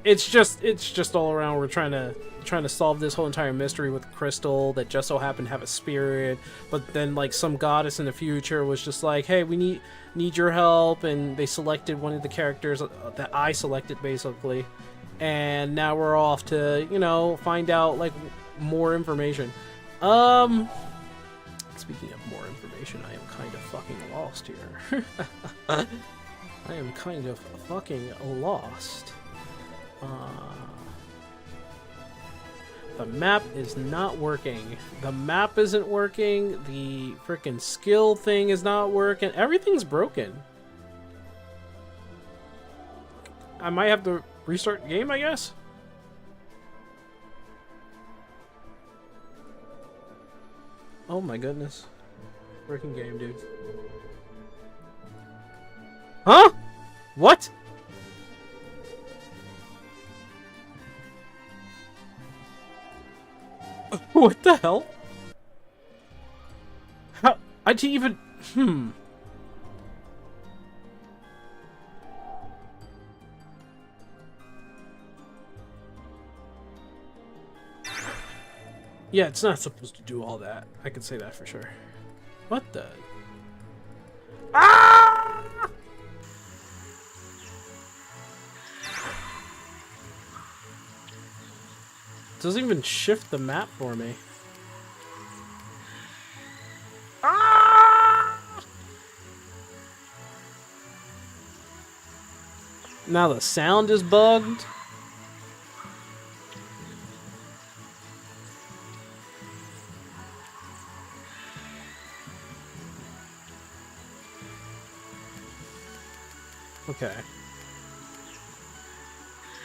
It's just all around. We're trying to solve this whole entire mystery with Crystal that just so happened to have a spirit, but then like some goddess in the future was just like, hey, we need your help, and they selected one of the characters that I selected basically, and now we're off to, you know, find out like more information. Speaking of more information, I am kind of fucking lost here. I am kind of fucking lost. The map is not working. The map isn't working. The freaking skill thing is not working. Everything's broken. I might have to restart the game, I guess. Oh my goodness. Freaking game, dude. Huh? What? What the hell? How? I didn't even... Yeah, it's not supposed to do all that. I can say that for sure. What the... Ah! Doesn't even shift the map for me. Ah! Now the sound is bugged. Okay.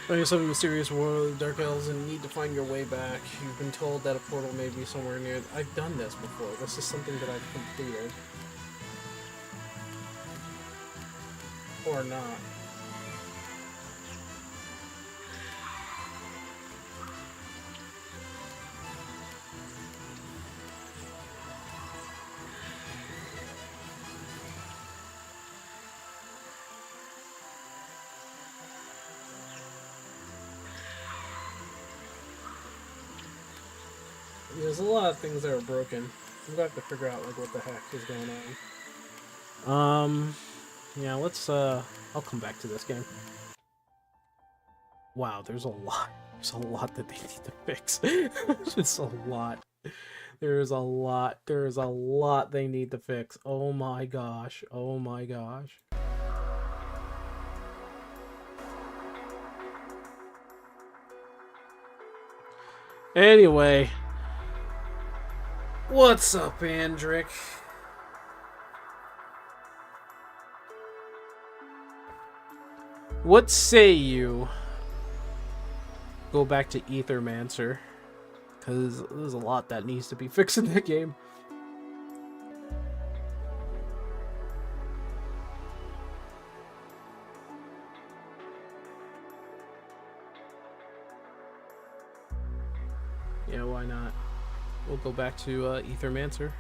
Finding some mysterious world of the Dark Elves and need to find your way back. You've been told that a portal may be somewhere near... I've done this before. This is something that I've completed. Or not. There's a lot of things that are broken. I'm gonna have to figure out like what the heck is going on. Yeah, let's I'll come back to this game. Wow, there's a lot. There's a lot that they need to fix. There's a lot. There's a lot. There's a lot they need to fix. Oh my gosh. Oh my gosh. Anyway. What's up, Andric? What say you go back to Aethermancer? Because there's a lot that needs to be fixed in that game. Yeah, why not? We'll go back to Aethermancer.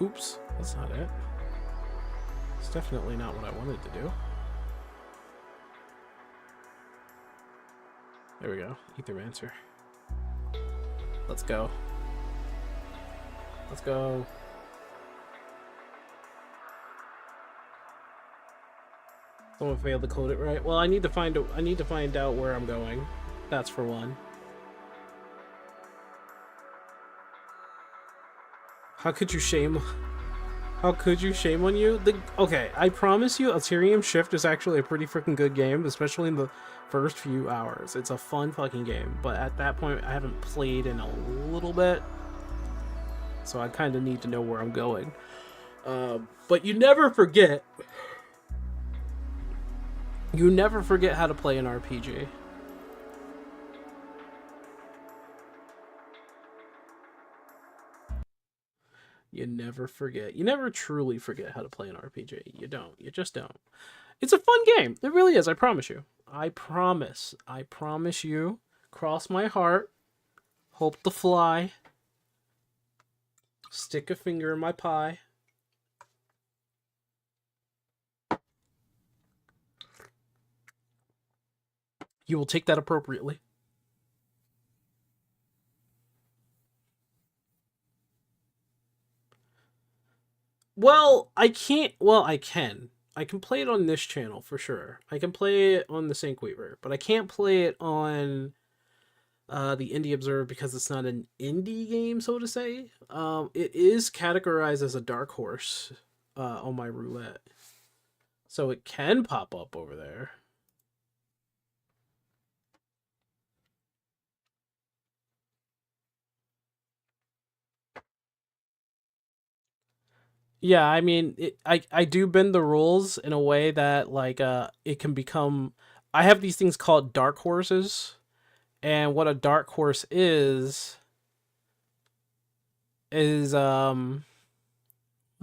Oops, that's not it. It's definitely not what I wanted to do. There we go, Aethermancer. Let's go. Let's go. Someone failed to code it right. Well, I need to find out where I'm going. That's for one. How could you shame How could you? Shame on you. Okay, I promise you, Alterium Shift is actually a pretty freaking good game, especially in the first few hours. It's a fun fucking game, but at that point, I haven't played in a little bit, so I kind of need to know where I'm going. But you never forget. You never forget how to play an RPG. You never forget. You never truly forget how to play an RPG. You don't. You just don't. It's a fun game. It really is. I promise you. I promise. I promise you. Cross my heart. Hope to fly. Stick a finger in my pie. You will take that appropriately. Well, I can't. Well, I can. I can play it on this channel for sure. I can play it on the Syncweaver, but I can't play it on the Indie Observer because it's not an indie game, so to say. It is categorized as a dark horse on my roulette, so it can pop up over there. Yeah, I mean, I do bend the rules in a way that, like, it can become... I have these things called dark horses, and what a dark horse is, what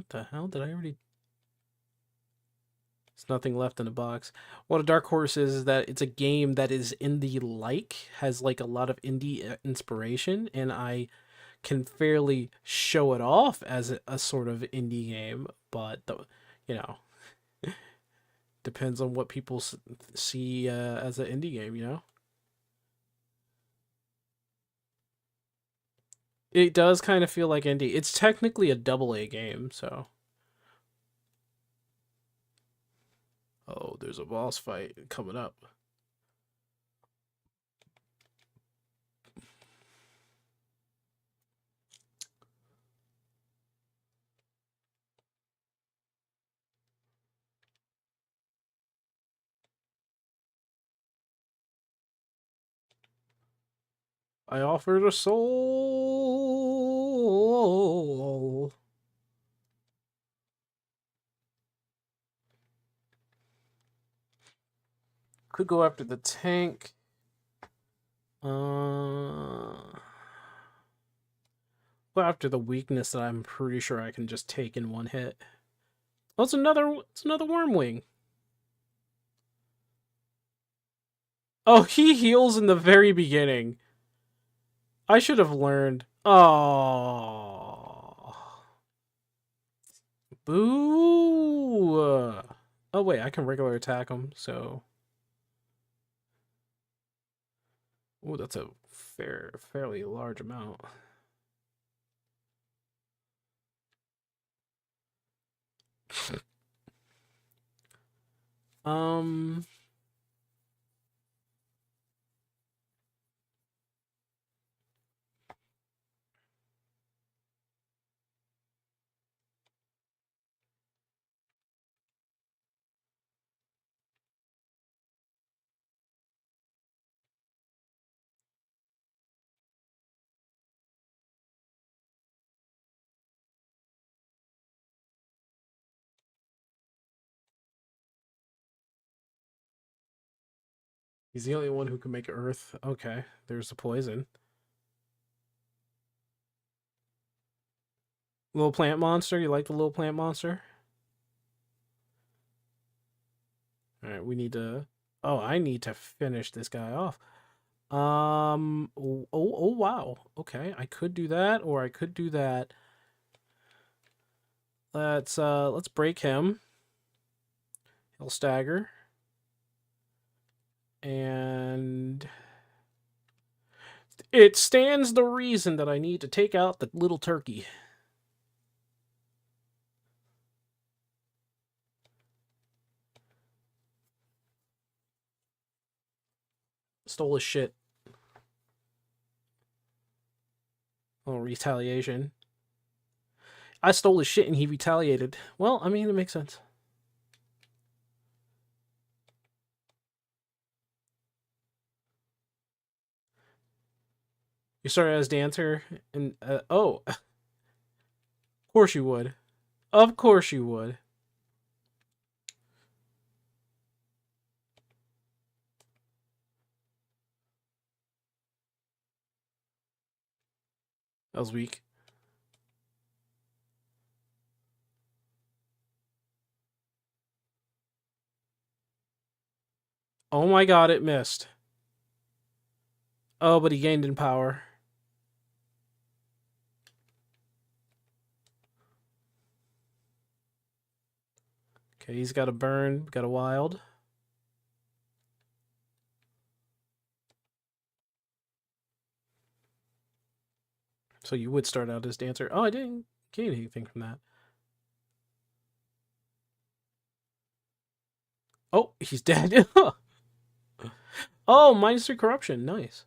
the hell? Did I already... There's nothing left in the box. What a dark horse is that it's a game that is indie-like, has, like, a lot of indie inspiration, and I can fairly show it off as a sort of indie game, but you know, depends on what people see as an indie game. You know, it does kind of feel like indie. It's technically a AA game, so. Oh, there's a boss fight coming up. I offered a soul. Could go after the tank. Go after the weakness that I'm pretty sure I can just take in one hit. Oh, it's another Wormwing. Oh, he heals in the very beginning. I should have learned. Oh. Boo. Oh, wait, I can regular attack him, so. Oh, that's a fairly large amount. He's the only one who can make Earth. Okay, there's the poison. Little plant monster? You like the little plant monster? Alright, we need to... Oh, I need to finish this guy off. Oh, wow. Okay, I could do that, or I could do that. Let's break him. He'll stagger. And it stands the reason that I need to take out the little turkey. Stole his shit. Oh, retaliation. I stole his shit and he retaliated. Well, I mean, it makes sense. You started as dancer and oh, of course you would. Of course you would. That was weak. Oh my god, it missed. Oh, but he gained in power. Okay, he's got a burn, got a wild. So you would start out as dancer. Oh, I didn't gain anything from that. Oh, he's dead. Oh, -3 corruption. Nice.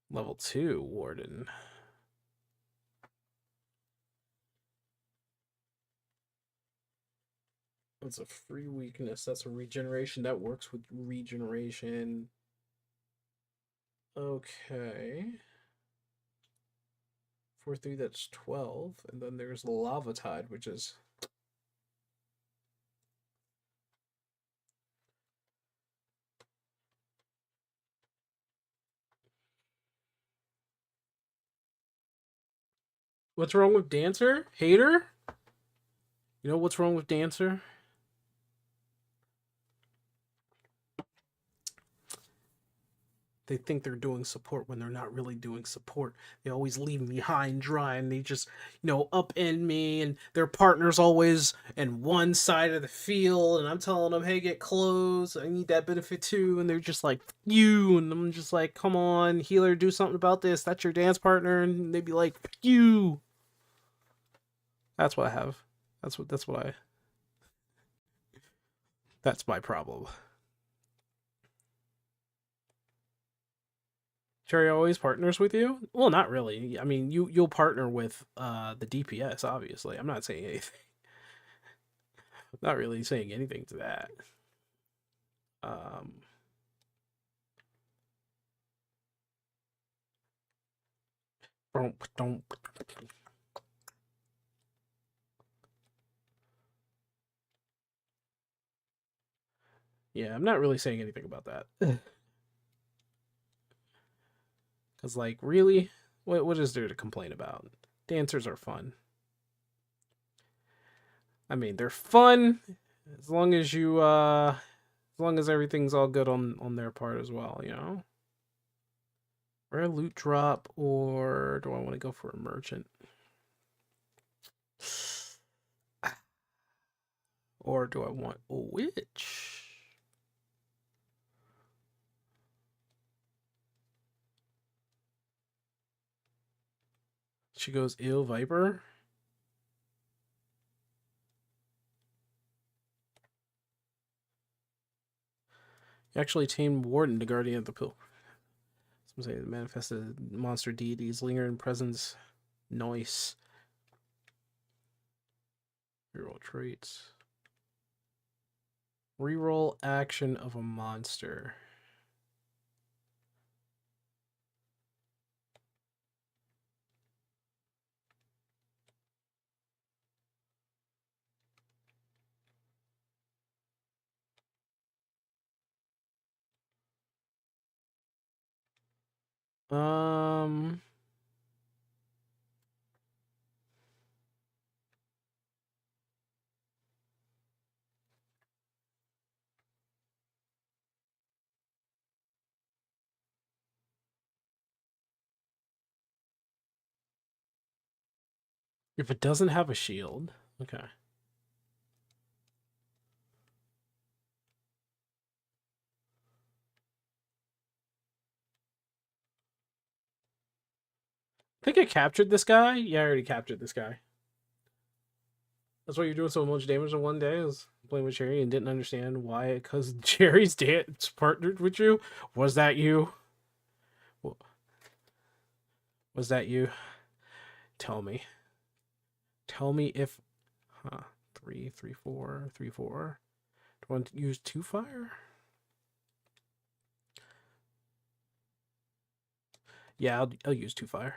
Level 2 warden. That's a free weakness. That's a regeneration. That works with regeneration. Okay. 4/3, that's 12. And then there's Lava Tide, which is... What's wrong with Dancer? Hater? You know what's wrong with Dancer? They think they're doing support when they're not really doing support. They always leave me high and dry, and they just, you know, upend me, and their partner's always in one side of the field, and I'm telling them, hey, get close, I need that benefit too, and they're just like, you, and I'm just like, come on, healer, do something about this, that's your dance partner, and they'd be like, you. That's what I have. That's my problem. Cherry always partners with you? Well, not really. I mean, you'll partner with the DPS, obviously. I'm not saying anything. I'm not really saying anything to that. Yeah, I'm not really saying anything about that. Because, like, really? What is there to complain about? Dancers are fun. I mean, they're fun as long as you, as long as everything's all good on their part as well, you know? Rare loot drop, or do I want to go for a merchant? Or do I want a witch? She goes ill viper. You actually tamed Warden, the guardian of the pill. Some say the manifested monster deities linger in presence. Nice. Reroll traits. Reroll action of a monster. If it doesn't have a shield, okay. I think I captured this guy. Yeah, I already captured this guy. That's why you're doing so much damage in one day, is playing with Cherry and didn't understand why, because Cherry's dance partnered with you. Was that you? Was that you? Tell me. Tell me if... Huh. 3, 3, 4, 3, 4. Do I want to use 2 fire? Yeah, I'll use 2 fire.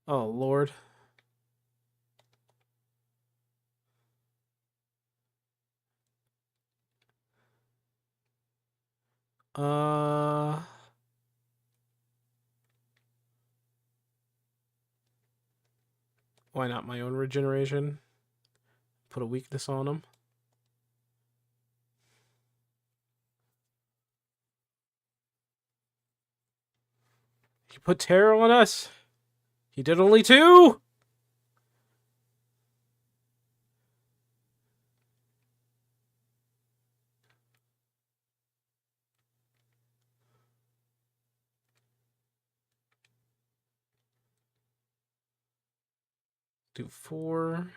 Oh, Lord. Why not my own regeneration? Put a weakness on him. He put terror on us. He did only 2. Do 4.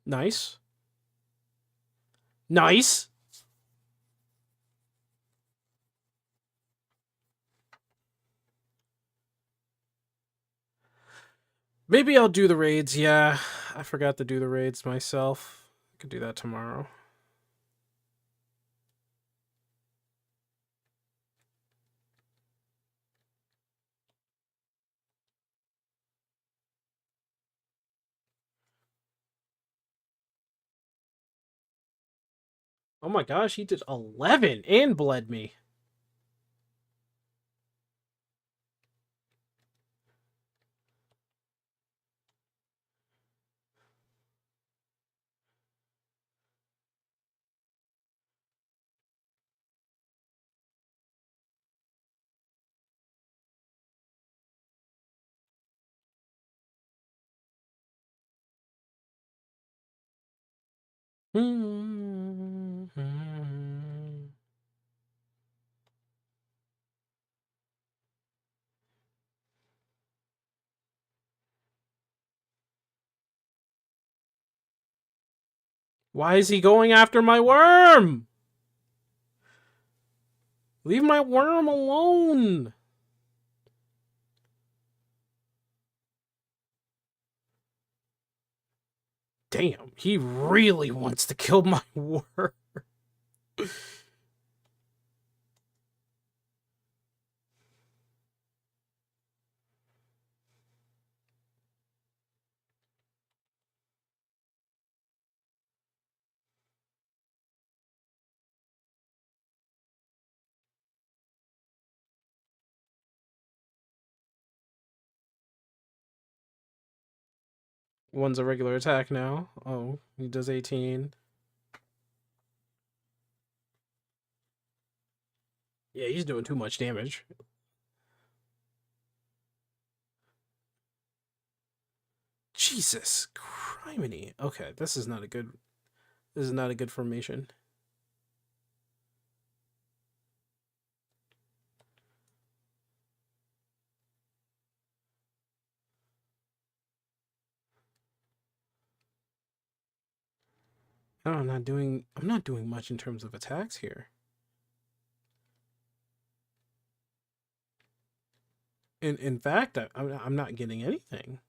Nice. Nice. Maybe I'll do the raids. Yeah, I forgot to do the raids myself. I could do that tomorrow. Oh my gosh, he did 11 and bled me. Why is he going after my worm? Leave my worm alone. Damn, he really wants to kill my worm. One's a regular attack now. Oh, he does 18. Yeah, he's doing too much damage. Jesus criminy. Okay, this is not a good formation. Oh, I'm not doing much in terms of attacks here. In fact, I'm not getting anything.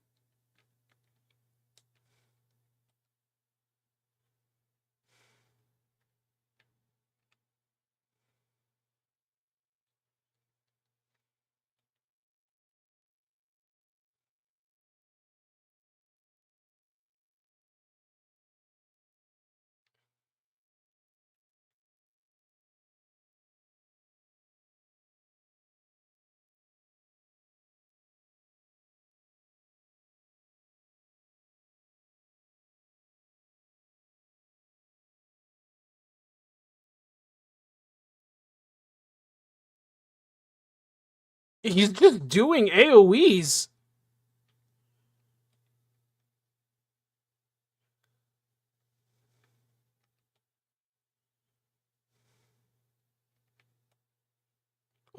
He's just doing AoEs.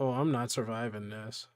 Oh, I'm not surviving this.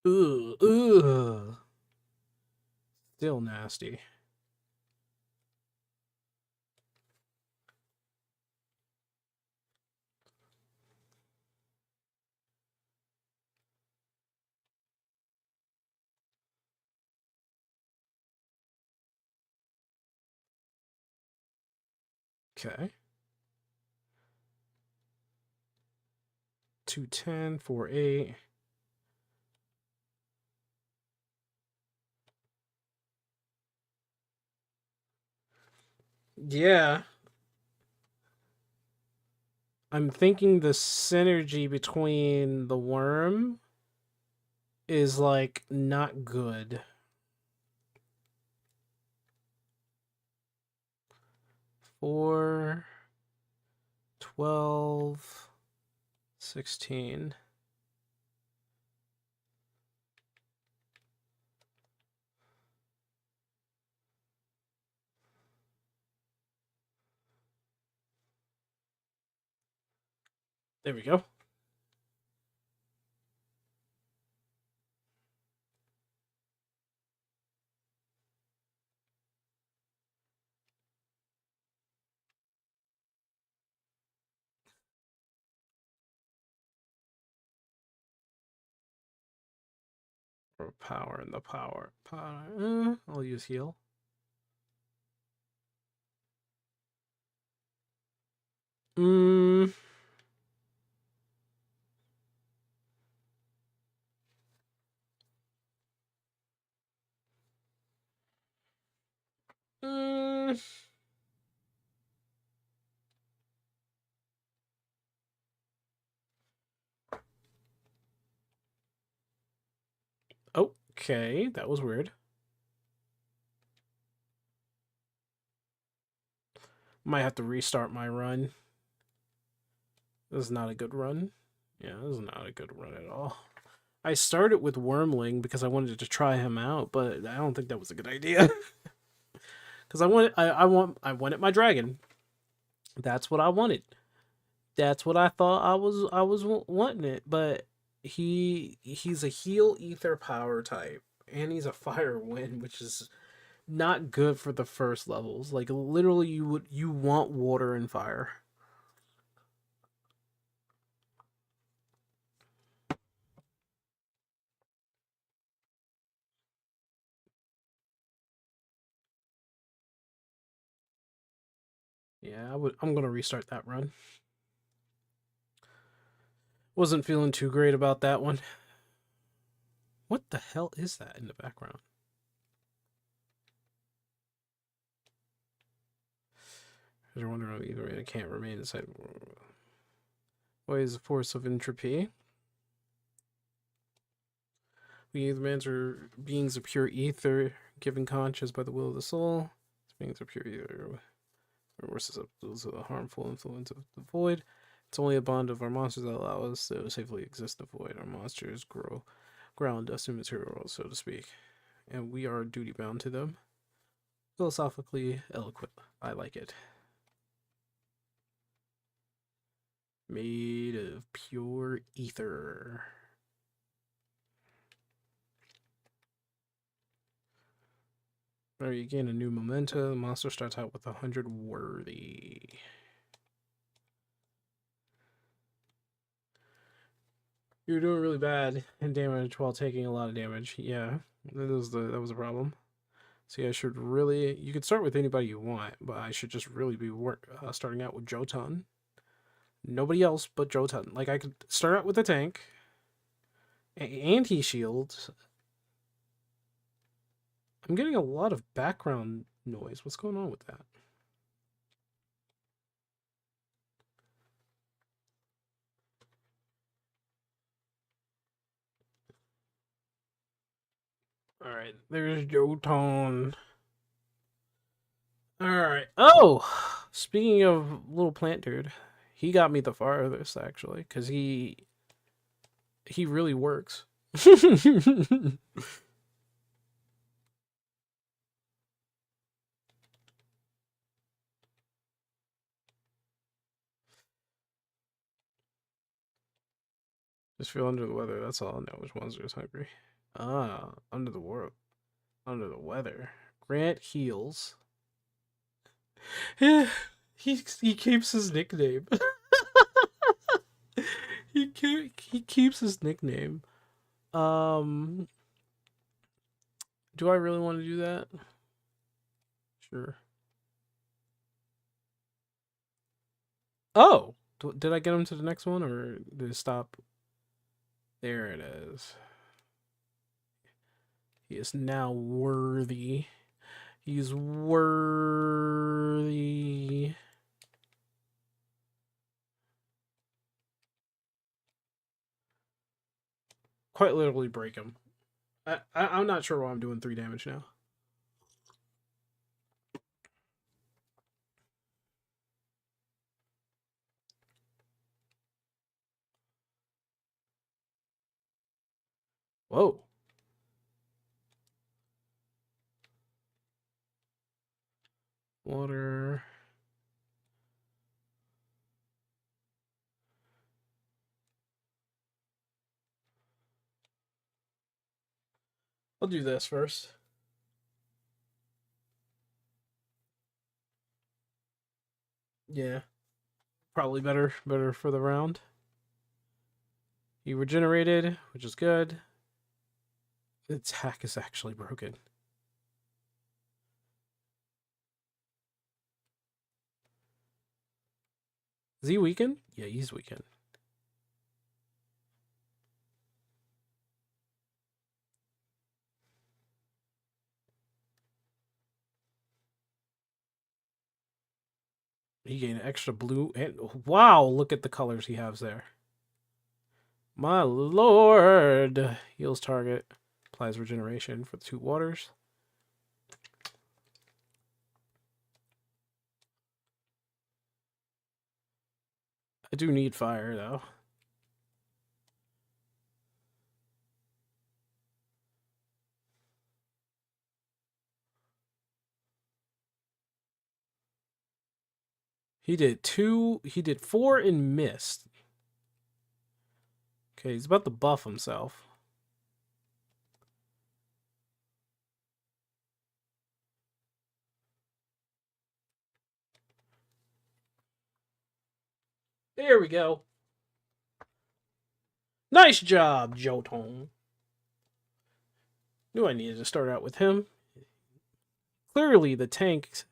Ugh. Still nasty. Okay. 210, 48. Yeah. I'm thinking the synergy between the worm is like not good. 4, 12, 16. There we go. Or power and the power. I'll use heal. Mm. Mm. Okay, that was weird. Might have to restart my run. This is not a good run. Yeah, this is not a good run at all. I started with Wormling because I wanted to try him out, but I don't think that was a good idea. Because I wanted my dragon. That's what I wanted. That's what I thought I was wanting it. But he's a heal ether power type, and he's a fire wind, which is not good for the first levels. Like literally, you want water and fire. Yeah, I'm gonna restart that run. Wasn't feeling too great about that one. What the hell is that in the background? You're wondering either it can't remain inside. What is the force of entropy? We humans are beings of pure ether, given conscious by the will of the soul. Beings of pure ether. We're susceptible to the harmful influence of the void. It's only a bond of our monsters that allow us to safely exist in the void. Our monsters ground us in material world, so to speak, and we are duty bound to them. Philosophically eloquent. I like it. Made of pure ether. There you gain a new memento. The monster starts out with 100 worthy. You're doing really bad in damage while taking a lot of damage. Yeah, that was a problem. See, I should really... You could start with anybody you want, but I should just really be starting out with Jotun. Nobody else but Jotun. Like, I could start out with a tank. Anti-shield. I'm getting a lot of background noise? What's going on with that? All right, there's Jotone. All right. Oh, speaking of little plant dude, he got me the farthest actually, because he really works. Just feel under the weather. That's all I know. Which ones are hungry? Ah, under the world, under the weather. Grant heals. he keeps his nickname. he keeps his nickname. Do I really want to do that? Sure. Oh, did I get him to the next one, or did it stop? There it is. He is now worthy. He's worthy. Quite literally break him. I'm not sure why I'm doing 3 damage now. Whoa. Water. I'll do this first. Yeah. Probably better for the round. He regenerated, which is good. The attack is actually broken. Is he weakened? Yeah, he's weakened. He gained extra blue and wow, look at the colors he has there. My lord. Heals target. Applies regeneration for the 2 waters. I do need fire though. He did 4 in mist. Okay, he's about to buff himself. There we go. Nice job, Jotone. Knew I needed to start out with him. Clearly, the tanks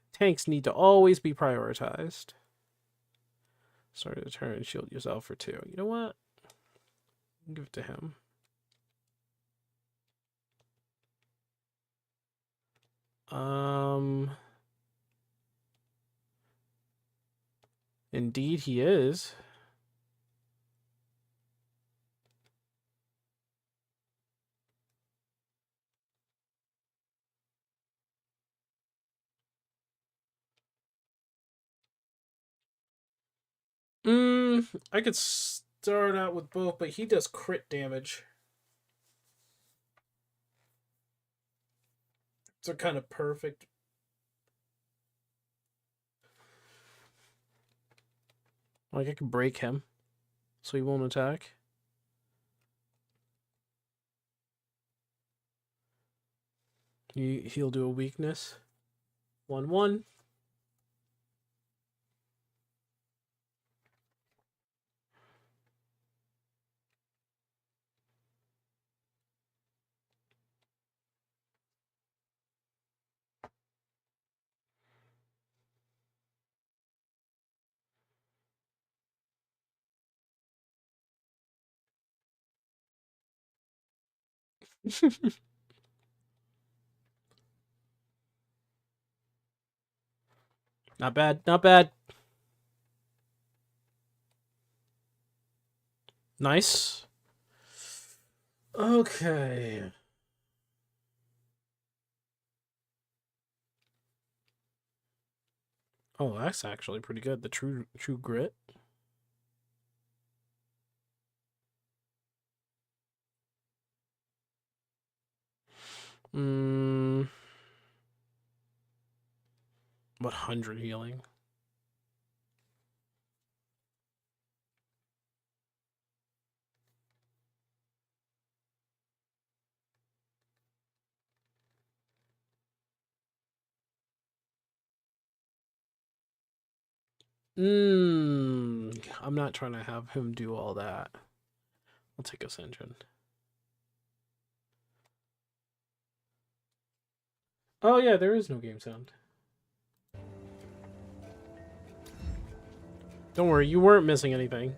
need to always be prioritized. Start the turn, shield yourself for 2. You know what? Give it to him. Indeed he is. I could start out with both, but he does crit damage. So kind of perfect. Like I can break him, so he won't attack. He'll do a weakness. 1/1. Not bad, not bad. Nice. Okay. Oh, that's actually pretty good. The true grit. What 100 healing? I'm not trying to have him do all that. I'll take Ascension. Oh yeah, there is no game sound. Don't worry, you weren't missing anything.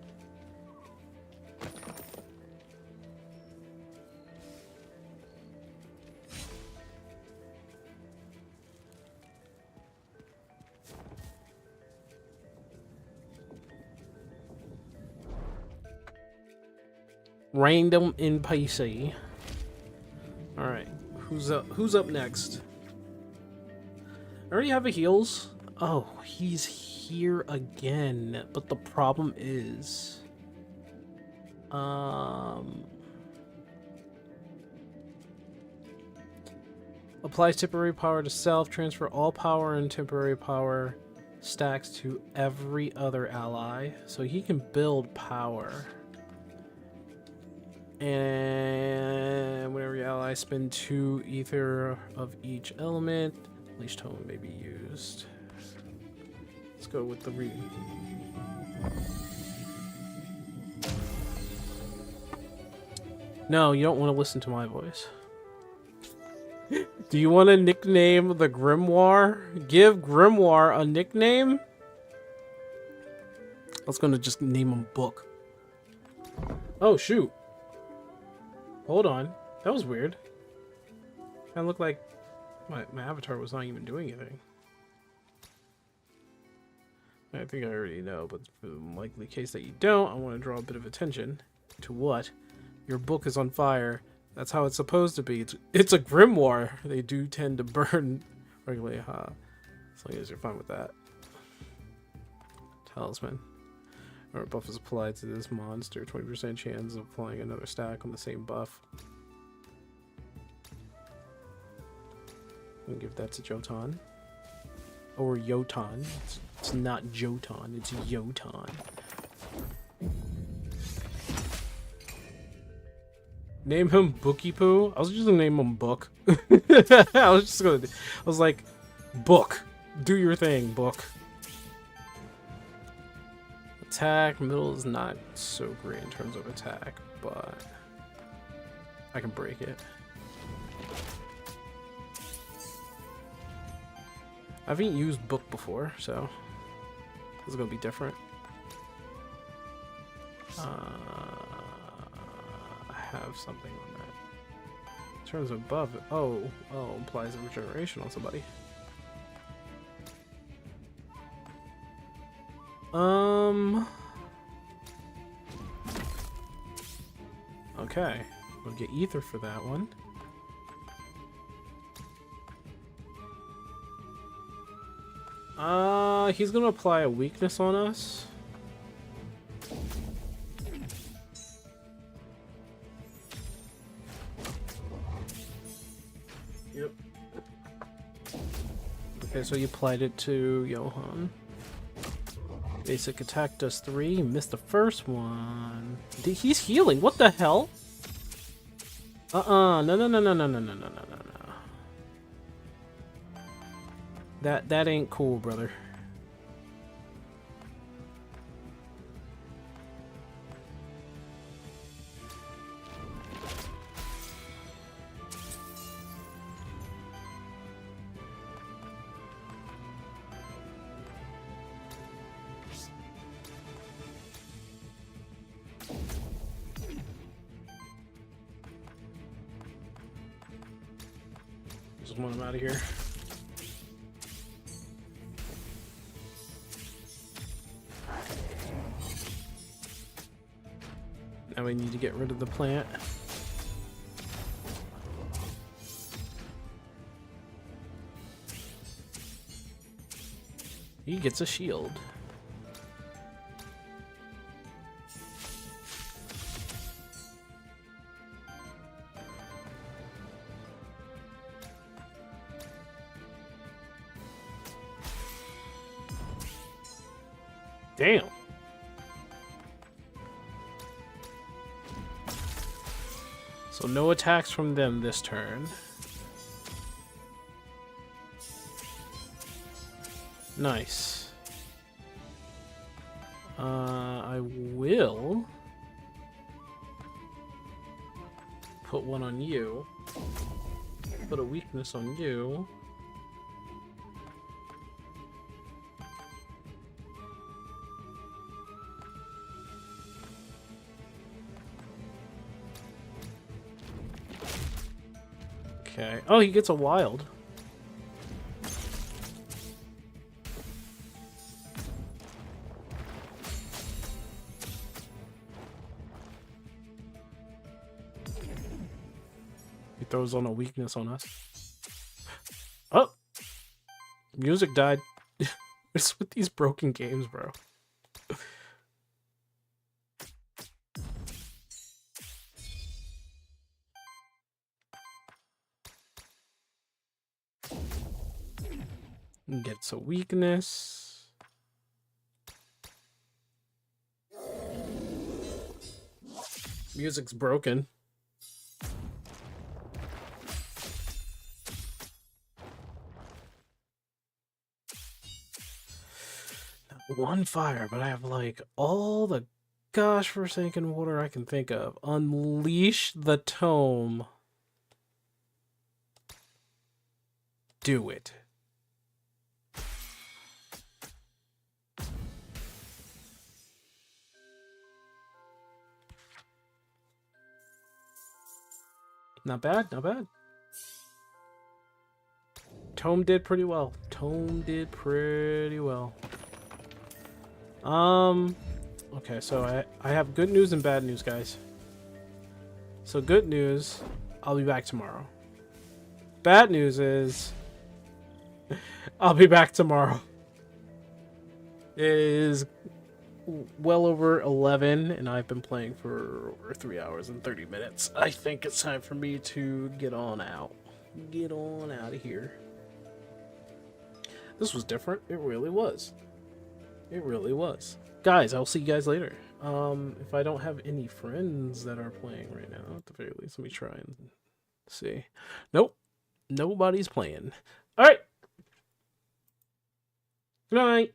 Random NPC. All right, who's up? Who's up next? I already have a heals. Oh, he's here again. But the problem is, applies temporary power to self. Transfer all power and temporary power stacks to every other ally, so he can build power. And whenever your ally spend 2 ether of each element, Leash Tome may be used. Let's go with the read. No, you don't want to listen to my voice. Do you want to nickname the Grimoire? Give Grimoire a nickname? I was going to just name him Book. Oh, shoot. Hold on. That was weird. Kind of looked like my avatar was not even doing anything. I think I already know, but for the likely case that you don't, I want to draw a bit of attention to what? Your book is on fire. That's how it's supposed to be. It's a grimoire. They do tend to burn regularly, huh? As long as you're fine with that. Talisman. Or buff is applied to this monster. 20% chance of applying another stack on the same buff. I'm gonna give that to Jotan. Or Yotan. It's not Jotan, it's Yotan. Name him Bookie Poo? I was just gonna name him Book. I was like, Book. Do your thing, Book. Attack, middle is not so great in terms of attack, but I can break it. I haven't used Book before, so this is gonna be different. I have something on that. In terms of buff, oh, implies a regeneration on somebody. Okay, we'll get ether for that one. He's gonna apply a weakness on us. Yep. Okay, so you applied it to Johan. Basic attack does 3. Missed the first one. He's healing. What the hell? No. That ain't cool, brother. Just want him out of here. Now we need to get rid of the plant. He gets a shield. Damn. So no attacks from them this turn. Nice. I will put one on you. Put a weakness on you. Okay. Oh, he gets a wild. He throws on a weakness on us. Oh! Music died. What's with these broken games, bro? Gets a weakness. Music's broken. One fire, but I have like all the gosh forsaken water I can think of. Unleash the tome. Do it. Not bad, not bad. Tome did pretty well. Tome did pretty well. Okay, so I have good news and bad news, guys. So good news, I'll be back tomorrow. Bad news is I'll be back tomorrow. It is well over 11 and I've been playing for over 3 hours and 30 minutes. I think it's time for me to get on out. Get on out of here. This was different. It really was. It really was. Guys, I'll see you guys later. If I don't have any friends that are playing right now, at the very least, let me try and see. Nope. Nobody's playing. All right. Good night.